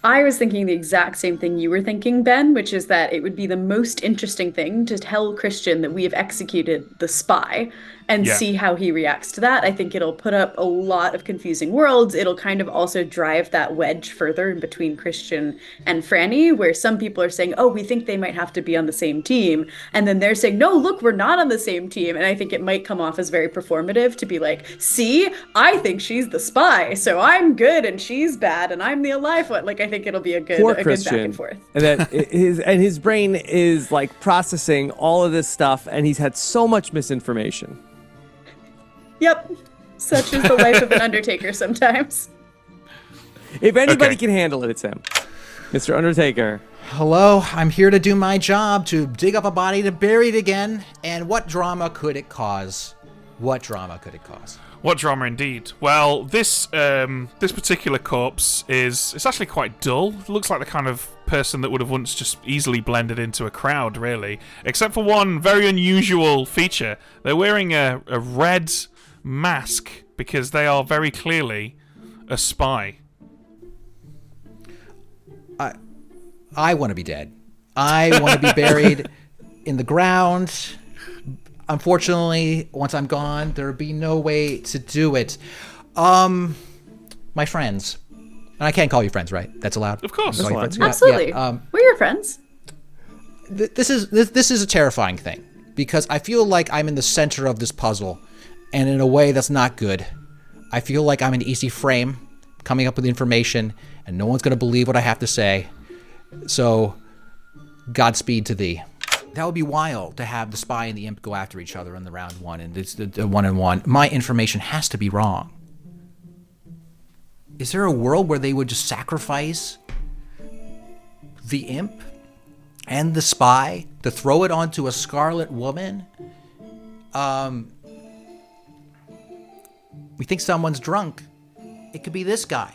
I was thinking the exact same thing you were thinking, Ben, which is that it would be the most interesting thing to tell Christian that we have executed the spy and see how he reacts to that. I think it'll put up a lot of confusing worlds. It'll kind of also drive that wedge further in between Christian and Franny, where some people are saying, oh, we think they might have to be on the same team. And then they're saying, no, look, we're not on the same team. And I think it might come off as very performative to be like, see, I think she's the spy, so I'm good and she's bad and I'm the alive one. Like, I think it'll be a good back and forth. And that his brain is like processing all of this stuff, and he's had so much misinformation. Yep. Such is the life of an Undertaker sometimes. If anybody can handle it, it's him. Mr. Undertaker. Hello, I'm here to do my job, to dig up a body to bury it again. And what drama could it cause? What drama could it cause? What drama indeed. Well, this particular corpse it's actually quite dull. It looks like the kind of person that would have once just easily blended into a crowd, really. Except for one very unusual feature. They're wearing a red mask because they are very clearly a spy. I want to be dead. I want to be buried in the ground. Unfortunately, once I'm gone, there'll be no way to do it. My friends. And I can't call you friends, right? That's allowed? Of course. Absolutely. Yeah, we're your friends. This is a terrifying thing, because I feel like I'm in the center of this puzzle, and in a way that's not good. I feel like I'm an easy frame, coming up with information, and no one's going to believe what I have to say. So Godspeed to thee. That would be wild to have the spy and the imp go after each other in the round one, and it's the 1-on-1. My information has to be wrong. Is there a world where they would just sacrifice the imp and the spy to throw it onto a scarlet woman? We think someone's drunk. It could be this guy.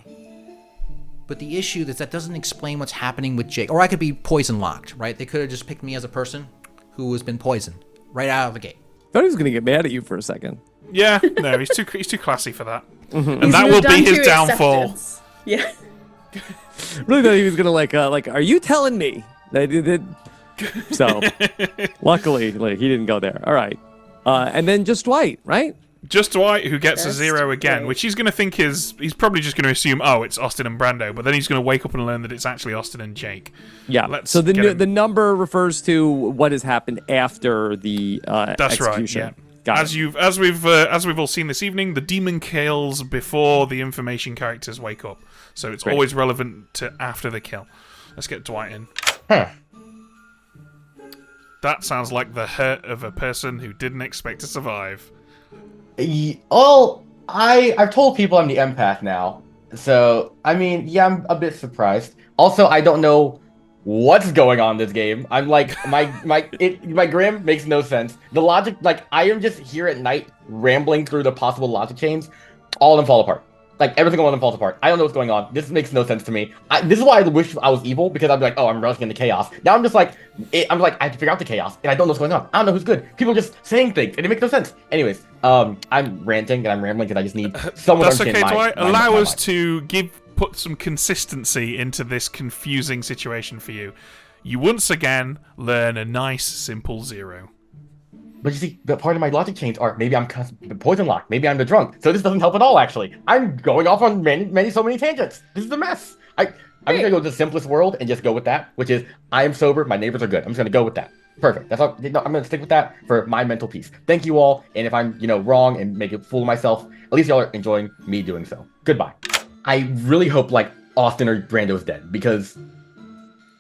But the issue is that doesn't explain what's happening with Jake. Or I could be poison locked, right? They could have just picked me as a person who has been poisoned right out of the gate. Thought he was going to get mad at you for a second. Yeah, no, he's too classy for that. And He's that will moved be on his to downfall. acceptance. Yeah. Really thought he was going to like, are you telling me that he did? So, luckily, like, he didn't go there. All right. And then just Dwight, right? Just Dwight, who gets a Just 0 again, Dwight. which he's going to think he's probably just going to assume, oh, it's Austin and Brando, but then he's going to wake up and learn that it's actually Austin and Jake. Yeah. Let's So get him. the number refers to what has happened after the That's execution. right. Yeah. Got it. As we've all seen this evening, the demon kills before the information characters wake up, so it's Great. always relevant to after the kill. Let's get Dwight in. Huh. That sounds like the hurt of a person who didn't expect to survive. Well, I've told people I'm the empath now, so I mean, yeah, I'm a bit surprised. Also, I don't know what's going on in this game. I'm like, my Grim makes no sense. The logic, like, I am just here at night rambling through the possible logic chains. All of them fall apart. Like, every single one of them falls apart. I don't know what's going on. This makes no sense to me. This is why I wish I was evil, because I'd be like, oh, I'm rushing into chaos. Now I'm just like, I have to figure out the chaos, and I don't know what's going on. I don't know who's good. People are just saying things, and it makes no sense. Anyways, I'm ranting and I'm rambling because I just need someone That's to okay, Dwight. Allow my us life. to put some consistency into this confusing situation for you. You once again learn a nice, simple 0. But you see, but part of my logic chains are maybe I'm poison locked, maybe I'm the drunk. So this doesn't help at all, actually. I'm going off on so many tangents. This is a mess. I'm gonna go to the simplest world and just go with that, which is I am sober, my neighbors are good. I'm just gonna go with that. Perfect. That's all. I'm gonna stick with that for my mental peace. Thank you all. And if I'm, wrong and make a fool of myself, at least y'all are enjoying me doing so. Goodbye. I really hope like Austin or Brando's dead, because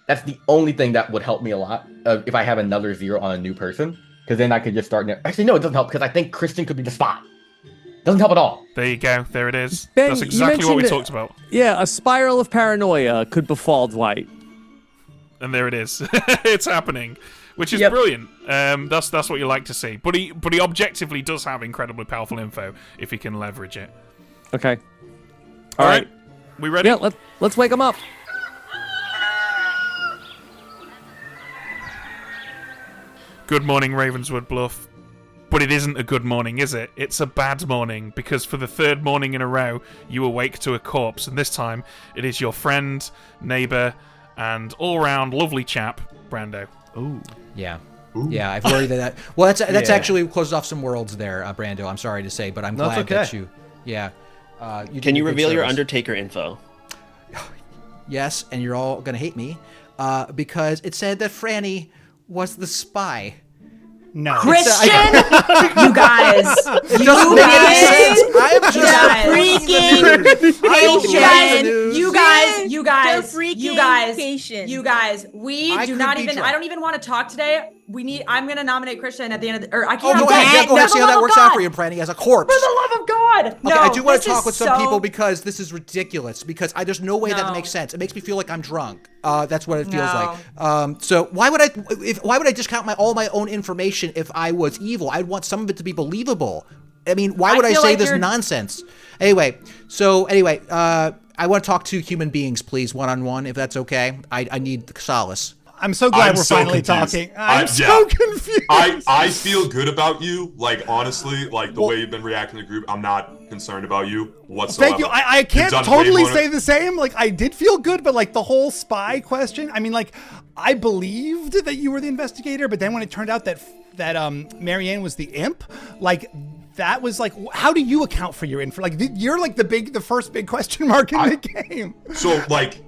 that's the only thing that would help me a lot if I have another 0 on a new person. Because then I could just start. Actually, no, it doesn't help, because I think Christian could be the spot. Doesn't help at all. There you go. There it is. Ben, That's you exactly what we mentioned talked about. Yeah, a spiral of paranoia could befall Dwight. And there it is. It's happening, which is brilliant. That's what you like to see. But he objectively does have incredibly powerful info if he can leverage it. Okay. All right. We ready? Yeah, let's wake him up. Good morning, Ravenswood Bluff. But it isn't a good morning, is it? It's a bad morning, because for the 3rd morning in a row, you awake to a corpse, and this time it is your friend, neighbour, and all-round lovely chap, Brando. Ooh. Yeah. Yeah, I've worried that. Well, that's actually closed off some worlds there, Brando. I'm sorry to say, but I'm glad that you. Yeah. Can you reveal your Undertaker info? Yes, and you're all gonna hate me, because it said that Franny was the spy. No. Christian, you guys, I'm just freaking patient. You guys, we do not even. I don't even want to talk today. I'm gonna nominate Christian at the end of the. Or I can't. Oh, go ahead. Go ahead. See how that works out for you, Franny, as a corpse. For the love of God! Okay, No, I do want to this talk is with some so- people, because this is ridiculous. Because there's no way that makes sense. It makes me feel like I'm drunk. That's what it feels like. So why would I discount all my own information if I was evil? I'd want some of it to be believable. I mean, why would I feel say like this you're- nonsense? Anyway, I want to talk to human beings, please, one-on-one, if that's okay. I need solace. I'm so glad I'm we're so finally confused. talking. I'm so confused. I feel good about you. Like, honestly, like the way you've been reacting to the group, I'm not concerned about you whatsoever. Thank you. I can't You've done totally way more- say the same. Like, I did feel good, but like the whole spy question, I mean, like, I believed that you were the investigator, but then when it turned out that Marianne was the imp, like, that was like, how do you account for your info? Like, you're like the first big question mark in the game. So, like,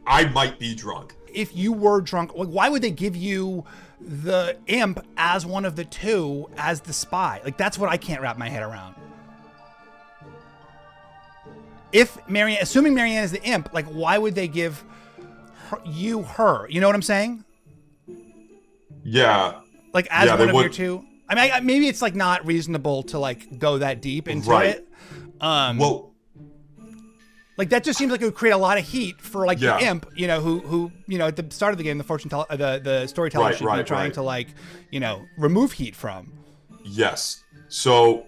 I might be drunk. If you were drunk, like, why would they give you the imp as one of the two as the spy? Like, that's what I can't wrap my head around. Assuming Marianne is the imp, like, why would they give her? You know what I'm saying? Yeah. Like as Yeah, one they of your would- two. I mean, maybe it's like not reasonable to like go that deep into Right. it. Like that just seems like it would create a lot of heat for like Yeah. the imp, you know, who you know at the start of the game, the storyteller Right, should be right, trying right. to like, you know, remove heat from. Yes. So,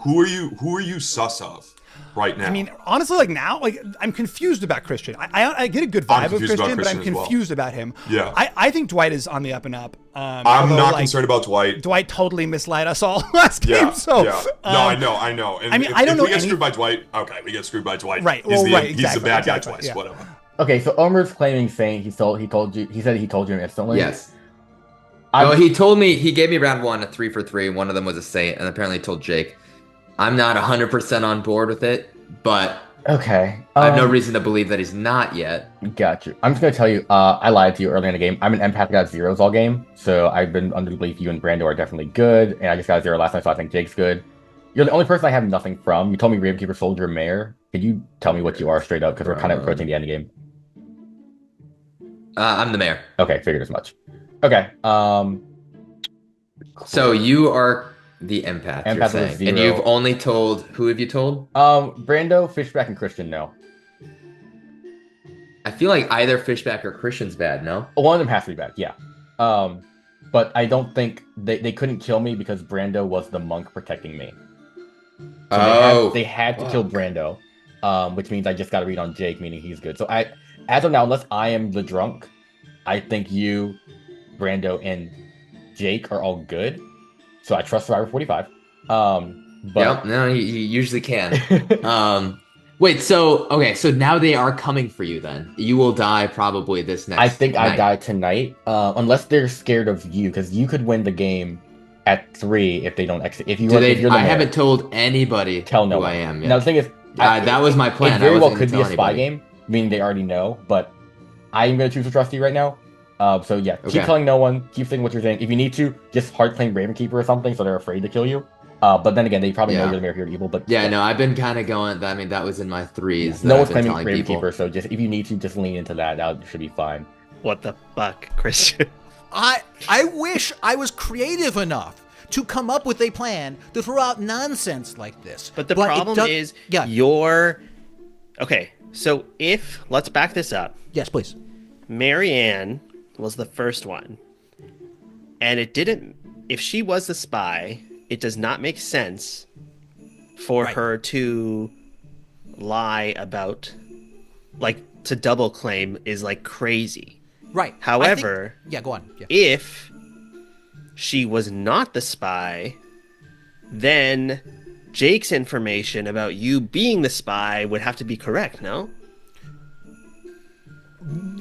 who are you sus of right now? I mean, honestly, like now, like I'm confused about Christian. I get a good vibe of confused about Christian, but I'm Christian as well. confused about him. Yeah. I think Dwight is on the up and up. I'm although, not like, concerned about Dwight. Dwight totally misled us all last Yeah, game. So yeah. No, I know. And I mean, if, I don't if know we get any- screwed by Dwight, okay, we get screwed by Dwight. Right, He's well, the right, he's exactly, the bad guy exactly, twice. yeah. Whatever. Okay, so Omer's claiming saying he said he told you instantly. Yes. Oh, he told me, he gave me round 1 a 3 for 3. One of them was a saint, and apparently he told Jake. I'm not 100% on board with it, but Okay. I have no reason to believe that he's not yet. Got you. I'm just gonna tell you, I lied to you earlier in the game. I'm an empath that got zeros all game, so I've been under the belief you and Brando are definitely good, and I just got a 0 last night, so I think Jake's good. You're the only person I have nothing from. You told me Ravenkeeper, Soldier, Mayor. Could you tell me what you are straight up? Because we're kind of approaching the end game. I'm the mayor. Okay, figured as much. Okay. So you are the empath, you're Empath with a saying. And 0. you've only told, who have you told? Brando, Fishback, and Christian, no. I feel like either Fishback or Christian's bad, no? One of them has to be bad, yeah. But I don't think they couldn't kill me because Brando was the monk protecting me. So they had to kill Brando, which means I just got to read on Jake, meaning he's good. So as of now, unless I am the drunk, I think you, Brando, and Jake are all good. So I trust Survivor 45. But Yep, no, you usually can. Wait, so now they are coming for you then. You will die probably this next I think night. I die tonight, unless they're scared of you, because you could win the game at 3 if they don't exit. If you're the I mayor. haven't told anybody Tell no who one. I am yet. Now the thing is, that was my plan. It very I well wasn't could be gonna a tell spy anybody. game, meaning they already know. But I'm gonna choose to trust you right now. So yeah, keep Okay. telling no one. Keep saying what you're saying. If you need to, just hard claim Ravenkeeper or something, so they're afraid to kill you. But then again, they probably know Yeah. you're the mayor here evil. But Yeah, no, I've been kind of going. I mean, that was in my 3s. no that one's I've been claiming telling people. Ravenkeeper. So just if you need to, just lean into that. That should be fine. What the fuck, Christian? I wish I was creative enough to come up with a plan to throw out nonsense like this. But the it problem does- is, yeah. Okay, so let's back this up. Yes, please. Marianne was the first one. And if she was the spy, it does not make sense for her to lie about, like, to double claim is like crazy. Right. However, yeah, go on. Yeah. if she was not the spy, then Jake's information about you being the spy would have to be correct, no?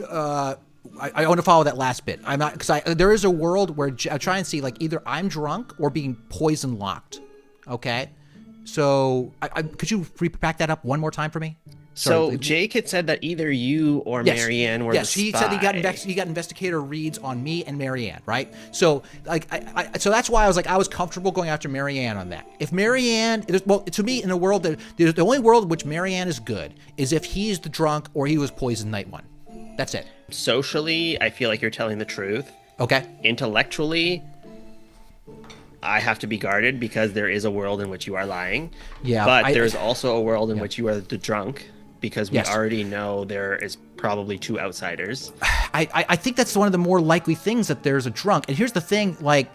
I want to follow that last bit. I'm not because there is a world where I try and see like either I'm drunk or being poison locked. Okay, so could you back that up one more time for me? So Jake had said that either you or Marianne were the spy. He said he got investigator reads on me and Marianne, right? So like so that's why I was comfortable going after Marianne on that. If Marianne, well, to me in a world that the only world in which Marianne is good is if he's the drunk or he was poison night 1. That's it. Socially, I feel like you're telling the truth. Okay. Intellectually, I have to be guarded because there is a world in which you are lying. Yeah, But there's also a world in which you are the drunk because we Yes. already know there is probably 2 outsiders. I think that's one of the more likely things that there's a drunk. And here's the thing, like,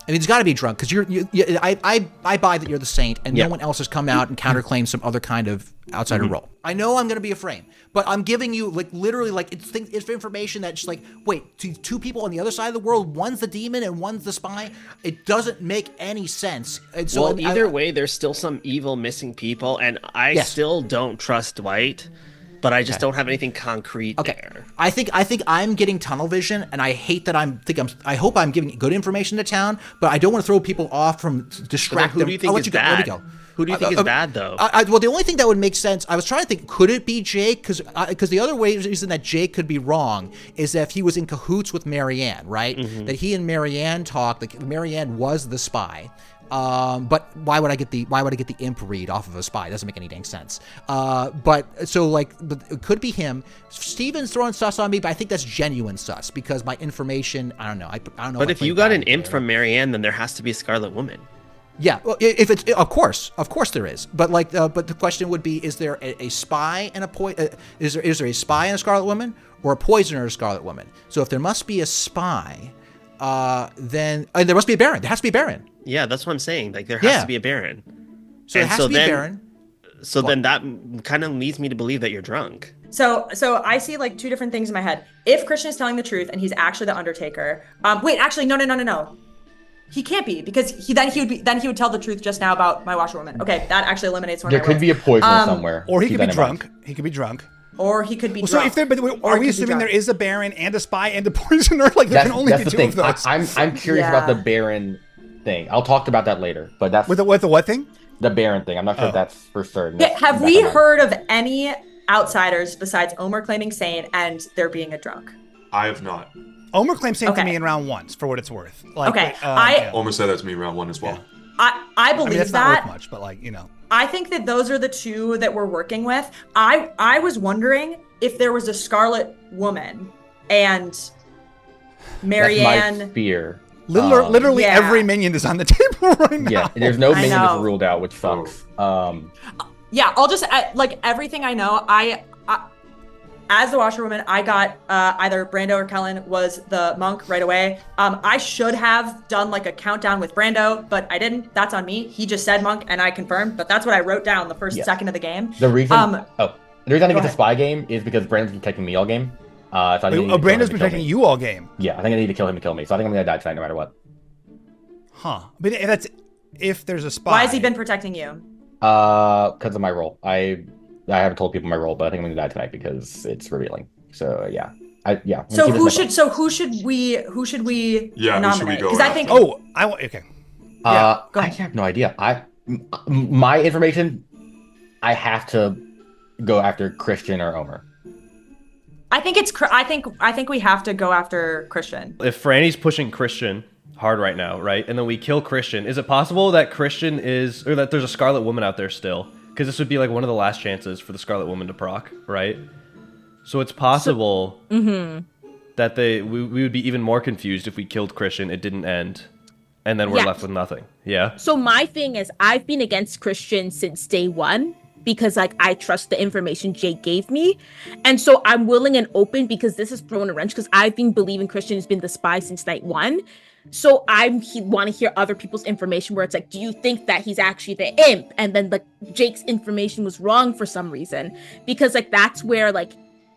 I mean, it's got to be drunk because I buy that you're the saint and Yeah. no one else has come out and counterclaimed some other kind of outsider role. I know I'm going to be a frame, but I'm giving you like literally like it's information that's just like, wait, two people on the other side of the world, one's the demon and one's the spy. It doesn't make any sense. And so Well, either way, there's still some evil missing people, and I still don't trust Dwight, but I just don't have anything concrete there. I think I'm getting tunnel vision, and I hate that I hope I'm giving good information to town, but I don't want to throw people off from distract who them. do you think I'll is let you go. Let me bad? go. Who do you think is bad, though? Well, the only thing that would make sense, I was trying to think, could it be Jake? Because the other reason that Jake could be wrong is that if he was in cahoots with Marianne, right? Mm-hmm. That he and Marianne talked, like Marianne was the spy. But why would I get the imp read off of a spy? It doesn't make any dang sense. But it could be him. Steven's throwing sus on me, but I think that's genuine sus because my information. I don't know. I don't know. But if you got an imp from Marianne, then there has to be a Scarlet Woman. Yeah, well, if it's of course there is. But but the question would be: is there a spy and is there a spy and a Scarlet Woman, or a poisoner and a Scarlet Woman? So if there must be a spy, then there must be a Baron. There has to be a Baron. Yeah, that's what I'm saying. Like there has to be a Baron. So it has to be a Baron. So then that kind of leads me to believe that you're drunk. So I see like two different things in my head. If Christian is telling the truth and he's actually the Undertaker, wait, actually, no. He can't be because he would tell the truth just now about my washerwoman. Okay, that actually eliminates one. There could be a poisoner somewhere. Or he could be drunk. He could be drunk. Or he could be so drunk. Are we assuming there is a Baron and a spy and a poisoner? Like there can only be two of those. I'm curious about the Baron thing. I'll talk about that later. But that's with the what thing? The Baron thing. I'm not sure if that's for certain. Yeah, have we heard of any outsiders besides Omer claiming Sane and there being a drunk? I have not. Omer claimed Sane to me in round 1, for what it's worth. Omer said that to me in round 1 as well. I believe that's that. Not worth much, but I think that those are the two that we're working with. I was wondering if there was a Scarlet Woman and Marianne. That's my fear. Literally every minion is on the table right now. Yeah, there's no minion that's ruled out, which sucks. Yeah, I'll just like everything I know. I as the washerwoman, I got either Brando or Kellen was the monk right away. I should have done like a countdown with Brando, but I didn't. That's on me. He just said monk, and I confirmed. But that's what I wrote down the first second of the game. The reason, the reason I think it's a spy game is because Brando's been protecting me all game. So Brando's protecting you all game. Yeah, I think I need to kill him to kill me. So I think I'm gonna die tonight no matter what. Huh? But that's if there's a spy. Why has he been protecting you? Because of my role. I haven't told people my role, but I think I'm gonna die tonight because it's revealing. So yeah, So who should we nominate? Because I think. Okay. I have no idea. My information, I have to go after Christian or Omer. I think we have to go after Christian. If Franny's pushing Christian hard right now, right, and then we kill Christian, is it possible that Christian or that there's a Scarlet Woman out there still? Because this would be like one of the last chances for the Scarlet Woman to proc, right? So it's possible that we would be even more confused if we killed Christian, it didn't end, and then we're left with nothing. Yeah? So my thing is, I've been against Christian since day one because like I trust the information Jake gave me. And so I'm willing and open because this is throwing a wrench because I've been believing Christian has been the spy since night one. So I want to hear other people's information where it's like, do you think that he's actually the imp? And then like Jake's information was wrong for some reason, because like that's where like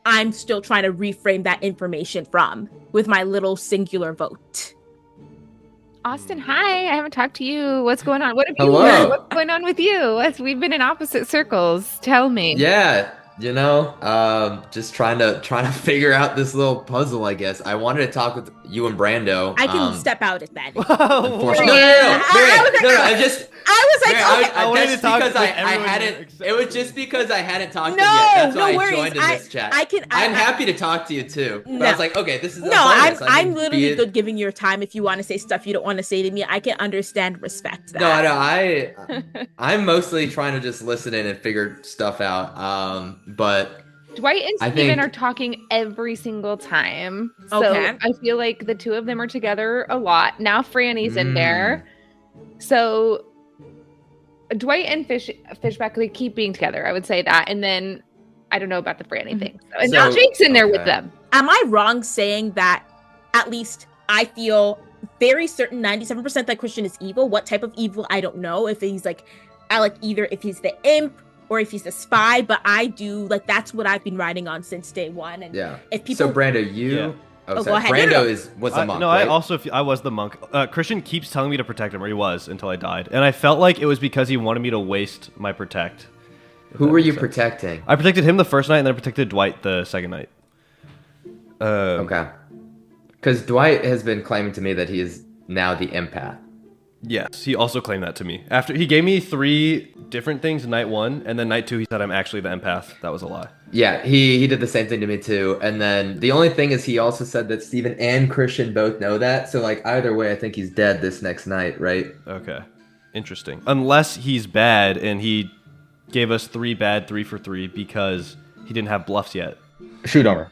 I'm still trying to reframe that information from with my little singular vote. Austin, hi. I haven't talked to you. What's going on? What have you Hello. learned? What's going on with you? We've been in opposite circles. Tell me. Yeah, just trying to figure out this little puzzle, I guess. I wanted to talk with you and Brando. I can step out at that. Unfortunately. I wanted to talk because I hadn't. It was just because I hadn't talked to him yet. That's why I joined in this chat. I'm happy to talk to you too. But I was like, okay, this is I'm literally good giving your time. If you want to say stuff you don't want to say to me, I can understand, respect that. No, I'm mostly trying to just listen in and figure stuff out. But Dwight and Steven are talking every single time. So I feel like the two of them are together a lot. Now Franny's in there. So Dwight and Fishback, they keep being together. I would say that. And then I don't know about the Franny thing. And now Jake's in there with them. Am I wrong saying that at least I feel very certain 97% that Christian is evil? What type of evil? I don't know. If he's like, either if he's the imp or if he's a spy, but I do like that's what I've been riding on since day one. And if people, so Brando, you. Yeah. Oh, go ahead. Brando was the monk. No, right? I was the monk. Christian keeps telling me to protect him, or he was until I died, and I felt like it was because he wanted me to waste my protect. Who were you protecting? I protected him the first night, and then I protected Dwight the second night. Okay. Because Dwight has been claiming to me that he is now the empath. Yes, he also claimed that to me. After he gave me 3 different things night 1, and then night 2 he said I'm actually the empath. That was a lie. Yeah, he did the same thing to me too. And then the only thing is he also said that Steven and Christian both know that. So like either way, I think he's dead this next night, right? Okay. Interesting. Unless he's bad and he gave us 3 bad 3 for 3 because he didn't have bluffs yet. Shoot Omer.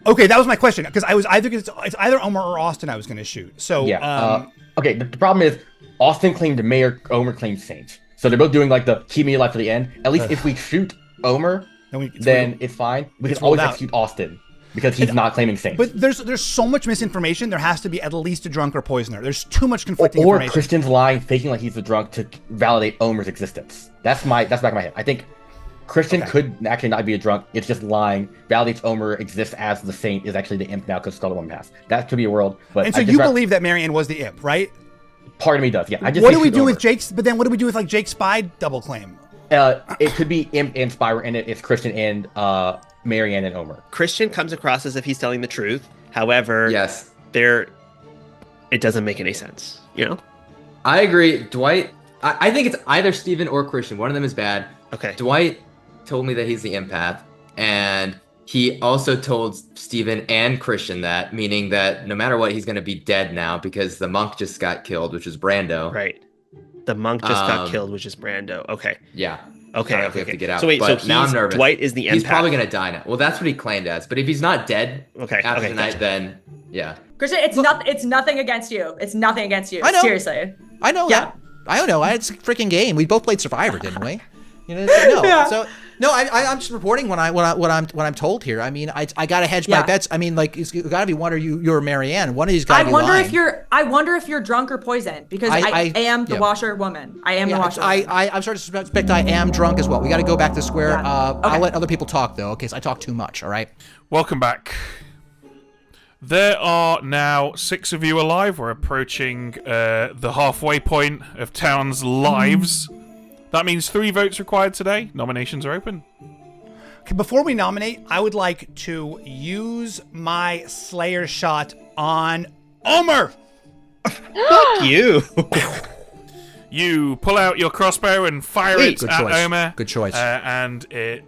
Okay, that was my question because it's either Omer or Austin I was going to shoot. So yeah. Okay. The problem is Austin claimed Mayor, Omer claimed Saint. So they're both doing like the keep me alive for the end. At least if we shoot Omer, then it's fine. We can always execute Austin. Because he's not claiming Saint. But there's so much misinformation. There has to be at least a drunk or poisoner. There's too much conflicting or information. Christian's lying, faking like he's the drunk to validate Omer's existence. That's back of my head. I think Christian could actually not be a drunk. It's just lying. Validates Omer exists as the Saint is actually the imp now because Scarlet Woman passed. That could be a world. But and so you believe that Marianne was the imp, right? Part of me does. Yeah. What do we do with Jake's? But then what do we do with like Jake's spy double claim? It could be imp and spy were in it. It's Christian and Marianne and Omer. Christian comes across as if he's telling the truth. However, yes, it doesn't make any sense. You know, I agree. Dwight, I think it's either Steven or Christian. One of them is bad. Okay. Dwight told me that he's the empath, and he also told Steven and Christian that, meaning that no matter what, he's going to be dead now because the monk just got killed, which is Brando. Right. The monk just got killed, which is Brando. Okay. Yeah. Okay. Okay. To get out. So wait. But So now I'm nervous. Dwight is the empath. He's probably gonna die now. Well, that's what he claimed as. But if he's not dead, after tonight, then yeah. Christian, it's nothing against you. It's nothing against you. I know. Seriously. I know. Yeah. That. I don't know. It's a freaking game. We both played Survivor, didn't we? You know. No. Yeah. So no. I'm just reporting what I'm told here. I mean, I gotta hedge my bets. I mean, like it's gotta be one or you or Marianne. One of these guys. I wonder if you're drunk or poisoned because I am the washerwoman. I am the washerwoman. I'm starting to suspect I am drunk as well. We got to go back to square. I'll let other people talk though, because I talk too much. All right. Welcome back. There are now 6 of you alive. We're approaching the halfway point of Town's lives. That means 3 votes required today. Nominations are open. Okay, before we nominate, I would like to use my Slayer shot on Omer. Fuck you. You pull out your crossbow and fire it at Omer. Good choice. And it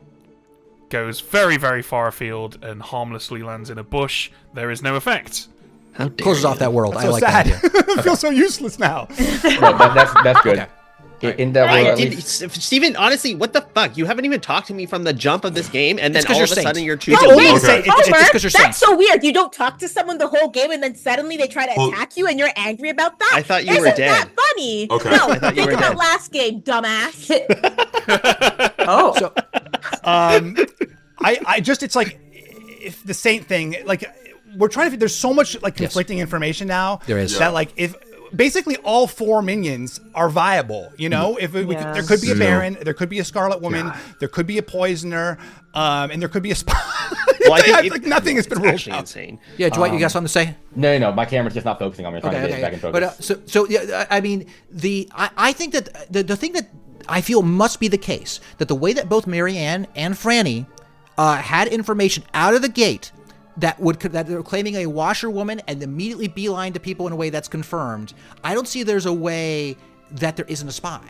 goes very, very far afield and harmlessly lands in a bush. There is no effect. How dare Closes off that world. That's I so like sad. that. I feel so useless now. No, that's good. Okay. In that world, Steven, honestly, what the fuck? You haven't even talked to me from the jump of this game, and then It's 'cause all you're of a Saint. sudden you're choosing. Oh, wait, Okay. Homer, It's 'cause you're Saint. that's so weird. You don't talk to someone the whole game, and then suddenly they try to attack you, and you're angry about that. I thought you Isn't were dead. that funny? Okay. No, I thought you think were about dead. last game, dumbass. So, I just, it's like, if the Saint thing, like, we're trying to, there's so much, like, conflicting information now. There is. That, like, if, basically all 4 minions are viable, you know? If we could, there could be a Baron, there could be a Scarlet Woman, there could be a Poisoner, and there could be a spy. Well, I think like, nothing has been it's ruled actually out. insane. Yeah, Dwight, you got something to say? No, my camera's just not focusing on me. I'm trying to get it back in focus. But so yeah, I mean, I think that the thing that I feel must be the case that the way that both Marianne and Franny had information out of the gate that they're claiming a washerwoman and immediately beeline to people in a way that's confirmed. I don't see there's a way that there isn't a spy.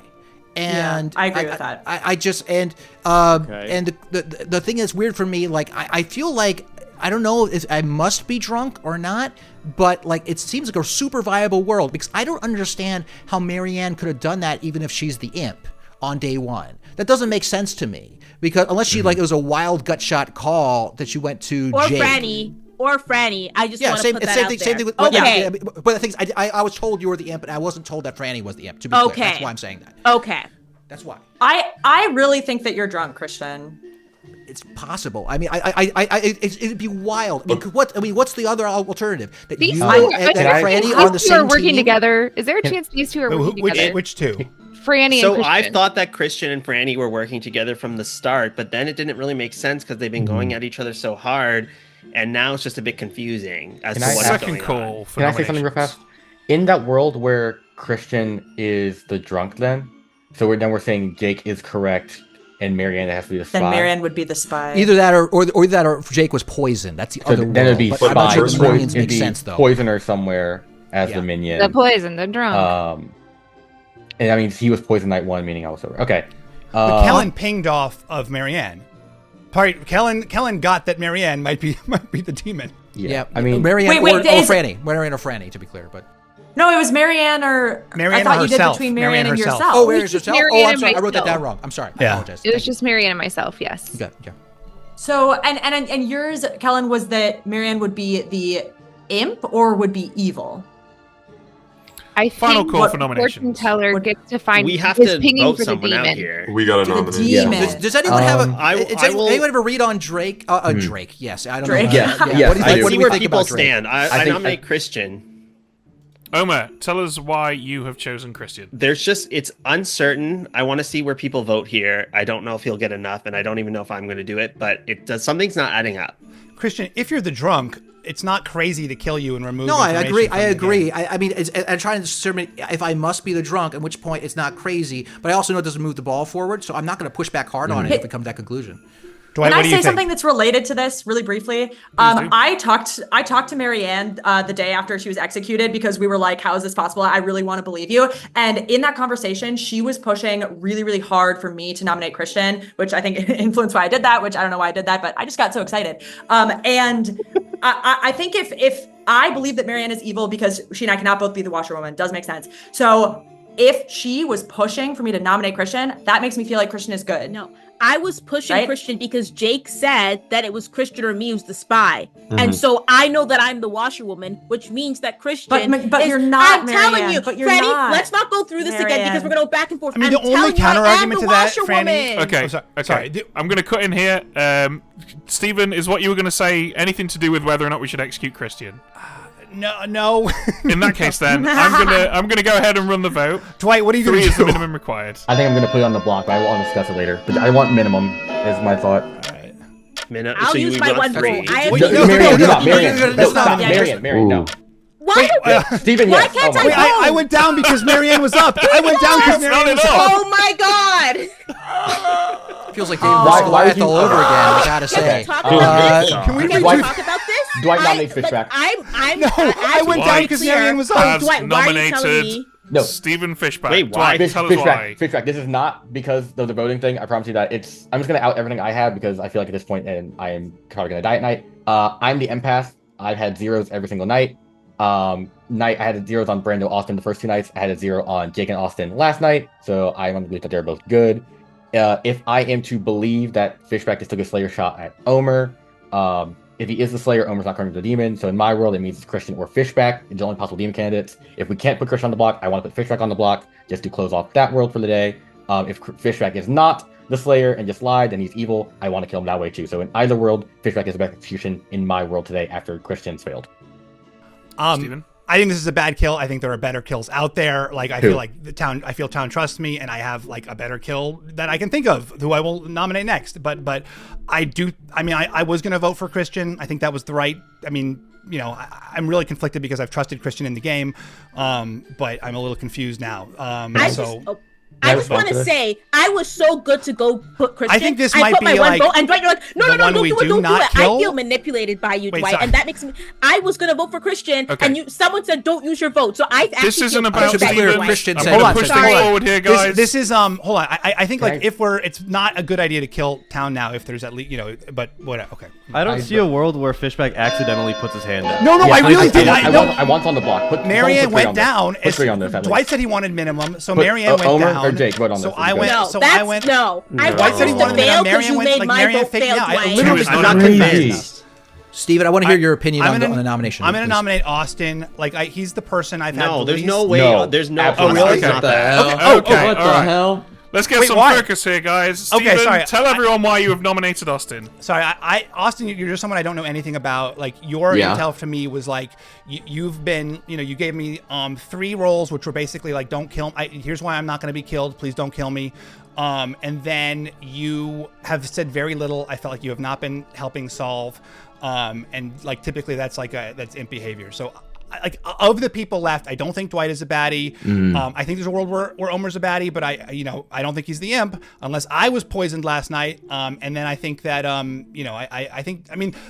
And I agree with that. I just and the thing that's weird for me, like I feel like I don't know if I must be drunk or not, but like it seems like a super viable world because I don't understand how Marianne could have done that even if she's the imp on day 1. That doesn't make sense to me because unless she like it was a wild gut shot call that she went to Or Jake. Franny. I just want to same, put that same out thing. there. Same thing with, Okay. but the thing is, I was told you were the imp, and I wasn't told that Franny was the imp. To be clear, that's why I'm saying that. Okay. That's why. I really think that you're drunk, Christian. It's possible. I mean, it'd be wild. I mean, what's the other alternative? That These you two, and Franny are on the these two are same working team? together. Is there a chance these two are working together? Which 2? Franny and So Christian. I've thought that Christian and Franny were working together from the start, but then it didn't really make sense because they've been going at each other so hard, and now it's just a bit confusing as to what's Second going call on. for Can I say something real fast? In that world where Christian is the drunk, then we're saying Jake is correct and Marianne has to be the spy. Then Marianne would be the spy. Either that or Jake was poisoned. That's the other. Then it'd be world. But I'm not sure spy. the minions It'd make be sense though. Poisoner somewhere as the minion. The poison, the drunk. And I mean, he was poisoned night 1, meaning I was over. Okay. But Kellen pinged off of Marianne. Kellen got that Marianne might be the demon. Yeah. I mean, Marianne Wait, or Franny. Marianne or Franny, to be clear, but. No, it was Marianne or Marianne I thought or you did herself. between Marianne and herself. yourself. Oh, Marianne herself? Marianne Oh, I'm and sorry. I wrote that myself. down wrong. I'm sorry. I Yeah. apologize. It was just Marianne and myself. Yes. Okay. So and yours, Kellen, was that Marianne would be the imp or would be evil? I Final think call what for the nominations. fortune teller gets to find. We have is to pinging vote for the someone out demon. here. We got to To the nominate. demon. Does anyone have a? I Does will- anyone have a read on Drake? Drake. Yes, I don't Drake. know. Yes, What do yes, you I think? do. What See do we where think people about Drake? stand. I think- nominate Christian. Omer, tell us why you have chosen Christian. It's uncertain. I want to see where people vote here. I don't know if he'll get enough, and I don't even know if I'm going to do it, but something's not adding up. Christian, if you're the drunk, it's not crazy to kill you and remove. No, I agree. information from the game. I mean, I'm trying to determine if I must be the drunk, at which point it's not crazy. But I also know it doesn't move the ball forward, so I'm not going to push back hard on it if we come to that conclusion. Dwight, Can I what do you say think? something that's related to this really briefly? I talked to Marianne the day after she was executed because we were like, how is this possible? I really want to believe you. And in that conversation, she was pushing really, really hard for me to nominate Christian, which I think influenced why I did that, which I don't know why I did that, but I just got so excited. And I think if I believe that Marianne is evil because she and I cannot both be the washerwoman, does make sense. So if she was pushing for me to nominate Christian, that makes me feel like Christian is good. No, I was pushing Right? Christian because Jake said that it was Christian or me who's the spy. And so I know that I'm the washerwoman, which means that Christian But is, you're not, I'm telling Marianne, you, but you're Freddie, not. let's not go through this again because Marianne. we're going to go back and forth. I mean, I'm the only telling you, I am counter argument the to that, washerwoman. Franny. Okay, sorry. I'm going to cut in here. Stephen, is what you were going to say anything to do with whether or not we should execute Christian? No. In that case, then I'm gonna go ahead and run the vote. Dwight, what are you going 3 to is the do? minimum required. I think I'm going to put it on the block, but I will discuss it later. But I want minimum, is my thought. I'll use my one vote. I have Marianne, do not. Marianne, no, That's stop. not- Marianne, no. Why? Steven, Why yes. can't Oh my I Wait, God. I went down because Marianne was up. I went down because Marianne was up. Oh my god! It feels like David was why would Goliath all over again. I gotta Can say. we talk about this? Can we Can we redo? talk about this? Dwight nominates Fishback. I went down because Marianne was up. Has Dwight, why are you telling nominated me? No. Stephen Fishback. Wait, why? Dwight, tell us why. Fishback. This is not because of the voting thing. I promise you that I'm just gonna out everything I have because I feel like at this point, and I am probably gonna die at night. I'm the empath. I've had zeros every single night. I had zeros on Brando Austin the first 2 nights. I had a 0 on Jake and Austin last night. So I want to believe that they're both good. If I am to believe that Fishback just took a Slayer shot at Omer, if he is the Slayer, Omer's not turning to the demon. So in my world, it means it's Christian or Fishback. It's the only possible demon candidates. If we can't put Christian on the block, I want to put Fishback on the block just to close off that world for the day. If Fishback is not the Slayer and just lied and he's evil, I want to kill him that way too. So in either world, Fishback is the best execution in my world today after Christian's failed. Steven? I think this is a bad kill. I think there are better kills out there. Like I Who? feel like I feel town trusts me, and I have like a better kill that I can think of who I will nominate next. But I do. I mean, I was going to vote for Christian. I think that was the right. I mean, you know, I'm really conflicted because I've trusted Christian in the game, but I'm a little confused now. I just want to say, I was so good to go put Christian. I think this I might put be my one like vote, and Dwight, you're like, no, the one don't we do do it, don't do not it. kill? I feel manipulated by you, Wait, Dwight, sorry. and that makes me. I was gonna vote for Christian, Okay. and someone said don't use your vote, so I actually. This isn't feel about upset, Steven. Dwight. Christian I'm said- going Hold to on, push sorry. things forward here, guys. This is hold on. I think like Okay. if it's not a good idea to kill town now if there's at least but whatever. Okay. I don't see a world where Fishback accidentally puts his hand down. No, I really did. I want on the block. Put Marianne three went on this. down. Put 3 on this. at Dwight least. said he wanted minimum, so Put, Marianne went Omer down. or Jake, vote on so this. I went. No, so that's I went. no. I Dwight want said he this to wanted minimum. fail because Marianne you went. made Like my Marianne vote faked me fail, out. I Dwight. literally Two is could not convince crazy. enough. Steven, I want to hear your opinion I'm on gonna- the nomination. I'm going to please. nominate Austin. Like he's the person I've had. No, the there's least- no way. No, There's no. absolutely Austin's not. not What the that. hell? Okay, What the all right. hell? Let's get Wait, some why? focus here, guys. Okay, Steven, sorry. tell everyone why you have nominated Austin. Sorry, Austin, you're just someone I don't know anything about. Like your Yeah. intel to me was like you've been, you gave me 3 roles, which were basically like, don't kill. Here's why I'm not going to be killed. Please don't kill me. And then you have said very little. I felt like you have not been helping solve. And like typically that's that's imp behavior. So like of the people left, I don't think Dwight is a baddie. I think there's a world where Omer's a baddie, but I don't think he's the imp unless I was poisoned last night. And then I think that I think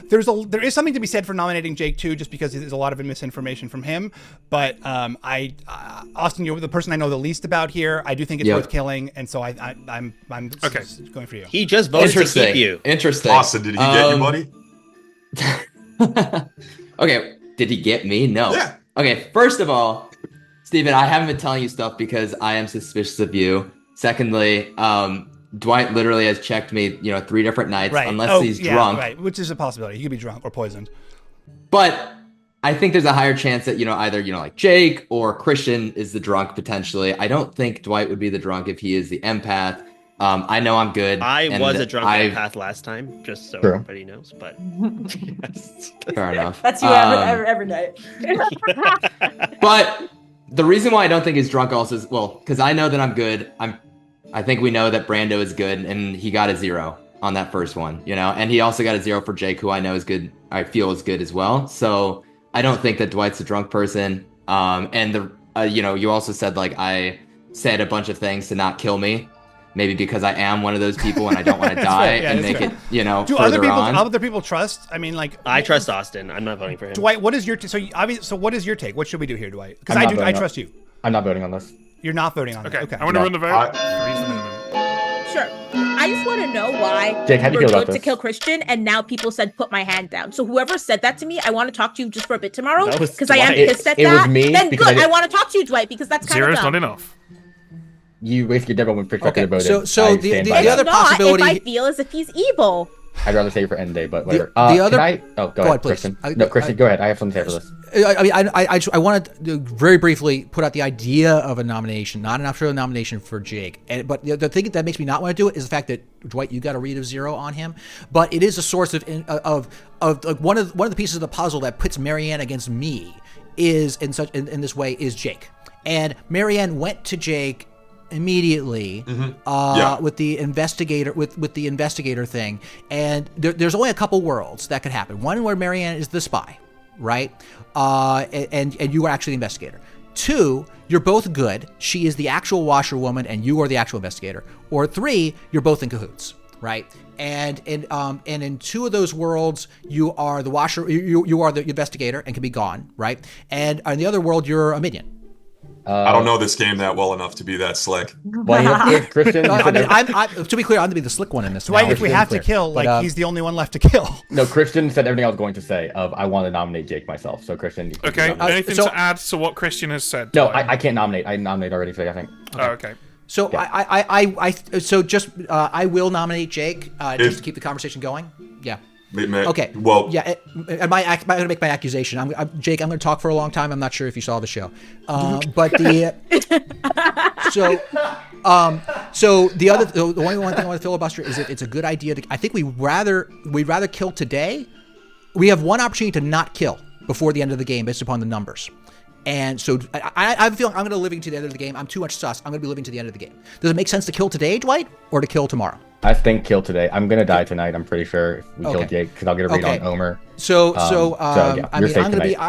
there is something to be said for nominating Jake too, just because there's a lot of misinformation from him. But Austin, you're the person I know the least about here. I do think it's Yep. worth killing, and so I'm Okay. going for you. He just voted to Interesting. keep you. Interesting. Austin, did he get you, buddy? Okay, did he get me? No. Yeah. Okay, first of all, Steven, I haven't been telling you stuff because I am suspicious of you. Secondly, Dwight literally has checked me, 3 different nights, Right. unless he's drunk. Right, which is a possibility. He could be drunk or poisoned. But I think there's a higher chance that, either, like Jake or Christian is the drunk potentially. I don't think Dwight would be the drunk if he is the empath. I know I'm good. I was a drunk empath last time, just so everybody knows. But fair enough. That's you every night. But the reason why I don't think he's drunk also is, because I know that I'm good. I think we know that Brando is good, and he got a 0 on that first one, and he also got a 0 for Jake, who I know is good. I feel is good as well. So I don't think that Dwight's a drunk person. And you also said I said a bunch of things to not kill me. Maybe because I am one of those people and I don't want to die and make it, Do other people trust? I mean, I trust Austin. I'm not voting for him. Dwight, what is your so what is your take? What should we do here, Dwight? Because I trust you. I'm not voting on this. You're not voting on it. Okay. I'm going to run the vote. 3's the minimum. Sure. I just want to know why Jake, how do you we're feel about good to this? kill Christian, and now people said put my hand down. So whoever said that to me, I want to talk to you just for a bit tomorrow That was because I am Dwight. pissed at It that. was me Then because good, I I want to talk to you, Dwight, because that's kind of 0's dumb. not enough. You wasted your when perspective Okay, voted. so I the stand by other that. It's not possibility- if I feel as if he's evil. I'd rather say for end day, but whatever. the other- Go ahead, please. Christian. No, Christian, go ahead. I have something to say for this. I want to very briefly put out the idea of a nomination, not an actual nomination for Jake. But the thing that makes me not want to do it is the fact that Dwight, you got a read of 0 on him. But it is a source of one of the pieces of the puzzle that puts Marianne against me is in this way is Jake. And Marianne went to Jake immediately with the investigator thing, and there's only a couple worlds that could happen. One where Marianne is the spy, right? And you are actually the investigator. 2, you're both good. She is the actual washerwoman, and you are the actual investigator. Or 3, you're both in cahoots, right? And in 2 of those worlds, you are the washer. You are the investigator and can be gone, right? And in the other world, you're a minion. I don't know this game that well enough to be that slick. Christian. To be clear, I'm going to be the slick one in this. Dwight, if we have to kill, he's the only one left to kill. No, Christian said everything I was going to say. I want to nominate Jake myself. So Christian. Okay. Anything to add to what Christian has said? No, I can't nominate. I nominated already today, I think. Oh, okay. So I will nominate Jake just to keep the conversation going. Yeah. Okay. Well, yeah. I'm going to make my accusation. Jake, I'm going to talk for a long time. I'm not sure if you saw the show, but the only one thing I want to filibuster is that it's a good idea. I think we'd rather kill today. We have one opportunity to not kill before the end of the game based upon the numbers. And so I feel I'm going to live to the end of the game. I'm too much sus. I'm going to be living to the end of the game. Does it make sense to kill today, Dwight, or to kill tomorrow? I think kill today. I'm gonna die tonight. I'm pretty sure if we kill Jake because I'll get a read on Omer. I'm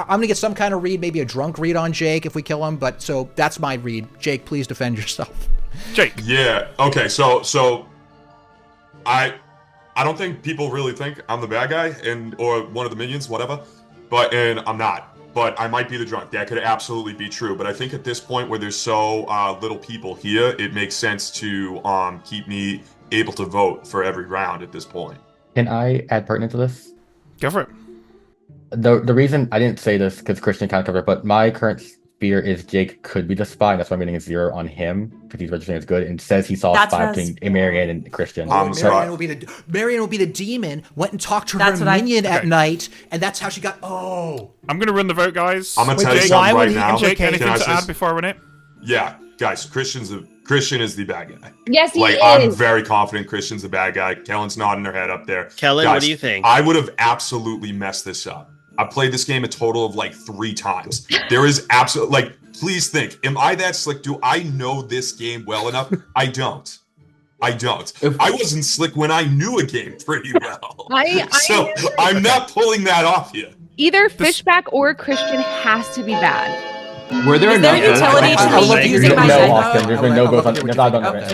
gonna get some kind of read, maybe a drunk read on Jake if we kill him. But so that's my read. Jake, please defend yourself. Jake. Yeah. Okay. So I don't think people really think I'm the bad guy or one of the minions, whatever. And I'm not. But I might be the drunk. That could absolutely be true. But I think at this point where there's so little people here, it makes sense to keep me able to vote for every round at this point. Can I add pertinent to this? Go for it. The reason I didn't say this because Christian kind of covered it, but my current fear is Jake could be the spy, and that's why I'm getting a 0 on him because he's registering as good and says he saw a spy between Marianne and Christian. Marianne will be the demon. Went and talked to her minion at night, and that's how she got. Oh, I'm gonna run the vote, guys. I'm gonna tell you something right now. Jake, anything to add before I run it? Yeah, guys, Christian is the bad guy. Yes, he is. I'm very confident Christian's the bad guy. Kellen's nodding her head up there. Kellen, guys, what do you think? I would have absolutely messed this up. I played this game a total of 3 times. There is absolutely please think, am I that slick? Do I know this game well enough? I don't. I wasn't slick when I knew a game pretty well. I'm not pulling that off here. Either Fishback or Christian has to be bad. Were there enough utility to be using my no, Austin, there's been no votes on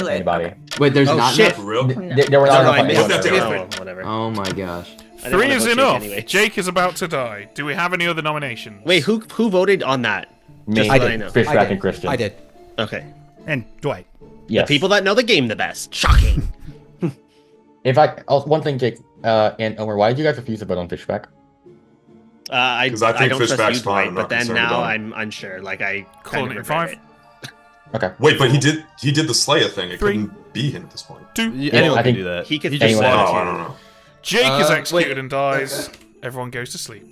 anybody. Wait, there's not shit. enough? For real? There were not enough. Whatever. Oh my gosh. 3 is enough. Jake is about to die. Do we have any other nominations? Wait, who voted on that? Me. I did. Fishback and Christian. I did. Okay. And Dwight. Yes. The people that know the game the best. Shocking. One thing, Jake and Omer, why did you guys refuse to vote on Fishback? I Because I think don't trust Fishback's you, fine. Dwight, I'm but not then concerned now about it. I'm unsure. Like I Calling kind it of 5. regret Okay. Wait, but he did the Slayer thing. It 3, couldn't be him at this point. 2. Anyone I can think do that. He could just just anyone Oh, said I it. don't know. Jake is executed wait. and dies. Everyone goes to sleep.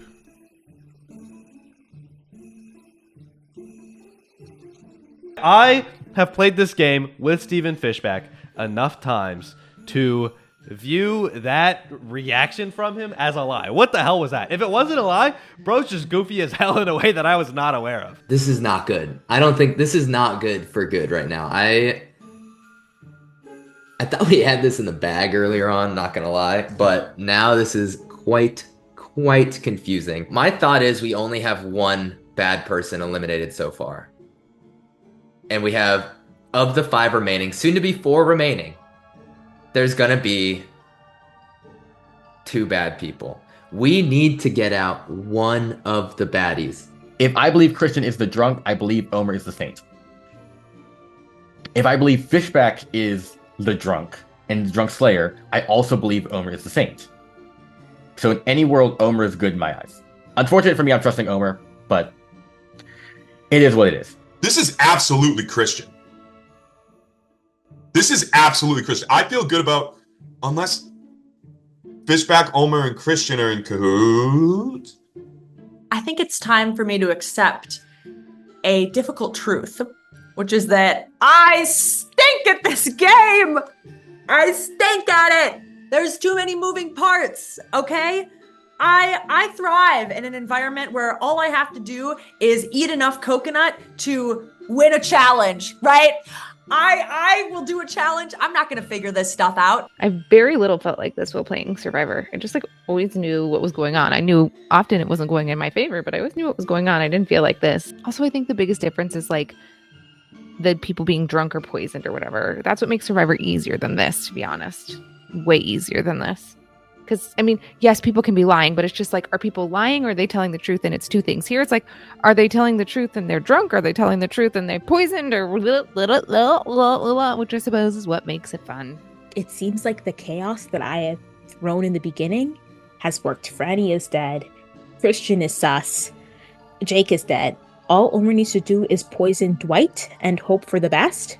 I have played this game with Steven Fishback enough times to view that reaction from him as a lie. What the hell was that? If it wasn't a lie, bro's just goofy as hell in a way that I was not aware of. This is not good. I don't think this is not good for good right now. I thought we had this in the bag earlier on, not gonna lie, but now this is quite confusing. My thought is we only have one bad person eliminated so far. And we have, of the 5 remaining, soon to be 4 remaining, there's gonna be 2 bad people. We need to get out one of the baddies. If I believe Christian is the drunk, I believe Omer is the saint. If I believe Fishback is the drunk and the drunk slayer, I also believe Omer is the saint. So in any world, Omer is good in my eyes. Unfortunate for me, I'm trusting Omer, but it is what it is. This is absolutely Christian. This is absolutely Christian. I feel good about, unless Fishback, Omer, and Christian are in cahoots. I think it's time for me to accept a difficult truth, which is that I stink at this game. I stink at it. There's too many moving parts, okay? I thrive in an environment where all I have to do is eat enough coconut to win a challenge, right? I will do a challenge. I'm not going to figure this stuff out. I very little felt like this while playing Survivor. I just like always knew what was going on. I knew often it wasn't going in my favor, but I always knew what was going on. I didn't feel like this. Also, I think the biggest difference is like the people being drunk or poisoned or whatever. That's what makes Survivor easier than this, to be honest. Way easier than this. Because, I mean, yes, people can be lying, but it's just like, are people lying or are they telling the truth? And it's 2 things. Here, it's like, are they telling the truth and they're drunk? Are they telling the truth and they're poisoned? Or which I suppose is what makes it fun. It seems like the chaos that I have thrown in the beginning has worked. Franny is dead. Christian is sus. Jake is dead. All Omer needs to do is poison Dwight and hope for the best.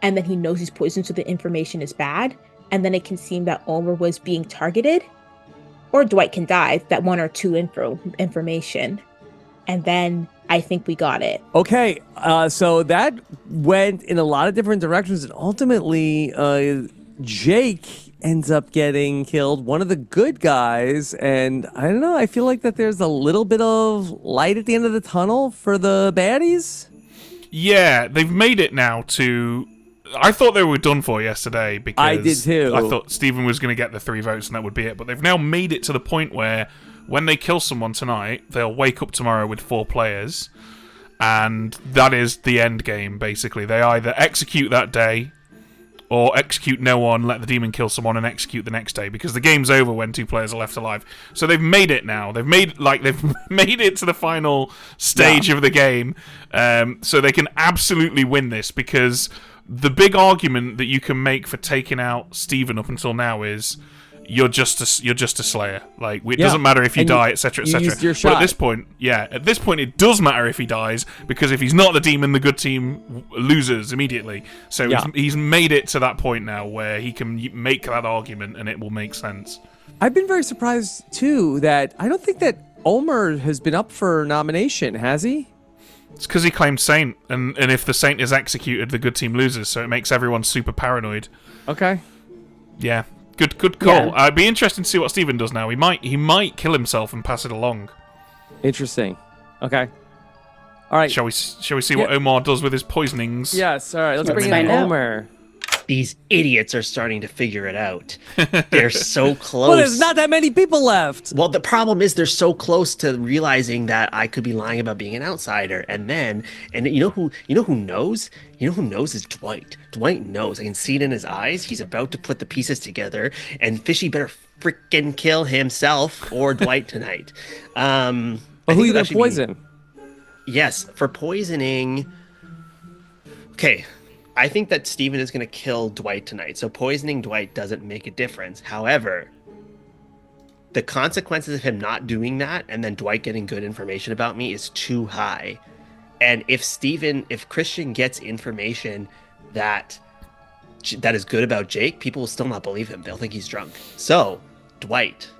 And then he knows he's poisoned, so the information is bad. And then it can seem that Omer was being targeted. Or Dwight can die, that 1 or 2 information. And then I think we got it. Okay, so that went in a lot of different directions, and ultimately, Jake ends up getting killed, one of the good guys, and I don't know, I feel like that there's a little bit of light at the end of the tunnel for the baddies. Yeah, they've made it now to... I thought they were done for yesterday because I did too. I thought Stephen was going to get the 3 votes and that would be it, but they've now made it to the point where when they kill someone tonight, they'll wake up tomorrow with 4 players, and that is the end game, basically. They either execute that day or execute no one, let the demon kill someone, and execute the next day, because the game's over when 2 players are left alive. So they've made it now. They've made it to the final stage of the game, so they can absolutely win this, because the big argument that you can make for taking out Steven up until now is you're just a slayer. Like, it doesn't matter if you die, etc., etc. But at this point, it does matter if he dies, because if he's not the demon, the good team loses immediately. So he's made it to that point now where he can make that argument, and it will make sense. I've been very surprised too that I don't think that Omer has been up for nomination, has he? It's because he claimed Saint, and if the Saint is executed, the good team loses, so it makes everyone super paranoid. Okay. Yeah. Good call. Yeah. It'd be interesting to see what Steven does now. He might kill himself and pass it along. Interesting. Okay. All right. Shall we see what Omar does with his poisonings? Yes. All right. Let's bring in Omer. These idiots are starting to figure it out. They're so close. Well, there's not that many people left. Well, the problem is they're so close to realizing that I could be lying about being an outsider. And you know who knows? You know who knows is Dwight. Dwight knows. I can see it in his eyes. He's about to put the pieces together, and Fishy better freaking kill himself or Dwight tonight. But who are you gonna poison? Yes, for poisoning. Okay. I think that Steven is going to kill Dwight tonight, so poisoning Dwight doesn't make a difference. However, the consequences of him not doing that and then Dwight getting good information about me is too high. And if Christian gets information that is good about Jake, people will still not believe him. They'll think he's drunk. So, Dwight,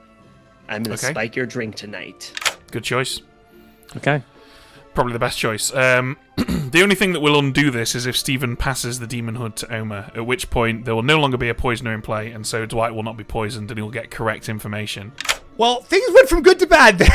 I'm going to spike your drink tonight. Good choice. Okay. Probably the best choice. The only thing that will undo this is if Steven passes the Demon Hood to Omer, at which point there will no longer be a poisoner in play, and so Dwight will not be poisoned and he'll get correct information. Well, things went from good to bad there.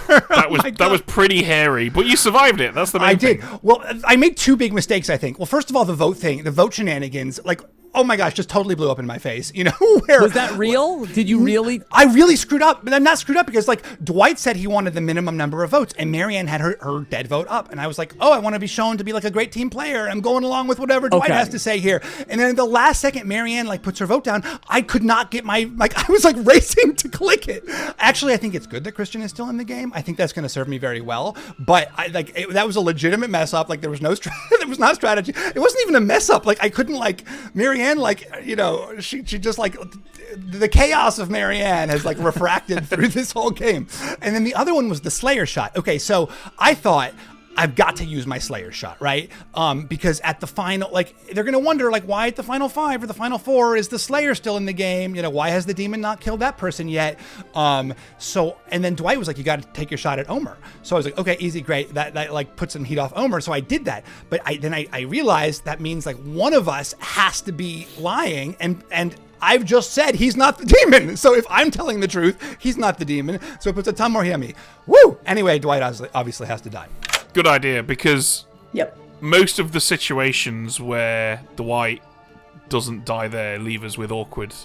That was pretty hairy, but you survived it. That's the main thing. I did. Well, I made two big mistakes, I think. Well, first of all, the vote shenanigans, like, oh my gosh, just totally blew up in my face. You know, was that real? Did you really? I really screwed up, but I'm not screwed up because like Dwight said he wanted the minimum number of votes, and Marianne had her dead vote up, and I was like, oh, I want to be shown to be like a great team player. I'm going along with whatever Dwight has to say here. And then at the last second, Marianne like puts her vote down. I could not get I was like racing to click it. Actually, I think it's good that Christian is still in the game. I think that's going to serve me very well. But that was a legitimate mess up. Like there was no there was not strategy. It wasn't even a mess up. Like I couldn't Marianne she just like the chaos of Marianne has like refracted through this whole game. And then the other one was the Slayer shot. Okay, so I thought I've got to use my Slayer shot, right? Because at the final, they're gonna wonder why at the final 5 or the final 4 is the Slayer still in the game? You know, why has the demon not killed that person yet? And then Dwight was like, you got to take your shot at Omer. So I was like, okay, easy, great. That like put some heat off Omer. So I did that. But I realized that means like one of us has to be lying, and I've just said he's not the demon. So if I'm telling the truth, he's not the demon. So it puts a ton more heat on me. Woo! Anyway, Dwight obviously has to die. Good idea, because most of the situations where Dwight doesn't die there leave us with awkward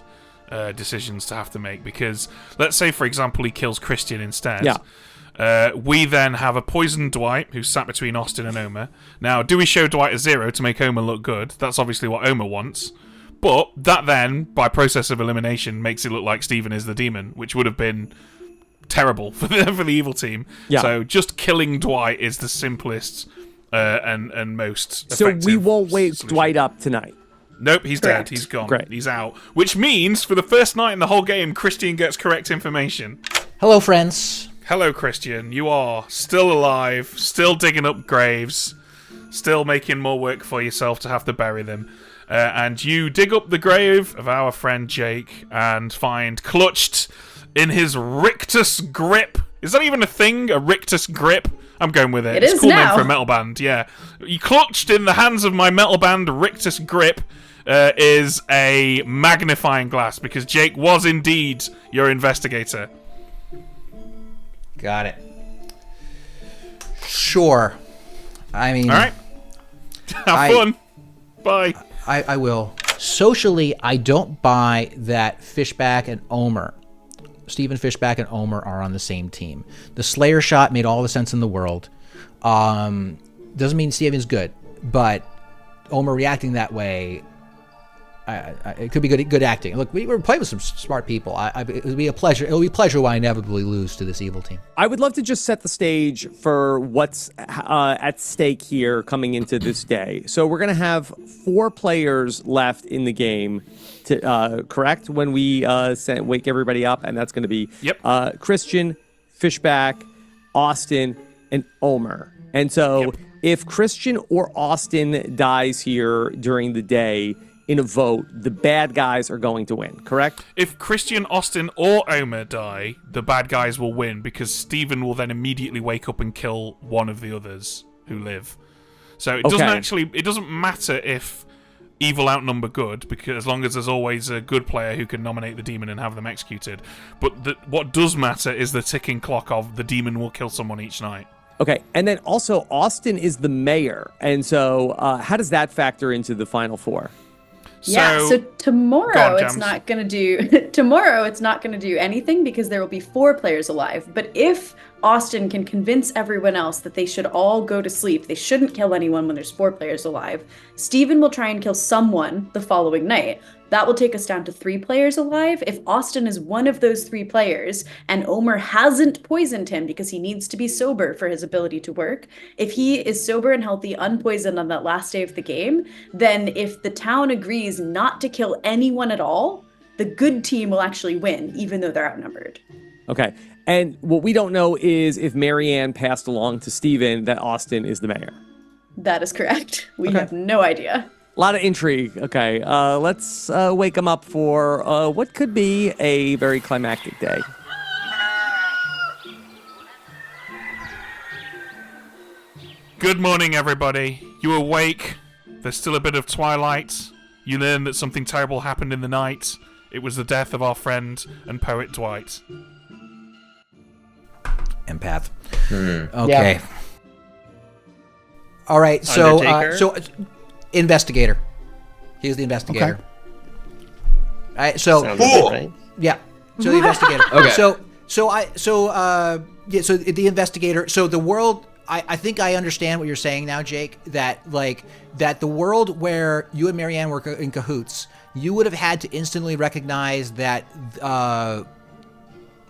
decisions to have to make. Because let's say, for example, he kills Christian instead. Yeah. We then have a poisoned Dwight who's sat between Austin and Omer. Now, do we show Dwight as 0 to make Omer look good? That's obviously what Omer wants. But that then, by process of elimination, makes it look like Steven is the demon, which would have been terrible for the evil team. Yeah. So just killing Dwight is the simplest and most effective. So we won't wake solution. Dwight up tonight. Nope, he's dead. He's gone. Great. He's out. Which means for the first night in the whole game, Christian gets correct information. Hello, friends. Hello, Christian. You are still alive, still digging up graves, still making more work for yourself to have to bury them. And you dig up the grave of our friend Jake and find clutched in his rictus grip. Is that even a thing? A rictus grip? I'm going with it. It's a cool name for a metal band, yeah. You clutched in the hands of my metal band rictus grip is a magnifying glass, because Jake was indeed your investigator. Got it. Sure. I mean... Alright. Have fun. Bye. I will. Socially, I don't buy that Fishback and Omer. Steven Fishback and Omer are on the same team. The Slayer shot made all the sense in the world. Doesn't mean Steven's good, but Omer reacting that way, it could be good acting. Look, we were playing with some smart people. It would be a pleasure. It will be a pleasure when I inevitably lose to this evil team. I would love to just set the stage for what's at stake here coming into this day. So we're going to have 4 players left in the game, correct? When we wake everybody up, and that's going to be Christian, Fishback, Austin, and Omer. And so if Christian or Austin dies here during the day in a vote, the bad guys are going to win, correct? If Christian, Austin, or Omer die, the bad guys will win, because Steven will then immediately wake up and kill one of the others who live. So it doesn't matter if evil outnumber good, because as long as there's always a good player who can nominate the demon and have them executed. But what does matter is the ticking clock of the demon will kill someone each night. Okay, and then also Austin is the mayor, and so how does that factor into the final 4? So tomorrow it's not going to do anything, because there will be 4 players alive. But if Austin can convince everyone else that they should all go to sleep, they shouldn't kill anyone when there's 4 players alive, Steven will try and kill someone the following night. That will take us down to 3 players alive. If Austin is one of those 3 players and Omer hasn't poisoned him because he needs to be sober for his ability to work, if he is sober and healthy, unpoisoned on that last day of the game, then if the town agrees not to kill anyone at all, the good team will actually win, even though they're outnumbered. Okay. And what we don't know is if Marianne passed along to Steven that Austin is the mayor. That is correct. We have no idea. A lot of intrigue. Okay. Let's wake him up for what could be a very climactic day. Good morning, everybody. You awake. There's still a bit of twilight. You learn that something terrible happened in the night. It was the death of our friend and poet Dwight. Empath. Yeah. Okay. All right. So, Undertaker? investigator. He's the investigator. Okay. All right. So, Sounds about right. yeah. So the investigator. Okay. So the investigator. So the world. I think I understand what you're saying now, Jake. That the world where you and Marianne were in cahoots, you would have had to instantly recognize that. I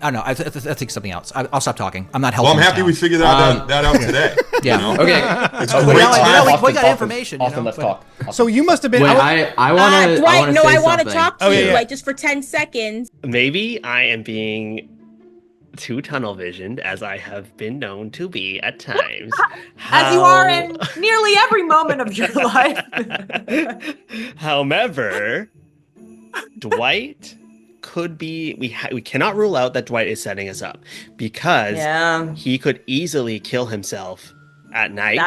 don't know. I think something else. I'll stop talking. I'm not helping. Well, I'm happy we figured that out today. Yeah. You know? Okay. It's But great now time. we got information. Austin, you know, let's but- talk. So you must have been. Wait, I want to. Dwight, no, I want to something. talk to Oh, you, yeah. Dwight, just for 10 seconds. Maybe I am being too tunnel visioned, as I have been known to be at times. As you are in nearly every moment of your life. However, Dwight could be. We cannot rule out that Dwight is setting us up because he could easily kill himself at night.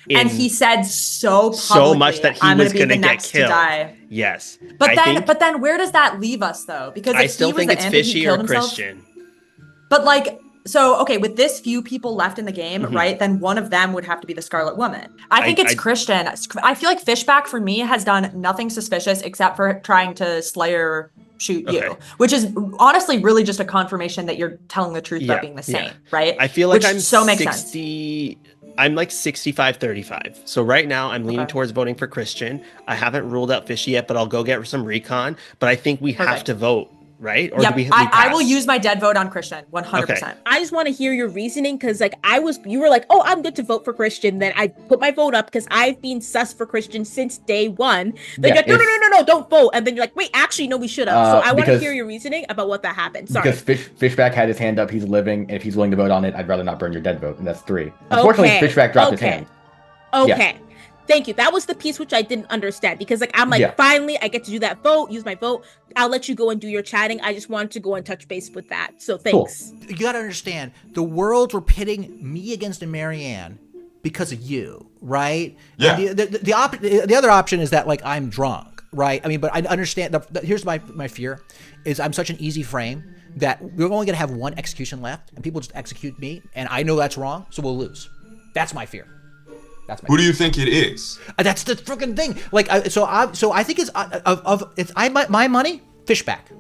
And he said so publicly, so much that he I'm was going to gonna be the get next killed. to die. Yes, But then where does that leave us though? Because if I still he was think the it's end and he Fishy killed or himself- Christian. But okay, with this few people left in the game, Mm-hmm. right? Then one of them would have to be the Scarlet Woman. I think it's Christian. I feel like Fishback for me has done nothing suspicious except for trying to Slayer shoot you, which is honestly really just a confirmation that you're telling the truth about being the same, right? I feel like which I'm so makes 60. Sense. I'm like 65-35. So right now I'm leaning towards voting for Christian. I haven't ruled out Fishy yet, but I'll go get some recon. But I think we have to vote. Right? Or yep, do we I will use my dead vote on Christian, 100%. Okay. I just want to hear your reasoning because, you were like, oh, I'm good to vote for Christian. Then I put my vote up because I've been sus for Christian since day one. Then you're like, no, don't vote. And then you're like, wait, actually, no, we should have. So I want to hear your reasoning about what that happened. Sorry. Because Fishback had his hand up, he's living, and if he's willing to vote on it, I'd rather not burn your dead vote, and that's 3. Unfortunately, Fishback dropped his hand. Okay. Yeah. Thank you. That was the piece which I didn't understand because finally I get to do that vote, use my vote. I'll let you go and do your chatting. I just wanted to go and touch base with that. So thanks. Cool. You got to understand, the worlds were pitting me against a Marianne because of you, right? Yeah. And the other option is that I'm drunk, right? I mean, but I understand. Here's my fear is I'm such an easy frame that we're only going to have one execution left and people just execute me. And I know that's wrong. So we'll lose. That's my fear. Who do you think it is? That's the freaking thing. So I think it's my money. Fishback.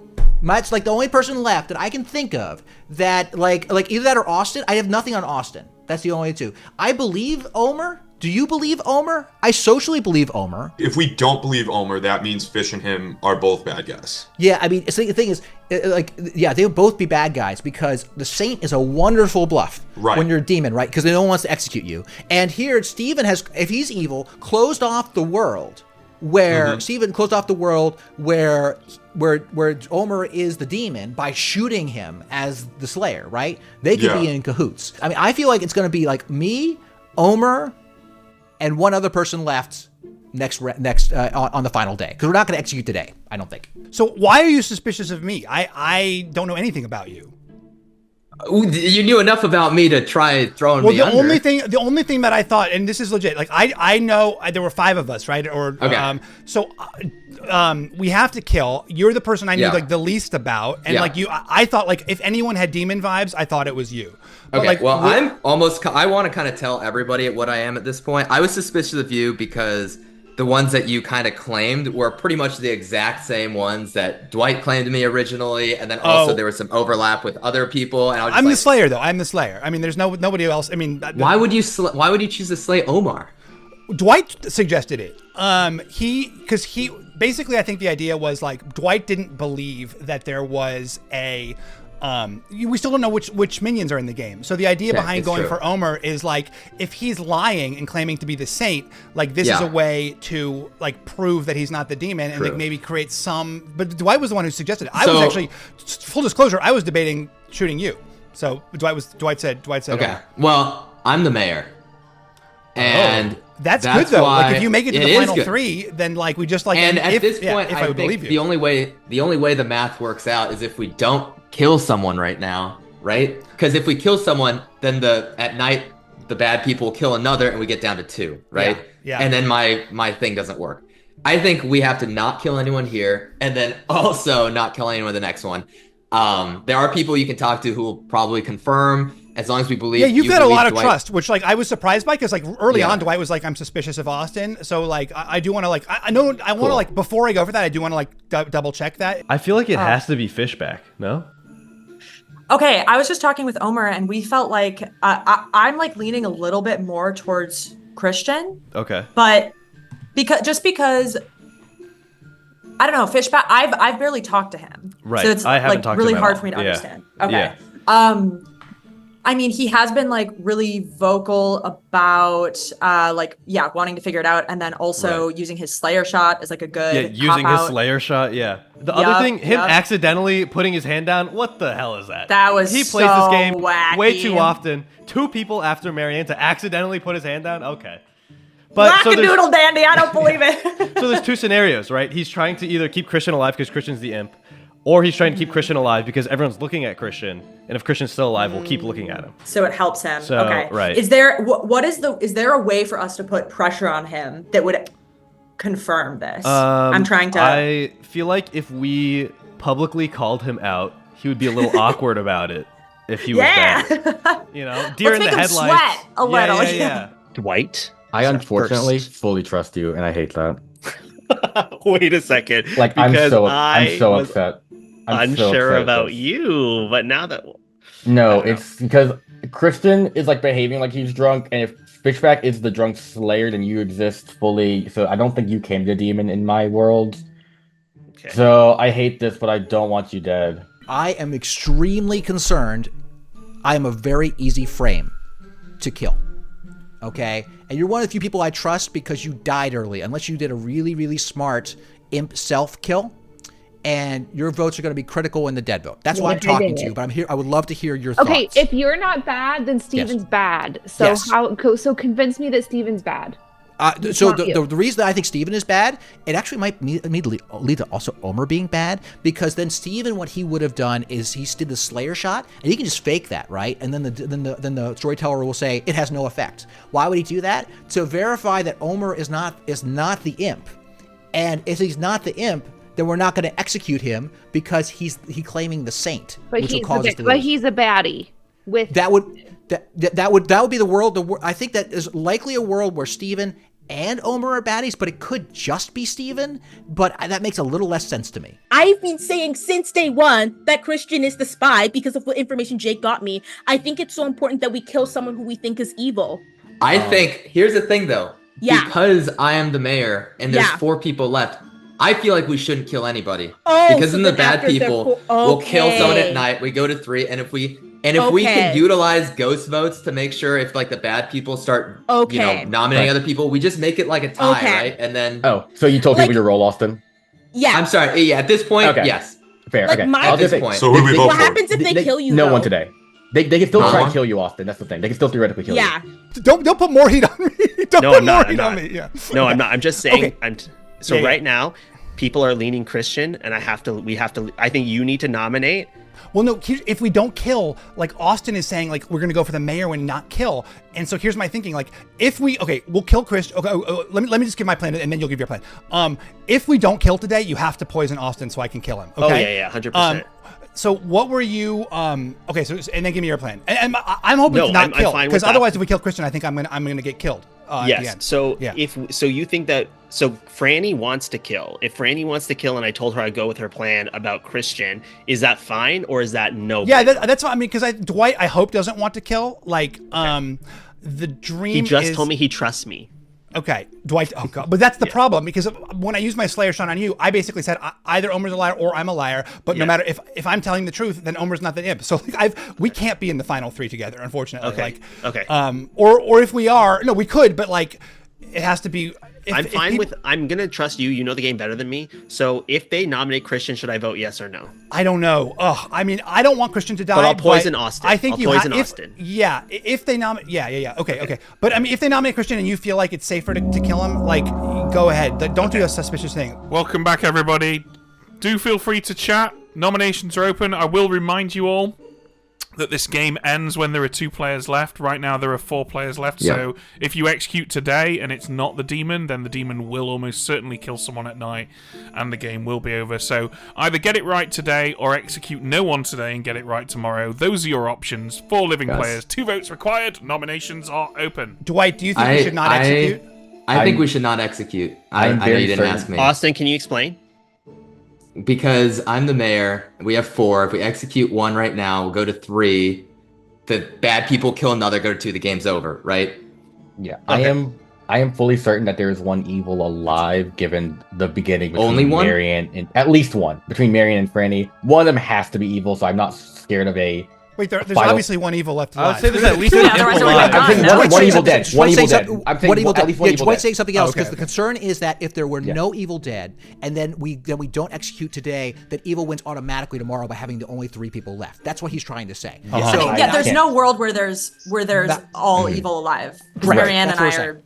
It's the only person left that I can think of that either that or Austin. I have nothing on Austin. That's the only two. I believe Omer. Do you believe Omer? I socially believe Omer. If we don't believe Omer, that means Fish and him are both bad guys. Yeah, I mean, the thing is, they would both be bad guys because the Saint is a wonderful bluff when you're a demon, right? Because no one wants to execute you. And here, Steven has, if he's evil, closed off the world where Steven closed off the world where Omer is the demon by shooting him as the Slayer, right? They could be in cahoots. I mean, I feel like it's going to be me, Omer, and one other person left next on the final day, because we're not going to execute today, I don't think. So why are you suspicious of me? I don't know anything about you. You knew enough about me to try throwing me under. The only thing that I thought, and this is legit, I know there were 5 of us, right? Or we have to kill. You're the person I knew the least about, and I thought if anyone had demon vibes, I thought it was you. But I want to kind of tell everybody what I am at this point. I was suspicious of you because the ones that you kind of claimed were pretty much the exact same ones that Dwight claimed to me originally, and then also there was some overlap with other people. And I'm the Slayer, though. I'm the Slayer. I mean, there's nobody else. I mean, why would you choose to slay Omar? Dwight suggested it. Because basically, I think the idea was Dwight didn't believe that there was a we still don't know which minions are in the game. So the idea behind going for Omer is like, if he's lying and claiming to be the saint, like this is a way to like prove that he's not the demon and like maybe create some. But Dwight was the one who suggested it. I was actually, full disclosure, I was debating shooting you. So Dwight said. Okay. Well, I'm the mayor, and that's good though. Like if you make it to the final 3, then like we just like. And at this point, I would believe you. The only way the math works out is if we don't kill someone right now, right? Because if we kill someone, then at night the bad people will kill another, and we get down to 2, right? Yeah. And then my thing doesn't work. I think we have to not kill anyone here, and then also not kill anyone the next one. There are people you can talk to who will probably confirm, as long as we believe. Yeah, you've got a lot of trust, which like I was surprised by, because like early on Dwight was like, I'm suspicious of Austin, so like I do want to like I want to like, before I go for that, I do want to like double check that. I feel like it has to be Fishback, no? Okay, I was just talking with Omer, and we felt like I'm like leaning a little bit more towards Christian. Okay. But because I don't know, Fishback. I've barely talked to him, right? So it's I haven't like talked really to him hard at all. for me to understand. Yeah. Okay. I mean, he has been like really vocal about wanting to figure it out, and then also using his Slayer shot as like a good using his cop-out. Slayer shot. Yeah. The other thing, him accidentally putting his hand down. What the hell is that? That was he plays this game wacky. way too often. 2 people after Marianne to accidentally put his hand down. Okay. But Wackadoodle dandy, I don't believe it. So there's 2 scenarios, right? He's trying to either keep Christian alive because Christian's the imp, or he's trying to keep Christian alive because everyone's looking at Christian, and if Christian's still alive, we'll keep looking at him. So it helps him. So, okay. right. Is there is there a way for us to put pressure on him that would confirm this? I'm trying to. I feel like if we publicly called him out, he would be a little awkward about it if he was bad. You know, deer in the headlights. Sweat a little. Yeah. Dwight. I unfortunately fully trust you, and I hate that. Wait a second. Like I'm so upset. I'm so unsure upset about you, but now that no, it's because Christian is like behaving like he's drunk, and if Fishback is the drunk Slayer, then you exist fully. So I don't think you came to demon in my world. Okay. So I hate this, but I don't want you dead. I am extremely concerned. I am a very easy frame to kill. Okay? And you're one of the few people I trust because you died early, unless you did a really, really smart imp self-kill, and your votes are going to be critical in the dead vote. That's why I'm talking to you, but I'm here. I would love to hear your thoughts. Okay, if you're not bad, then Steven's bad. So so convince me that Steven's bad. So the reason that I think Steven is bad, it actually might lead to also Omer being bad, because then Steven, what he would have done is he did the Slayer shot, and he can just fake that, right? And then the storyteller will say it has no effect. Why would he do that? To verify that Omer is not the imp, and if he's not the imp, then we're not going to execute him because he's claiming the saint, which will cause us to lose. But he's a baddie. That would be the world. I think that is likely a world where Steven and Omer are baddies, but it could just be Steven. But that makes a little less sense to me. I've been saying since day one that Christian is the spy because of what information Jake got me. I think it's so important that we kill someone who we think is evil. I think, here's the thing though. Yeah. Because I am the mayor and there's 4 people left, I feel like we shouldn't kill anybody. Oh, because then the bad people will kill someone at night. We go to 3, and if we can utilize ghost votes to make sure if like the bad people start nominating other people, we just make it like a tie, right? And then so you told people your role, Austin? Yeah. I'm sorry. Yeah, at this point, yes. Fair. Like okay. At this point. So who do we vote What for? happens if they kill you? No though? one today. They can still try and kill you, Austin. That's the thing. They can still theoretically kill you. Yeah. Don't put more heat on me. Don't put more heat on me. Yeah. No, I'm not. I'm just saying. Right now, people are leaning Christian, and we have to. I think you need to nominate. Well, no, if we don't kill, like Austin is saying, like we're going to go for the mayor and not kill. And so here's my thinking, like if we'll kill Chris. Okay, let me just give my plan and then you'll give your plan. If we don't kill today, you have to poison Austin so I can kill him. Okay? Oh, yeah, 100%. So what were you, okay, so, and then give me your plan. And I'm hoping to not kill, because otherwise if we kill Christian, I think I'm gonna get killed at the end. So you think that, so Franny wants to kill. If Franny wants to kill and I told her I'd go with her plan about Christian, is that fine or is that no? Yeah, that's what I mean, because Dwight, I hope, doesn't want to kill. Like, the dream He just told me he trusts me. Okay, Dwight. Oh god, but that's the problem because when I use my Slayer shot on you, I basically said either Omer's a liar or I'm a liar. But no matter if I'm telling the truth, then Omer's not the imp. So like we can't be in the final 3 together, unfortunately. Okay. Like, or if we are, no, we could, but like it has to be. I'm gonna trust you. You know the game better than me. So if they nominate Christian, should I vote yes or no? I don't know. I mean, I don't want Christian to die. But I'll poison Austin. I think I'll poison if, Austin. Yeah, if they nominate, yeah. Okay. But I mean, if they nominate Christian and you feel like it's safer to kill him, like go ahead. Don't do a suspicious thing. Welcome back, everybody. Do feel free to chat. Nominations are open. I will remind you all that this game ends when there are 2 players left. Right now there are 4 players left, so if you execute today and it's not the demon, then the demon will almost certainly kill someone at night and the game will be over. So either get it right today or execute no one today and get it right tomorrow. Those are your options. 4 living players, 2 votes required. Nominations are open. Dwight, do you think we should not execute? I think we should not execute. I know you didn't ask me. Austin, can you explain? Because I'm the mayor, we have 4. If we execute 1 right now, we'll go to 3. The bad people kill another, go to 2. The game's over, right? Yeah, okay. I am fully certain that there is 1 evil alive, given the beginning between Only 1? Marianne and at least 1 between Marianne and Franny. One of them has to be evil, so I'm not scared of a. Wait, there's obviously 1 evil left alive. I would say there's at least an imp alive. I'm saying one evil dead. One evil dead. I'm saying at least one evil dead. Dwight's saying something else because the concern is that if there were no evil dead, and then we don't execute today, that evil wins automatically tomorrow by having the only 3 people left. That's what he's trying to say. So, there's no world where there's all evil alive. Right. Marianne and I are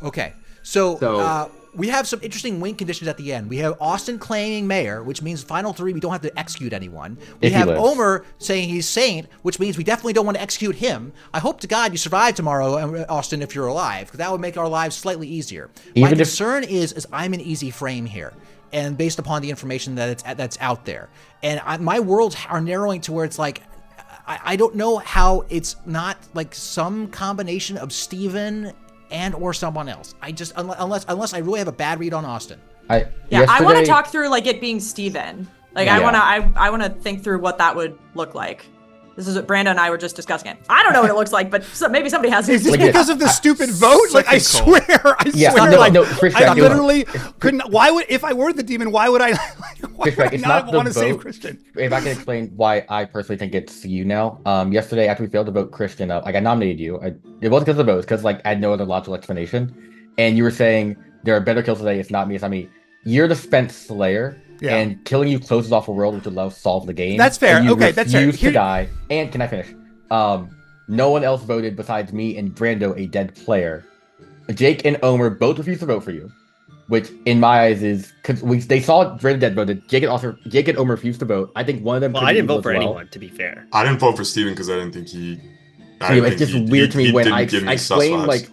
Okay, so we have some interesting win conditions at the end. We have Austin claiming mayor, which means final 3, we don't have to execute anyone. We have Omer saying he's saint, which means we definitely don't want to execute him. I hope to God you survive tomorrow, Austin, if you're alive, because that would make our lives slightly easier. My concern is I'm in easy frame here, and based upon the information that's out there. And my worlds are narrowing to where it's like, I don't know how it's not like some combination of Steven and or someone else. I just unless I really have a bad read on Austin. I want to talk through like it being Steven. Like I want to think through what that would look like. This is what Brandon and I were just discussing it. I don't know what it looks like, but maybe somebody has. Is this because of the stupid vote? Like I swear, I literally couldn't. Why would if I were the demon? Why would I? Why would I not want to save Christian? If I can explain why I personally think it's you now. Yesterday after we failed to vote Christian up, like I nominated you. It wasn't because of the votes, because like I had no other logical explanation. And you were saying there are better kills today. It's not me. It's not me. You're the spent Slayer. Yeah. And killing you closes off a world which would solve the game. That's fair. Okay, that's fair. You to die. And can I finish? No one else voted besides me and Brando, a dead player. Jake and Omer both refused to vote for you, which in my eyes is because they saw Brando dead voted. Jake and Omer refused to vote. I think one of them. Well, I didn't vote for anyone. To be fair, I didn't vote for Steven because I didn't think he. It's just weird to me when I explain like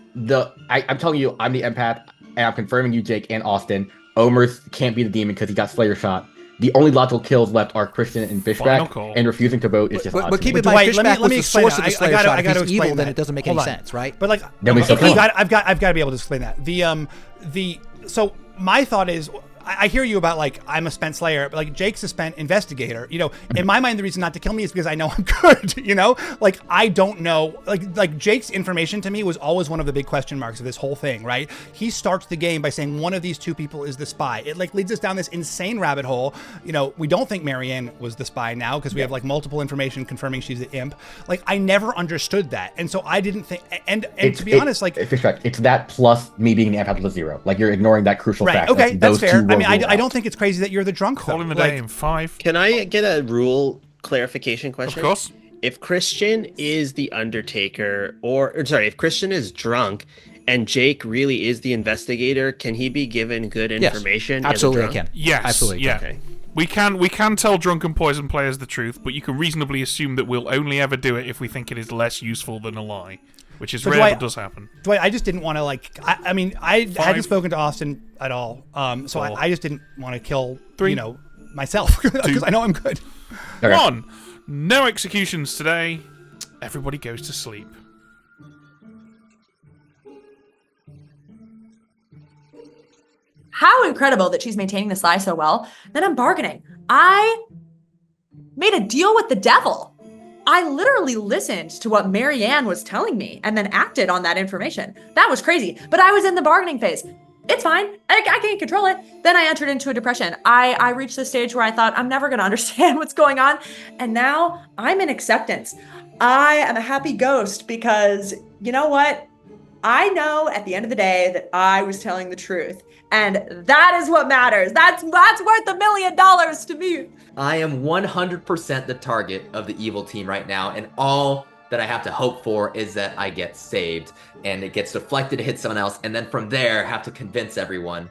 I'm telling you I'm the empath and I'm confirming you, Jake and Austin. Omer can't be the demon because he got Slayer shot. The only logical kills left are Christian and Fishback, and refusing to vote is just odd. But keep in mind, Fishback was the source of the Slayer shot. If he's evil, then it doesn't make any sense, right? But like, I've got to be able to explain that. So my thought is, I hear you about like I'm a spent Slayer, but like Jake's a spent investigator. You know, in my mind, the reason not to kill me is because I know I'm good. You know, like I don't know. Like Jake's information to me was always one of the big question marks of this whole thing. Right? He starts the game by saying one of these 2 people is the spy. It like leads us down this insane rabbit hole. You know, we don't think Marianne was the spy now because we have like multiple information confirming she's the imp. Like I never understood that, and so I didn't think. And to be honest, like Fishback, it's that plus me being the empath to 0. Like you're ignoring that crucial fact. Okay, that's fair. I mean, I don't think it's crazy that you're the drunk. Calling the day in 5. Can I get a rule clarification question? Of course. If Christian is the Undertaker, if Christian is drunk and Jake really is the investigator, can he be given good information? Yes, absolutely, I can. Yes, absolutely. Yeah. Okay. We can tell drunk and poison players the truth, but you can reasonably assume that we'll only ever do it if we think it is less useful than a lie. Which is rare, but does happen. Dwight, I just didn't want to like. I mean, I hadn't spoken to Austin at all, so I just didn't want to kill 3, myself because I know I'm good. 1, no executions today. Everybody goes to sleep. How incredible that she's maintaining this lie so well. Then I'm bargaining. I made a deal with the devil. I literally listened to what Marianne was telling me and then acted on that information. That was crazy. But I was in the bargaining phase. It's fine. I can't control it. Then I entered into a depression. I reached the stage where I thought I'm never going to understand what's going on. And now I'm in acceptance. I am a happy ghost because you know what? I know at the end of the day that I was telling the truth. And that is what matters. That's worth $1 million to me. I am 100% the target of the evil team right now, and all that I have to hope for is that I get saved and it gets deflected to hit someone else, and then from there have to convince everyone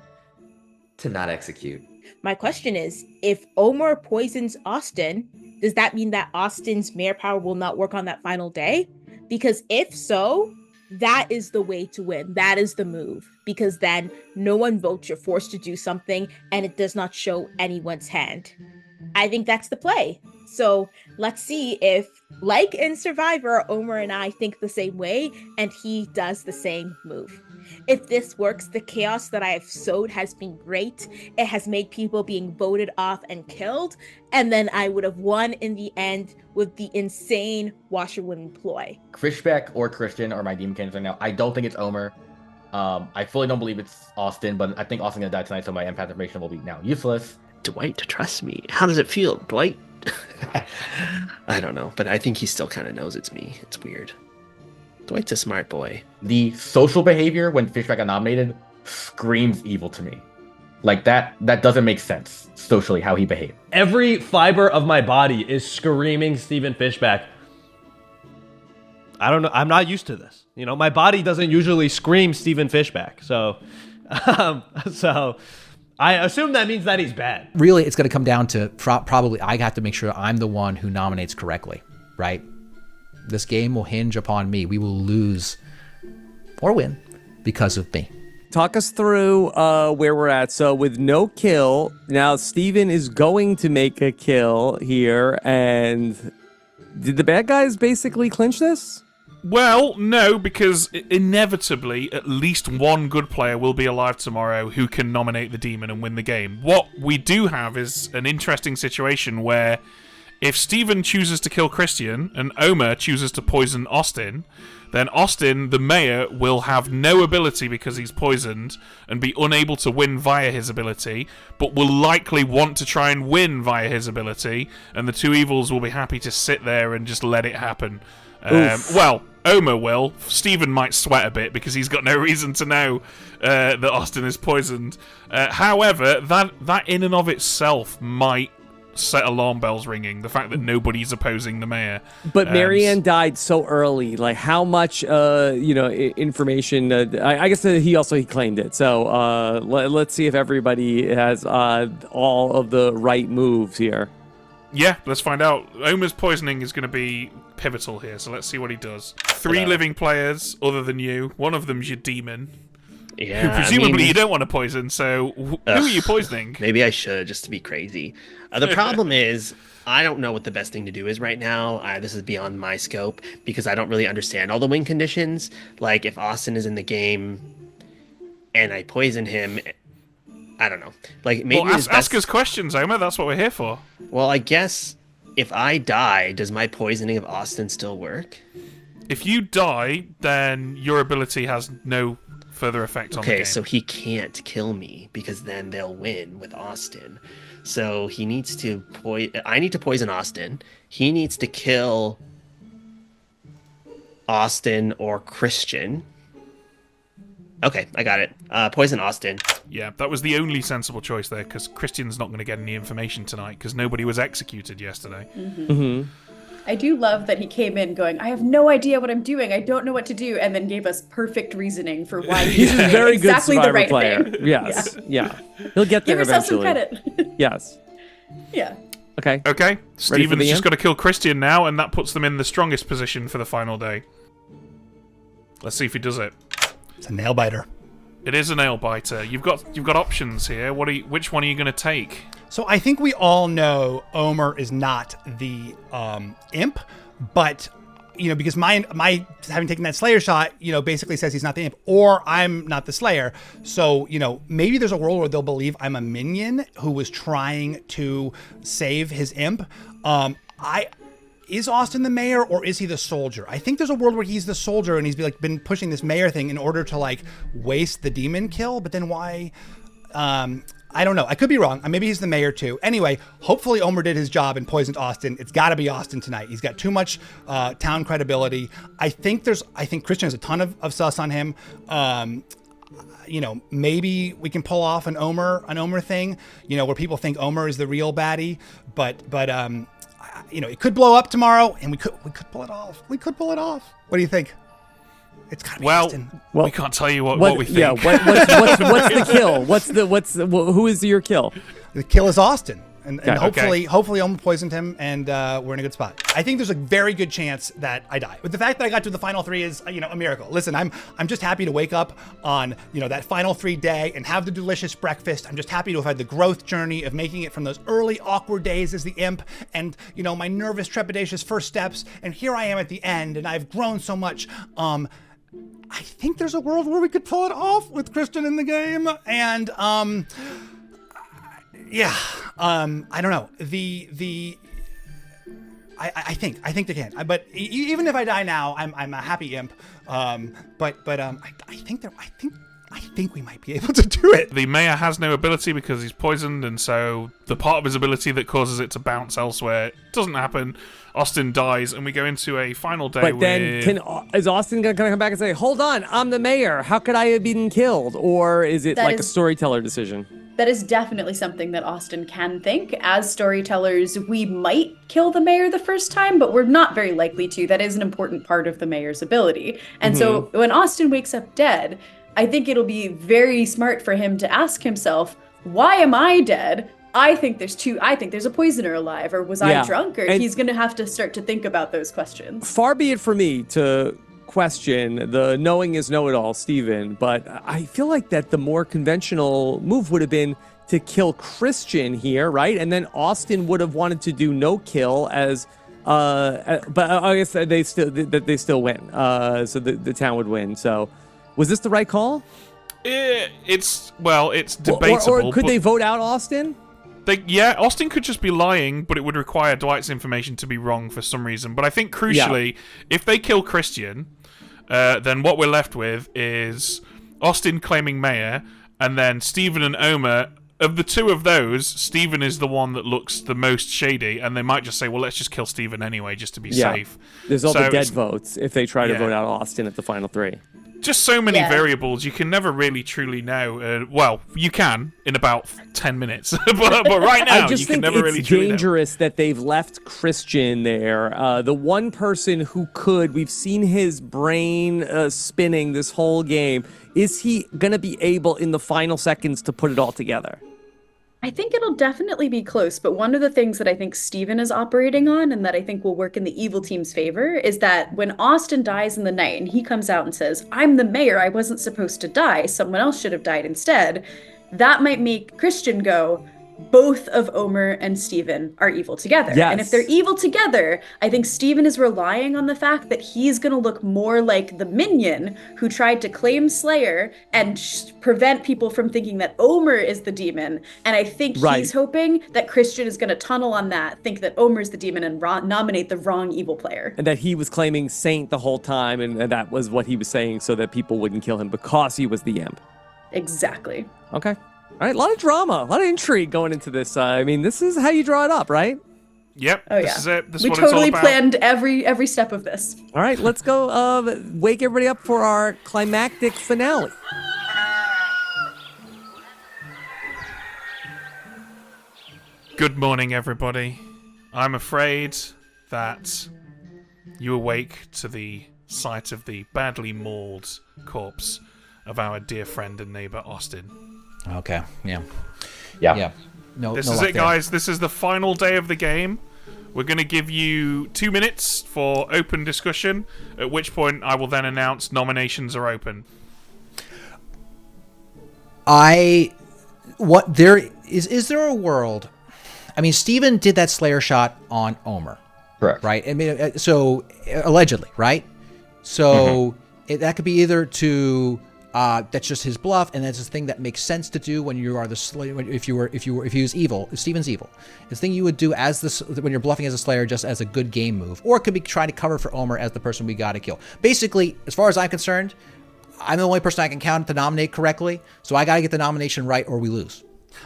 to not execute. My question is, if Omer poisons Austin, does that mean that Austin's mayor power will not work on that final day? Because if so, that is the way to win. That is the move. Because then no one votes, you're forced to do something, and it does not show anyone's hand. I think that's the play. So let's see if, like in Survivor, Omer and I think the same way, and he does the same move. If this works, the chaos that I have sowed has been great. It has made people being voted off and killed, and then I would have won in the end with the insane washerwoman ploy. Fishback or Christian are my demon candidates right now. I don't think it's Omer. I fully don't believe it's Austin, but I think Austin's gonna die tonight, so my empath information will be now useless. Dwight, trust me. How does it feel, Dwight? I don't know, but I think he still kind of knows it's me. It's weird. Dwight's a smart boy. The social behavior when Fishback got nominated screams evil to me. Like that doesn't make sense socially how he behaved. Every fiber of my body is screaming Stephen Fishback. I don't know. I'm not used to this. You know, my body doesn't usually scream Stephen Fishback. So I assume that means that he's bad. Really, it's going to come down to probably I have to make sure I'm the one who nominates correctly, right? This game will hinge upon me. We will lose or win because of me. Talk us through where we're at. So with no kill, now Steven is going to make a kill here. And did the bad guys basically clinch this? Well, no, because inevitably at least one good player will be alive tomorrow who can nominate the demon and win the game. What we do have is an interesting situation where if Steven chooses to kill Christian and Omer chooses to poison Austin, then Austin, the mayor, will have no ability because he's poisoned and be unable to win via his ability, but will likely want to try and win via his ability, and the two evils will be happy to sit there and just let it happen. Well, Omer will. Steven might sweat a bit because he's got no reason to know that Austin is poisoned. However, that in and of itself might set alarm bells ringing. The fact that nobody's opposing the mayor. But Marianne died so early. Like, how much, information? I guess he claimed it. So let's see if everybody has all of the right moves here. Yeah, let's find out. Omer's poisoning is going to be pivotal here, so let's see what he does. 3 living players other than you. One of them's your demon. Yeah, who presumably you don't want to poison, so who are you poisoning? Maybe I should, just to be crazy. The problem is, I don't know what the best thing to do is right now. This is beyond my scope, because I don't really understand all the win conditions. Like, if Austin is in the game, and I poison him, I don't know. Like, maybe ask us questions, Omer. That's what we're here for. Well, I guess if I die, does my poisoning of Austin still work? If you die, then your ability has no further effect on the game. Okay, so he can't kill me because then they'll win with Austin. So he needs to I need to poison Austin. He needs to kill Austin or Christian. Okay, I got it. Poison Austin. Yeah, that was the only sensible choice there, because Christian's not going to get any information tonight because nobody was executed yesterday. I do love that he came in going, I have no idea what I'm doing. I don't know what to do. And then gave us perfect reasoning for why he's doing very exactly good the right player. thing. Yes. Yeah. He'll get there Give yourself eventually. some credit. Yes. Yeah. Okay. Steven's just got to kill Christian now, and that puts them in the strongest position for the final day. Let's see if he does it. It's a nail biter. It is a nail biter. You've got options here. Which one are you going to take? So I think we all know Omer is not the imp, but because my having taken that Slayer shot, basically says he's not the imp, or I'm not the Slayer. So maybe there's a world where they'll believe I'm a minion who was trying to save his imp. is Austin the mayor or is he the soldier? I think there's a world where he's the soldier and he's like been pushing this mayor thing in order to like waste the demon kill. But then why? I don't know. I could be wrong. Maybe he's the mayor too. Anyway, hopefully Omer did his job and poisoned Austin. It's got to be Austin tonight. He's got too much town credibility. I think Christian has a ton of sus on him. Maybe we can pull off an Omer thing, where people think Omer is the real baddie, but it could blow up tomorrow and we could pull it off. What do you think? It's gotta be Austin. Well, we can't tell you what we think. Yeah, what's the kill? Who is your kill? The kill is Austin. And Okay. hopefully Omer poisoned him and we're in a good spot. I think there's a very good chance that I die. But the fact that I got to the final 3 is, a miracle. Listen, I'm just happy to wake up on, that final 3 day and have the delicious breakfast. I'm just happy to have had the growth journey of making it from those early awkward days as the imp and, my nervous, trepidatious first steps. And here I am at the end and I've grown so much. I think there's a world where we could pull it off with Christian in the game. And, I don't know. I think they can. But even if I die now, I'm a happy imp. I think we might be able to do it. The mayor has no ability because he's poisoned, and so the part of his ability that causes it to bounce elsewhere doesn't happen. Austin dies, and we go into a final day. But then, is Austin going to come back and say, "Hold on, I'm the mayor. How could I have been killed?" Or is it a storyteller decision? That is definitely something that Austin can think. As storytellers, we might kill the mayor the first time, but we're not very likely to. That is an important part of the mayor's ability. And so when Austin wakes up dead, I think it'll be very smart for him to ask himself, why am I dead? I think there's a poisoner alive, or was I drunk? Or he's going to have to start to think about those questions. Far be it for me to question the knowing is know-it-all, Steven, but I feel like that the more conventional move would have been to kill Christian here, right? And then Austin would have wanted to do no kill but I guess they still win. So the town would win. So was this the right call? It's debatable. Or could they vote out Austin? Austin could just be lying, but it would require Dwight's information to be wrong for some reason. But I think crucially, if they kill Christian, then what we're left with is Austin claiming mayor, and then Steven and Omer. Of the two of those, Steven is the one that looks the most shady, and they might just say, well, let's just kill Steven anyway, just to be safe. There's all the dead votes if they try to vote out Austin at the final 3. Just so many variables, you can never really truly know. Well, you can in about 10 minutes, but right now you can never really truly know. I just think it's dangerous that they've left Christian there. The one person who could, we've seen his brain spinning this whole game. Is he going to be able in the final seconds to put it all together? I think it'll definitely be close, but one of the things that I think Steven is operating on and that I think will work in the evil team's favor is that when Austin dies in the night and he comes out and says, I'm the mayor, I wasn't supposed to die, someone else should have died instead, that might make Christian go, both of Omer and Steven are evil together. Yes. And if they're evil together, I think Steven is relying on the fact that he's going to look more like the minion who tried to claim Slayer and prevent people from thinking that Omer is the demon. And I think he's hoping that Christian is going to tunnel on that, think that Omer's the demon and nominate the wrong evil player. And that he was claiming saint the whole time, and that was what he was saying so that people wouldn't kill him because he was the imp. Exactly. Okay. All right, a lot of drama, a lot of intrigue going into this. This is how you draw it up, right? Yep. Oh, this is it. This is we what it's all totally about. planned every step of this. All right, let's go wake everybody up for our climactic finale. Good morning, everybody. I'm afraid that you awake to the sight of the badly mauled corpse of our dear friend and neighbor Austin. Okay. Yeah. No. This no is luck it, there. guys. This is the final day of the game. We're going to give you 2 minutes for open discussion, at which point I will then announce nominations are open. Is there a world? I mean, Steven did that Slayer shot on Omer. Correct. Right? I mean, so allegedly, right? So that could be either to That's just his bluff, and that's a thing that makes sense to do when you are the Slayer. If he was evil, if Steven's evil, it's a thing you would do as when you're bluffing as a Slayer, just as a good game move, or it could be trying to cover for Omer as the person we got to kill. Basically, as far as I'm concerned, I'm the only person I can count to nominate correctly, so I got to get the nomination right, or we lose.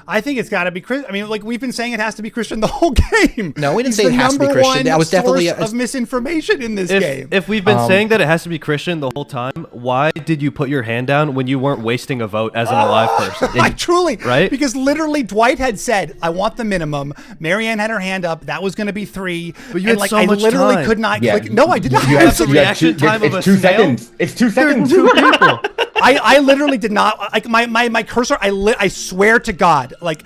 I think it's got to be Christian. I mean, like we've been saying, it has to be Christian the whole game. No, we didn't say it has to be Christian. That was definitely of misinformation in this game. If we've been saying that it has to be Christian the whole time, why did you put your hand down when you weren't wasting a vote as an alive person? I truly, right? Because literally Dwight had said, "I want the minimum." Marianne had her hand up. That was going to be 3. But you had so I much literally time. could not. Yeah. No, I did not. You have the reaction time of a 2 snail? seconds. It's 2 seconds. Two people. I literally did not, like my cursor, I swear to God, like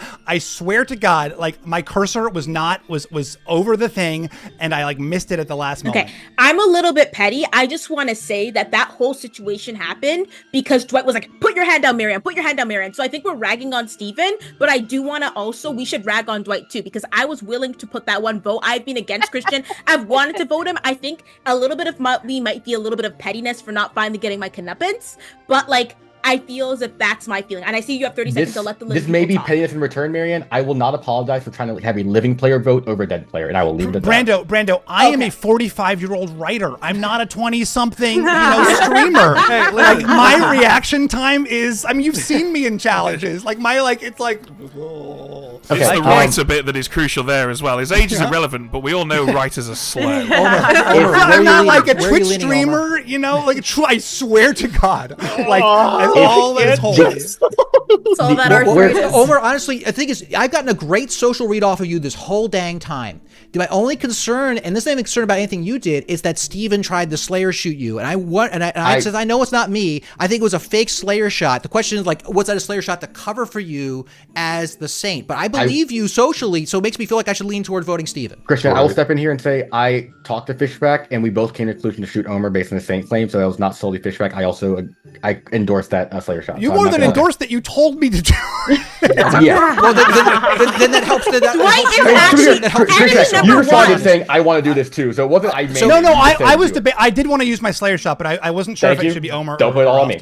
my cursor was over the thing, and I like missed it at the last moment. Okay, I'm a little bit petty. I just want to say that whole situation happened because Dwight was like, put your hand down, Marianne, put your hand down, Marianne. So I think we're ragging on Steven, but I do want to we should rag on Dwight too, because I was willing to put that one vote. I've been against Christian. I've wanted to vote him. I think a little bit of me might be a little bit of pettiness for not finally getting my comeuppance, but like, I feel as if that's my feeling. And I see you have 30 seconds to let the This may be pettiness in return, Marianne. I will not apologize for trying to have a living player vote over a dead player, and I will leave it at that. Brando, I am a 45-year-old writer. I'm not a 20-something, streamer. Hey, like my reaction time is, I mean, you've seen me in challenges. Like it's like. Oh. It's the writer bit that is crucial there as well. His age is irrelevant, but we all know writers are slow. I'm not like a Twitch streamer, like I swear to God, like all that is holy. It's all that Omer, honestly, the thing is, I've gotten a great social read off of you this whole dang time. My only concern, and this isn't concern about anything you did, is that Steven tried to Slayer shoot you, and I said I know it's not me. I think it was a fake Slayer shot. The question is like, was that a Slayer shot to cover for you as the Saint? But I believe you socially, so it makes me feel like I should lean toward voting Steven. Christian, I will step in here and say I talked to Fishback, and we both came to the conclusion to shoot Omer based on the Saint claim, so that was not solely Fishback. I also endorsed that Slayer shot. You more than endorsed that. You told me to do. Yeah. Well, then that helps. You responded saying I want to do this too, so it wasn't I made. No, I did want to use my Slayer shot, but I wasn't sure if it should be Omer. Don't put it all on me.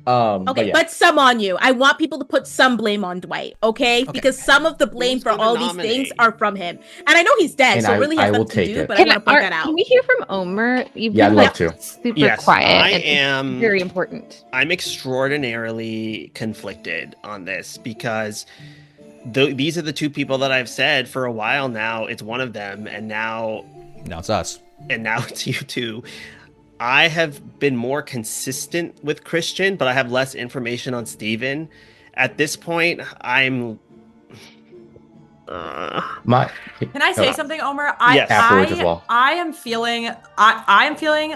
Okay, but some on you. I want people to put some blame on Dwight, okay? Because some of the blame for all these things are from him. And I know he's dead, And so really has nothing to do, but I want to point that out. Can we hear from Omer? You've Yeah, been, I'd love to. Super quiet. I and am very important. I'm extraordinarily conflicted on this because these are the two people that I've said for a while now. It's one of them, and now it's us. And now it's you two. I have been more consistent with Christian, but I have less information on Steven. At this point, I'm... Can I say something, Omer? Yes. Afterwards as well. I am feeling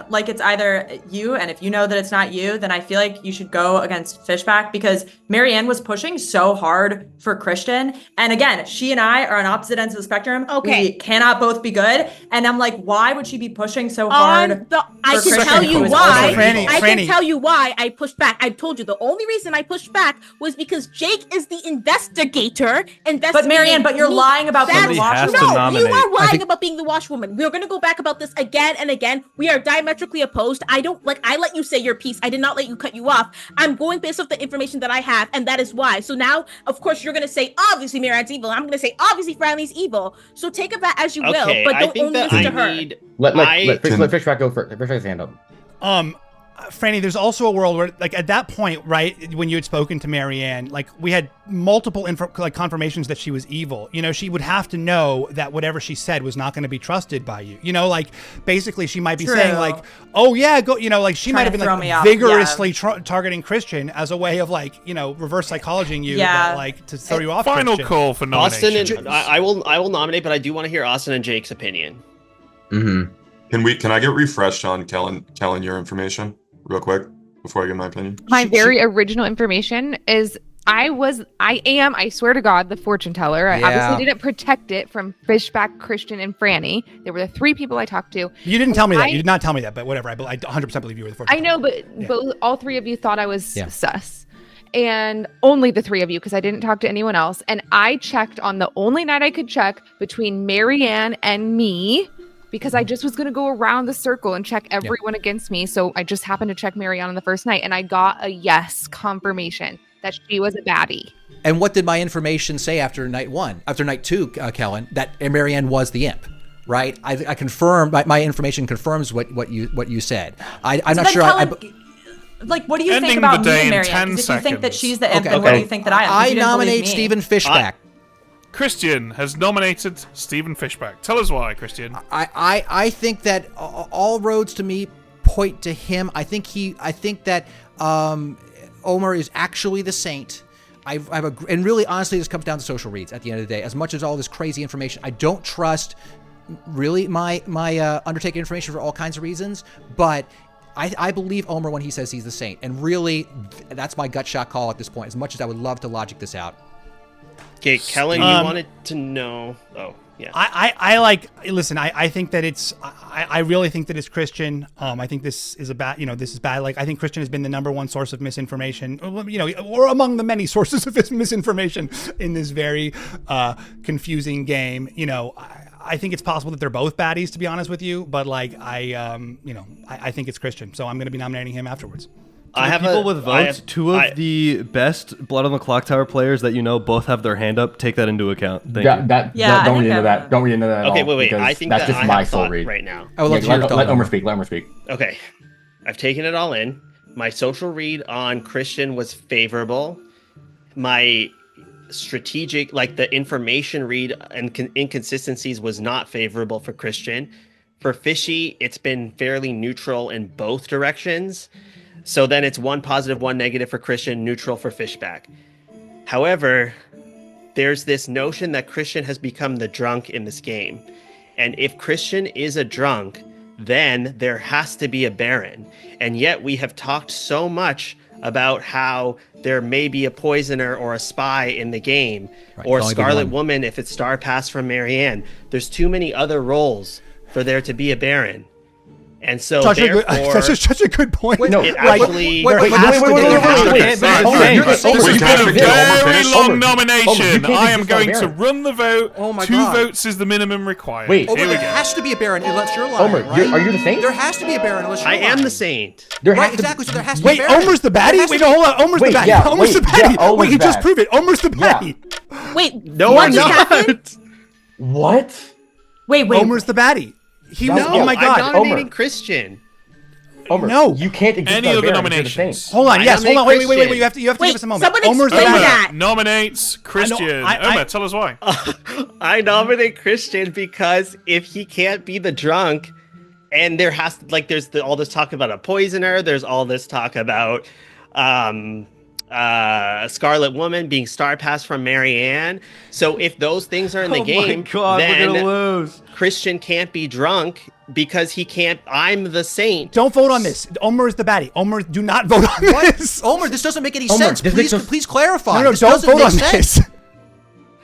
like it's either you, and if you know that it's not you, then I feel like you should go against Fishback, because Marianne was pushing so hard for Christian. And again, she and I are on opposite ends of the spectrum. Okay. We cannot both be good. And I'm like, why would she be pushing so hard? I can tell you why. I can tell you why I pushed back. I told you the only reason I pushed back was because Jake is the investigator. But Marianne, you're lying about being the washwoman. No, you are lying about being the washwoman. We're gonna go back about this again and again. We are diametrically opposed. I let you say your piece. I did not let you cut you off. I'm going based off the information that I have, and that is why. So now, of course, you're gonna say obviously Marianne's evil. I'm gonna say obviously Franny's evil. So take of that as you will, but don't only listen to her. Let Fishback go first. Fishback's hand up. Franny, there's also a world where, like, at that point, right, when you had spoken to Marianne, like, we had multiple confirmations that she was evil. She would have to know that whatever she said was not going to be trusted by you. Like, basically, she might be saying, like, oh, yeah, go, like, she might have been, like, vigorously targeting Christian as a way of, like, reverse psychologying you, to throw you off. Final call for nomination. Austin, and I will nominate, but I do want to hear Austin and Jake's opinion. Mm-hmm. Can I get refreshed on Kellen, your information real quick before I give my opinion? My very original information is I swear to God, the fortune teller. I obviously didn't protect it from Fishback, Christian, and Franny. They were the 3 people I talked to. You didn't tell me that. You did not tell me that, but whatever. I 100% believe you were the fortune teller. I know, but both, all 3 of you thought I was sus. And only the 3 of you, because I didn't talk to anyone else. And I checked on the only night I could check between Marianne and me, because I just was going to go around the circle and check everyone against me. So I just happened to check Marianne on the first night, and I got a yes confirmation that she was a baddie. And what did my information say after night 2, Kellen? That Marianne was the imp, right? I confirmed, my information confirms what you said. I'm not sure. Kellen, like, what do you Ending think about the day me, in Marianne? 10 If you think that seconds. she's the imp, then what do you think that I am? 'Cause I you didn't believe nominate me. Stephen Fishback. Christian has nominated Stephen Fishback. Tell us why, Christian. I think that all roads to me point to him. I think that Omer is actually the saint. And really, honestly, this comes down to social reads at the end of the day. As much as all this crazy information, I don't trust really my Undertaker information for all kinds of reasons, but I believe Omer when he says he's the saint. And really, that's my gut shot call at this point, as much as I would love to logic this out. Okay, Kellen, you wanted to know. Oh, yeah. Listen, I think that I really think that it's Christian. I think this is this is bad. Like, I think Christian has been the number one source of misinformation, or among the many sources of misinformation in this very confusing game. I think it's possible that they're both baddies, to be honest with you, but I think it's Christian. So I'm going to be nominating him afterwards. I have people with votes. Two of the best Blood on the Clocktower players that both have their hand up. Take that into account. Thank you. Don't read into that. Don't read into that. Okay, at all, wait. I think that's that just I my have soul thought read right now. I would love to hear let Omer speak. Let Omer speak. Okay, I've taken it all in. My social read on Christian was favorable. My strategic, the information read and inconsistencies was not favorable for Christian. For Fishy, it's been fairly neutral in both directions. So then it's 1 positive, 1 negative for Christian, neutral for Fishback. However, there's this notion that Christian has become the drunk in this game. And if Christian is a drunk, then there has to be a Baron. And yet we have talked so much about how there may be a poisoner or a spy in the game, or Scarlet Woman if it's Star Pass from Marianne. There's too many other roles for there to be a Baron. And so that's therefore, such a good point. Wait, it actually This has been a very long nomination. I am going to run the vote. Oh my 2 God. votes is the minimum required. Wait. Omer, Here we there go. has to be a Baron unless you're lying, Omer, right? are you the saint? There has to be a Baron unless you're I lying. am the saint. Right, exactly. So there has to be a Wait, Baron. Omer's the baddie? Wait, hold on. Omer's the baddie. Omer's the baddie. Wait, he just proved it. Omer's the baddie. Wait, No, what I'm just not. happened? What? Wait. Omer's the baddie. Oh my God. I'm nominating Christian. Omer, No. you can't exist Any on a other Baron if you're the nominations? saint. Hold on. I Yes, hold on. nominate Wait. Christian. You have to give us a moment. Someone Omer's the explain baddie. that. Nominates Christian. Omer, tell us why. I nominate Christian because if he can't be the drunk, and there has to, there's all this talk about a poisoner, there's all this talk about Scarlet Woman being Star Pass from Marianne. So if those things are in the game, my God, we're then gonna lose. Christian can't be drunk because he can't. I'm the saint. Don't vote on this. Omer is the baddie. Omer, do not vote on this. Omer, this doesn't make any Omer, sense. this Please clarify. No, This don't doesn't vote make on sense. this.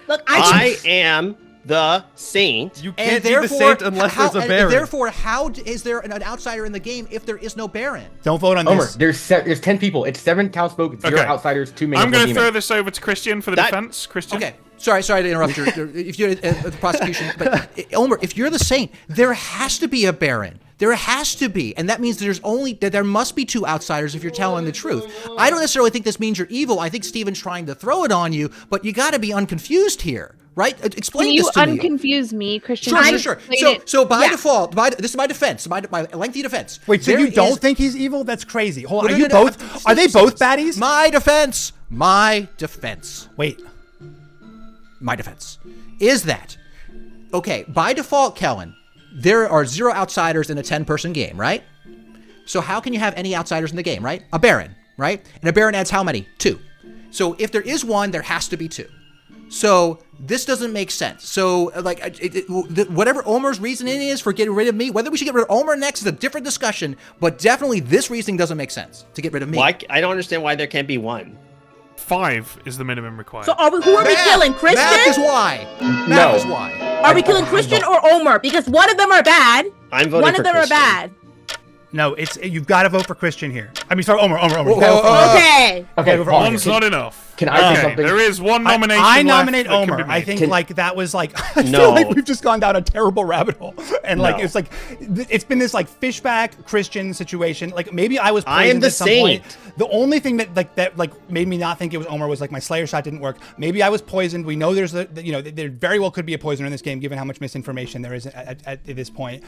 Look, I am the saint. You And can't be the saint unless there's a Baron. Therefore, how is there an outsider in the game if there is no Baron? Don't vote on Omer, this. there's 10 people. It's 7 townsfolk, 0 Okay. outsiders, 2 main. I'm going to demons. throw this over to Christian for the defense. Christian. Okay. Sorry to interrupt you. If you're the prosecution, but Omer, if you're the saint, there has to be a Baron. There has to be, and that means there must be 2 outsiders if you're telling the truth. I don't necessarily think this means you're evil. I think Steven's trying to throw it on you, but you got to be unconfused here, right? Explain Can you this to me. unconfuse me, Christian? Sure. So by default, this is my defense, my lengthy defense. Wait, so There you don't is- think he's evil? That's crazy. Hold on. We're Are you gonna- both? Are they both baddies? My defense. Wait. My defense is that, okay, by default, Kellen, there are 0 outsiders in a 10-person game, right? So how can you have any outsiders in the game, right? A Baron, right? And a Baron adds how many? 2. So if there is 1, there has to be 2. So this doesn't make sense. So whatever Omer's reasoning is for getting rid of me, whether we should get rid of Omer next is a different discussion, but definitely this reasoning doesn't make sense to get rid of me. Why? I don't understand why there can't be 1. 5 is the minimum required. So who are we killing? Christian? Math is why. Math is why. Are we killing Christian or Omer? Because one of them are bad. I'm voting One for of them Christian. are bad. No, you've got to vote for Christian here. I mean, sorry, Omer. Okay. Okay, One's not enough. Can I do something? There is one nomination. I nominate left that can Omer. be made. I think like that was like I No. feel like we've just gone down a terrible rabbit hole, and like No. it's like it's been this like fishback Christian situation. Like maybe I was I am poisoned the at some point. saint. The only thing that made me not think it was Omer was like my Slayer shot didn't work. Maybe I was poisoned. We know there's there very well could be a poisoner in this game given how much misinformation there is at this point.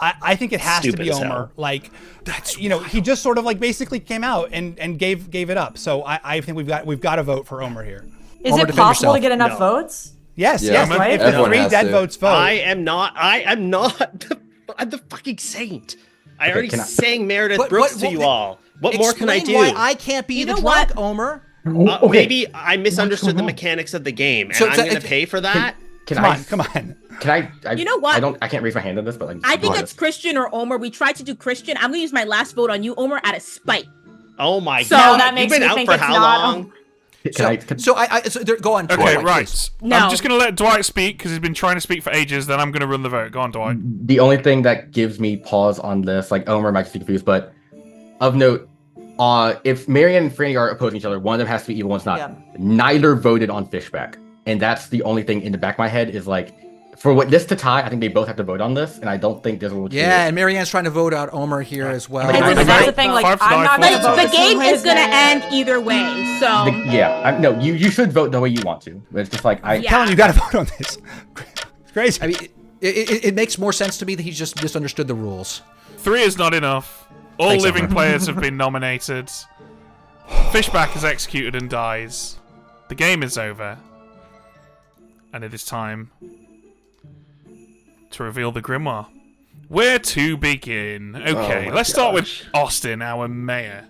I think it has to be Omer. Like that's he just sort of like basically came out and gave it up. So I think we've got to vote for Omer here. Is it possible to get enough votes? Yes, Yeah. yes. Right? If the 3 dead votes vote. I am not I'm the fucking saint. I already sang Meredith Brooks to you all. What more can I do? Why I can't be the drunk, Omer? Maybe I misunderstood the mechanics of the game, and I'm going to pay for that. Come on. Can I? You know what? I can't raise my hand on this, but like. I think it's Christian or Omer. We tried to do Christian. I'm gonna use my last vote on you, Omer, out of spite. Oh my So god! that makes You've been me out think for it's how not- long? Go on. Okay, Dwight, right. please. I'm just going to let Dwight speak because he's been trying to speak for ages. Then I'm going to run the vote. Go on, Dwight. The only thing that gives me pause on this, like Omer might be confused, but of note, if Marianne and Franny are opposing each other, one of them has to be evil, one's not. Yeah. Neither voted on Fishback, and that's the only thing in the back of my head is like, for what this to tie, I think they both have to vote on this, and I don't think there's a rule. Yeah, and Marianne's trying to vote out Omer here as well. That's the thing. Like, I'm not gonna vote. The game is gonna end either way. So No, you should vote the way you want to, but it's just like Kellen, you got to vote on this. It's crazy. I mean, it makes more sense to me that he just misunderstood the rules. 3 is not enough. All Thanks, living Omer. players have been nominated. Fishback is executed and dies. The game is over. And it is time to reveal the Grimoire. Where to begin? Okay, my let's start with Austin, our mayor.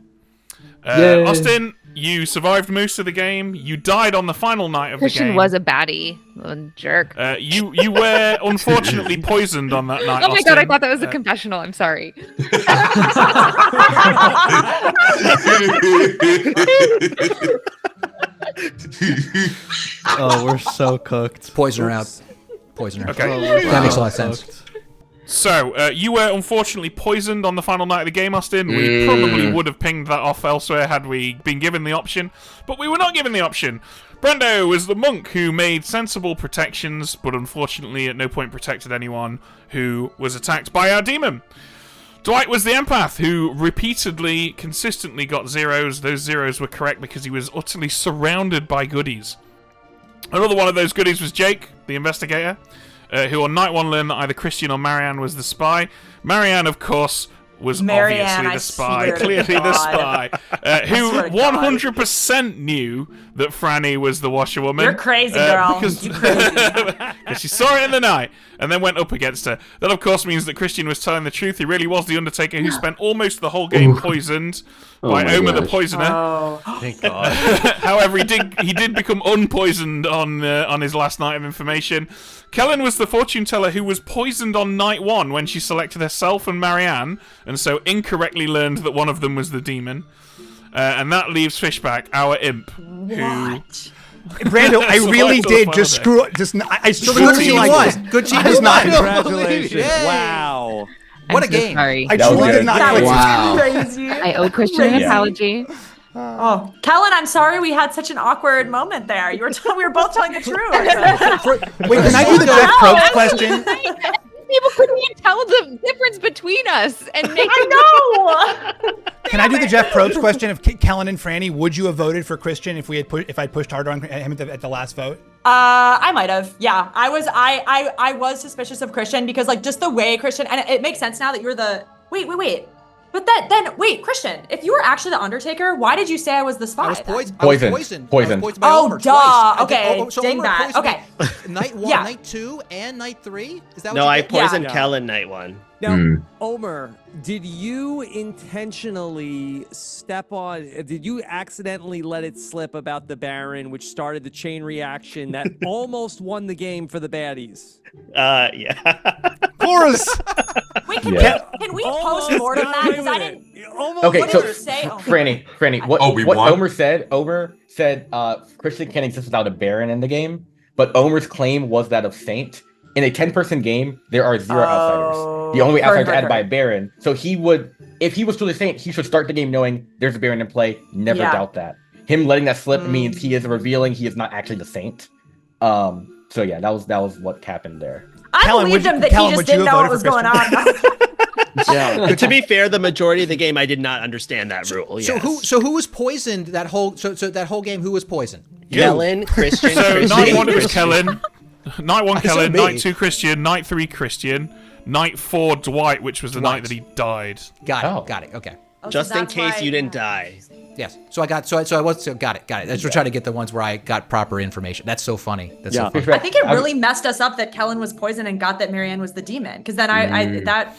Yay. Austin, you survived most of the game. You died on the final night of Christian the game. was a baddie. A jerk. You were unfortunately poisoned on that night. Oh my god, I Austin. thought that was a confessional. I'm sorry. Oh, we're so cooked. Poison her out. Poison her. Okay. That makes a lot of sense. So, you were unfortunately poisoned on the final night of the game, Austin. We probably would have pinged that off elsewhere had we been given the option, but we were not given the option. Brando was the monk who made sensible protections, but unfortunately at no point protected anyone who was attacked by our demon. Dwight was the empath who repeatedly, consistently got zeros. Those zeros were correct because he was utterly surrounded by goodies. Another one of those goodies was Jake, the investigator, who on night 1 learned that either Christian or Marianne was the spy. Marianne, of course, was Marianne, obviously I the spy, swear to clearly the spy, God. who swear to God. 100% knew that Franny was the washerwoman. You're crazy, girl. Because, You crazy. because she saw it in the night and then went up against her. That, of course, means that Christian was telling the truth. He really was the Undertaker who spent almost the whole game poisoned by my Omer the gosh. Poisoner. Oh. Thank God. However, he did become unpoisoned on his last night of information. Kellen was the fortune teller who was poisoned on night 1 when she selected herself and Marianne, and so incorrectly learned that one of them was the demon. And that leaves Fishback, our imp, who. Brando, I really did just screw up. I screwed team you like won. this. Good team I was won. not. Congratulations! Yay. Wow. What a I'm so game. sorry. I That was truly good. did not. That click. was Wow. crazy. I owe Christian an Crazy. apology. Oh, Kellen, I'm sorry we had such an awkward moment there. We were both telling the truth. Wait, can I do the Jeff Probst question? People couldn't even tell the difference between us and make I know. Can I do the Jeff Probst question of Kellen and Franny? Would you have voted for Christian if I'd pushed harder on him at the last vote? I might have. Yeah, I was suspicious of Christian because like just the way Christian, and it makes sense now that you're the wait. But then wait, Christian, if you were actually the Undertaker, why did you say I was the spy? I was then? poisoned. Poisoned. I was poisoned. Poisoned. I was poisoned by Oh, Omer duh. twice. Okay, So dang Omer that. poisoned me Okay. Night 1, Yeah. night 2, and night 3? Is that what No, you I did? poisoned Yeah. Kellen night 1. Now, Omer, did you intentionally did you accidentally let it slip about the Baron, which started the chain reaction that almost won the game for the baddies? Yeah. Of course. Wait, Yeah. can we post more of that? Because I didn't. Okay, What so did you say? Oh. Franny, what we what won? Omer said Christian can't exist without a Baron in the game, but Omer's claim was that of Saint, in a 10-person game, there are 0 outsiders. The only way outsiders are added by a Baron. So he would, if he was truly Saint, he should start the game knowing there's a Baron in play. Never doubt that. Him letting that slip means he is revealing he is not actually the Saint. So yeah, that was what happened there. I believed him that he just didn't know what was going on. Yeah. To be fair, the majority of the game I did not understand that rule. So who was poisoned that whole that whole game? Who was poisoned? Kellen, Christian. So Christian, night 1 it was Christian. Kellen, night 1 So Kellen, me. night 2 Christian, night 3 Christian, night 4 Dwight, which was the night that he died. Got it. Okay. Just in case you didn't die. Yes. So I got got it. That's we're trying to get the ones where I got proper information. That's so funny. That's so funny. I think it really messed us up that Kellen was poisoned and got that Marianne was the demon. Because then that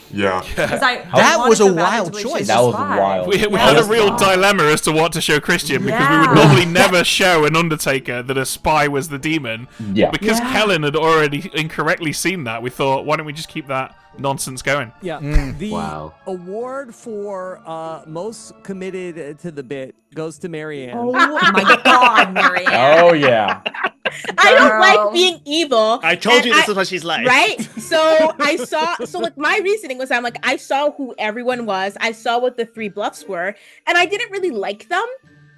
was a wild choice. That was wild. We had a real dilemma as to what to show Christian because we would normally never show an Undertaker that a spy was the demon. Yeah. But because Kellen had already incorrectly seen that, we thought, why don't we just keep that nonsense going? Yeah. The award for most committed to the bit goes to Marianne. Oh my God, Marianne. Oh yeah. I don't like being evil. I told you this is what she's like. Right? So like my reasoning was I'm like, I saw who everyone was. I saw what the 3 bluffs were, and I didn't really like them.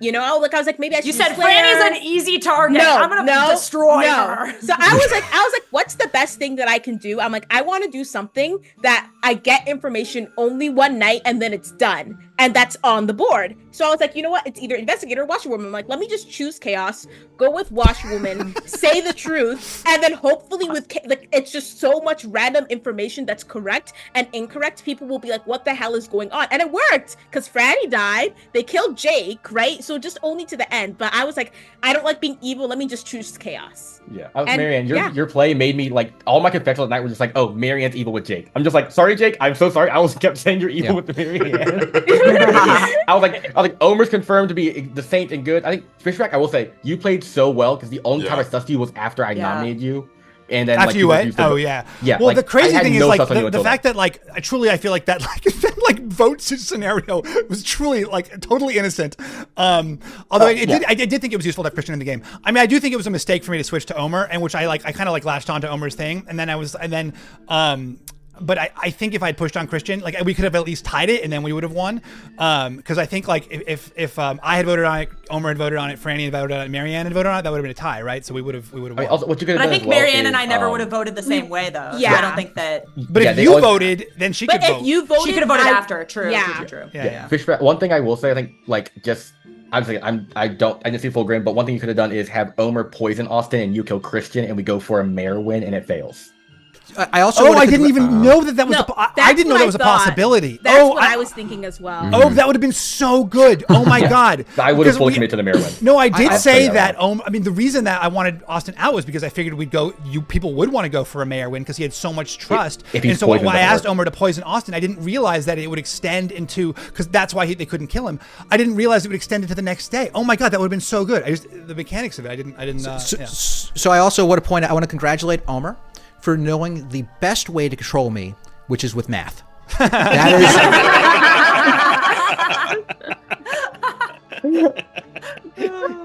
You know, I was like, maybe I should. You said declare... Franny's an easy target. I'm gonna destroy her. So I was like, what's the best thing that I can do? I'm like, I want to do something that I get information only one night and then it's done. And that's on the board. So I was like, you know what? It's either investigator or washerwoman. I'm like, let me just choose chaos, go with washerwoman, say the truth, and then hopefully it's just so much random information that's correct and incorrect. People will be like, what the hell is going on? And it worked because Franny died. They killed Jake, right? So just only to the end. But I was like, I don't like being evil. Let me just choose chaos. Yeah. Marianne, your play made me like all my confessionals at night were just like, oh, Marianne's evil with Jake. I'm just like, sorry, Jake. I'm so sorry. I was kept saying you're evil with the Marianne. I was like, Omer's confirmed to be the saint and good. I think Fishback, I will say, you played so well because the only time I sussed you was after I nominated you. And then after you went, yeah. Well, like, the crazy thing is like the fact that like I feel like that vote scenario was truly like totally innocent. Although I did think it was useful to have Christian in the game. I mean, I do think it was a mistake for me to switch to Omer, and which I kind of latched on to Omer's thing, but I think if I had pushed on Christian, like we could have at least tied it, and then we would have won. Because I think like if I had voted on it, Omer had voted on it, Franny had voted on it, Marianne had voted on it, that would have been a tie, right? So we would have. Won. Also, what you could have I done think as well Marianne is, and I never would have voted the same way, though. Yeah. So I don't think that. But if you voted, then she could vote. But if you voted, she could have voted after. True. Yeah. True. Yeah. Fishback, one thing I will say, I think like just. Obviously, I didn't see full grin, but one thing you could have done is have Omer poison Austin and you kill Christian, and we go for a mayor win, and it fails. I also. I didn't even know that was. I didn't know that was a possibility. That's what I was thinking as well. Oh, that would have been so good. Oh my God. I would have fully committed to the mayor win. No, I did say that. I mean, the reason that I wanted Austin out was because I figured people would want to go for a mayor win because he had so much trust. And so when I asked Omer to poison Austin, I didn't realize that it would extend into, because that's why they couldn't kill him. I didn't realize it would extend into the next day. Oh my God, that would have been so good. The mechanics of it, I didn't. So I also want to point out, I want to congratulate Omer for knowing the best way to control me, which is with math. That is.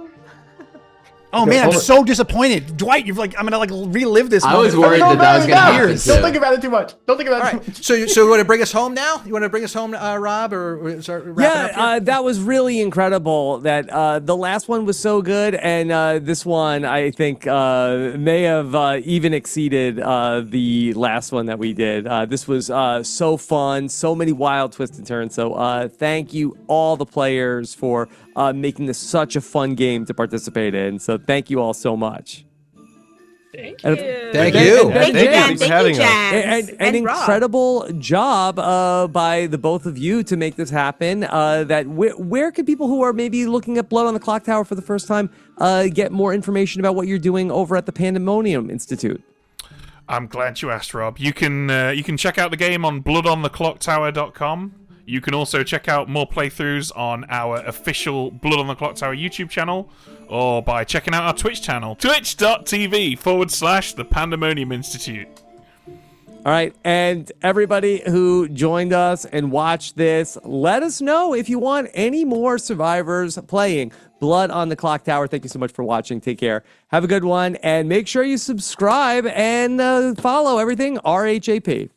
Oh man, I'm so disappointed, Dwight. I'm gonna relive this. I was worried that was gonna happen. Don't think about it too much. Don't think about it. Too much. So you want to bring us home now? You want to bring us home, Rob, or start wrapping up here? That was really incredible. That the last one was so good, and this one I think may have even exceeded the last one that we did. This was so fun, so many wild twists and turns. So thank you all the players for making this such a fun game to participate in. So thank you all so much. Thank you. Thank you. Thanks for having us. And an incredible job by the both of you to make this happen. Where can people who are maybe looking at Blood on the Clocktower for the first time get more information about what you're doing over at the Pandemonium Institute? I'm glad you asked, Rob. You can check out the game on bloodontheclocktower.com. You can also check out more playthroughs on our official Blood on the Clocktower YouTube channel, or by checking out our Twitch channel, twitch.tv/The Pandemonium Institute. All right, and everybody who joined us and watched this, let us know if you want any more survivors playing. Blood on the Clock Tower. Thank you so much for watching. Take care. Have a good one. And make sure you subscribe and follow everything RHAP.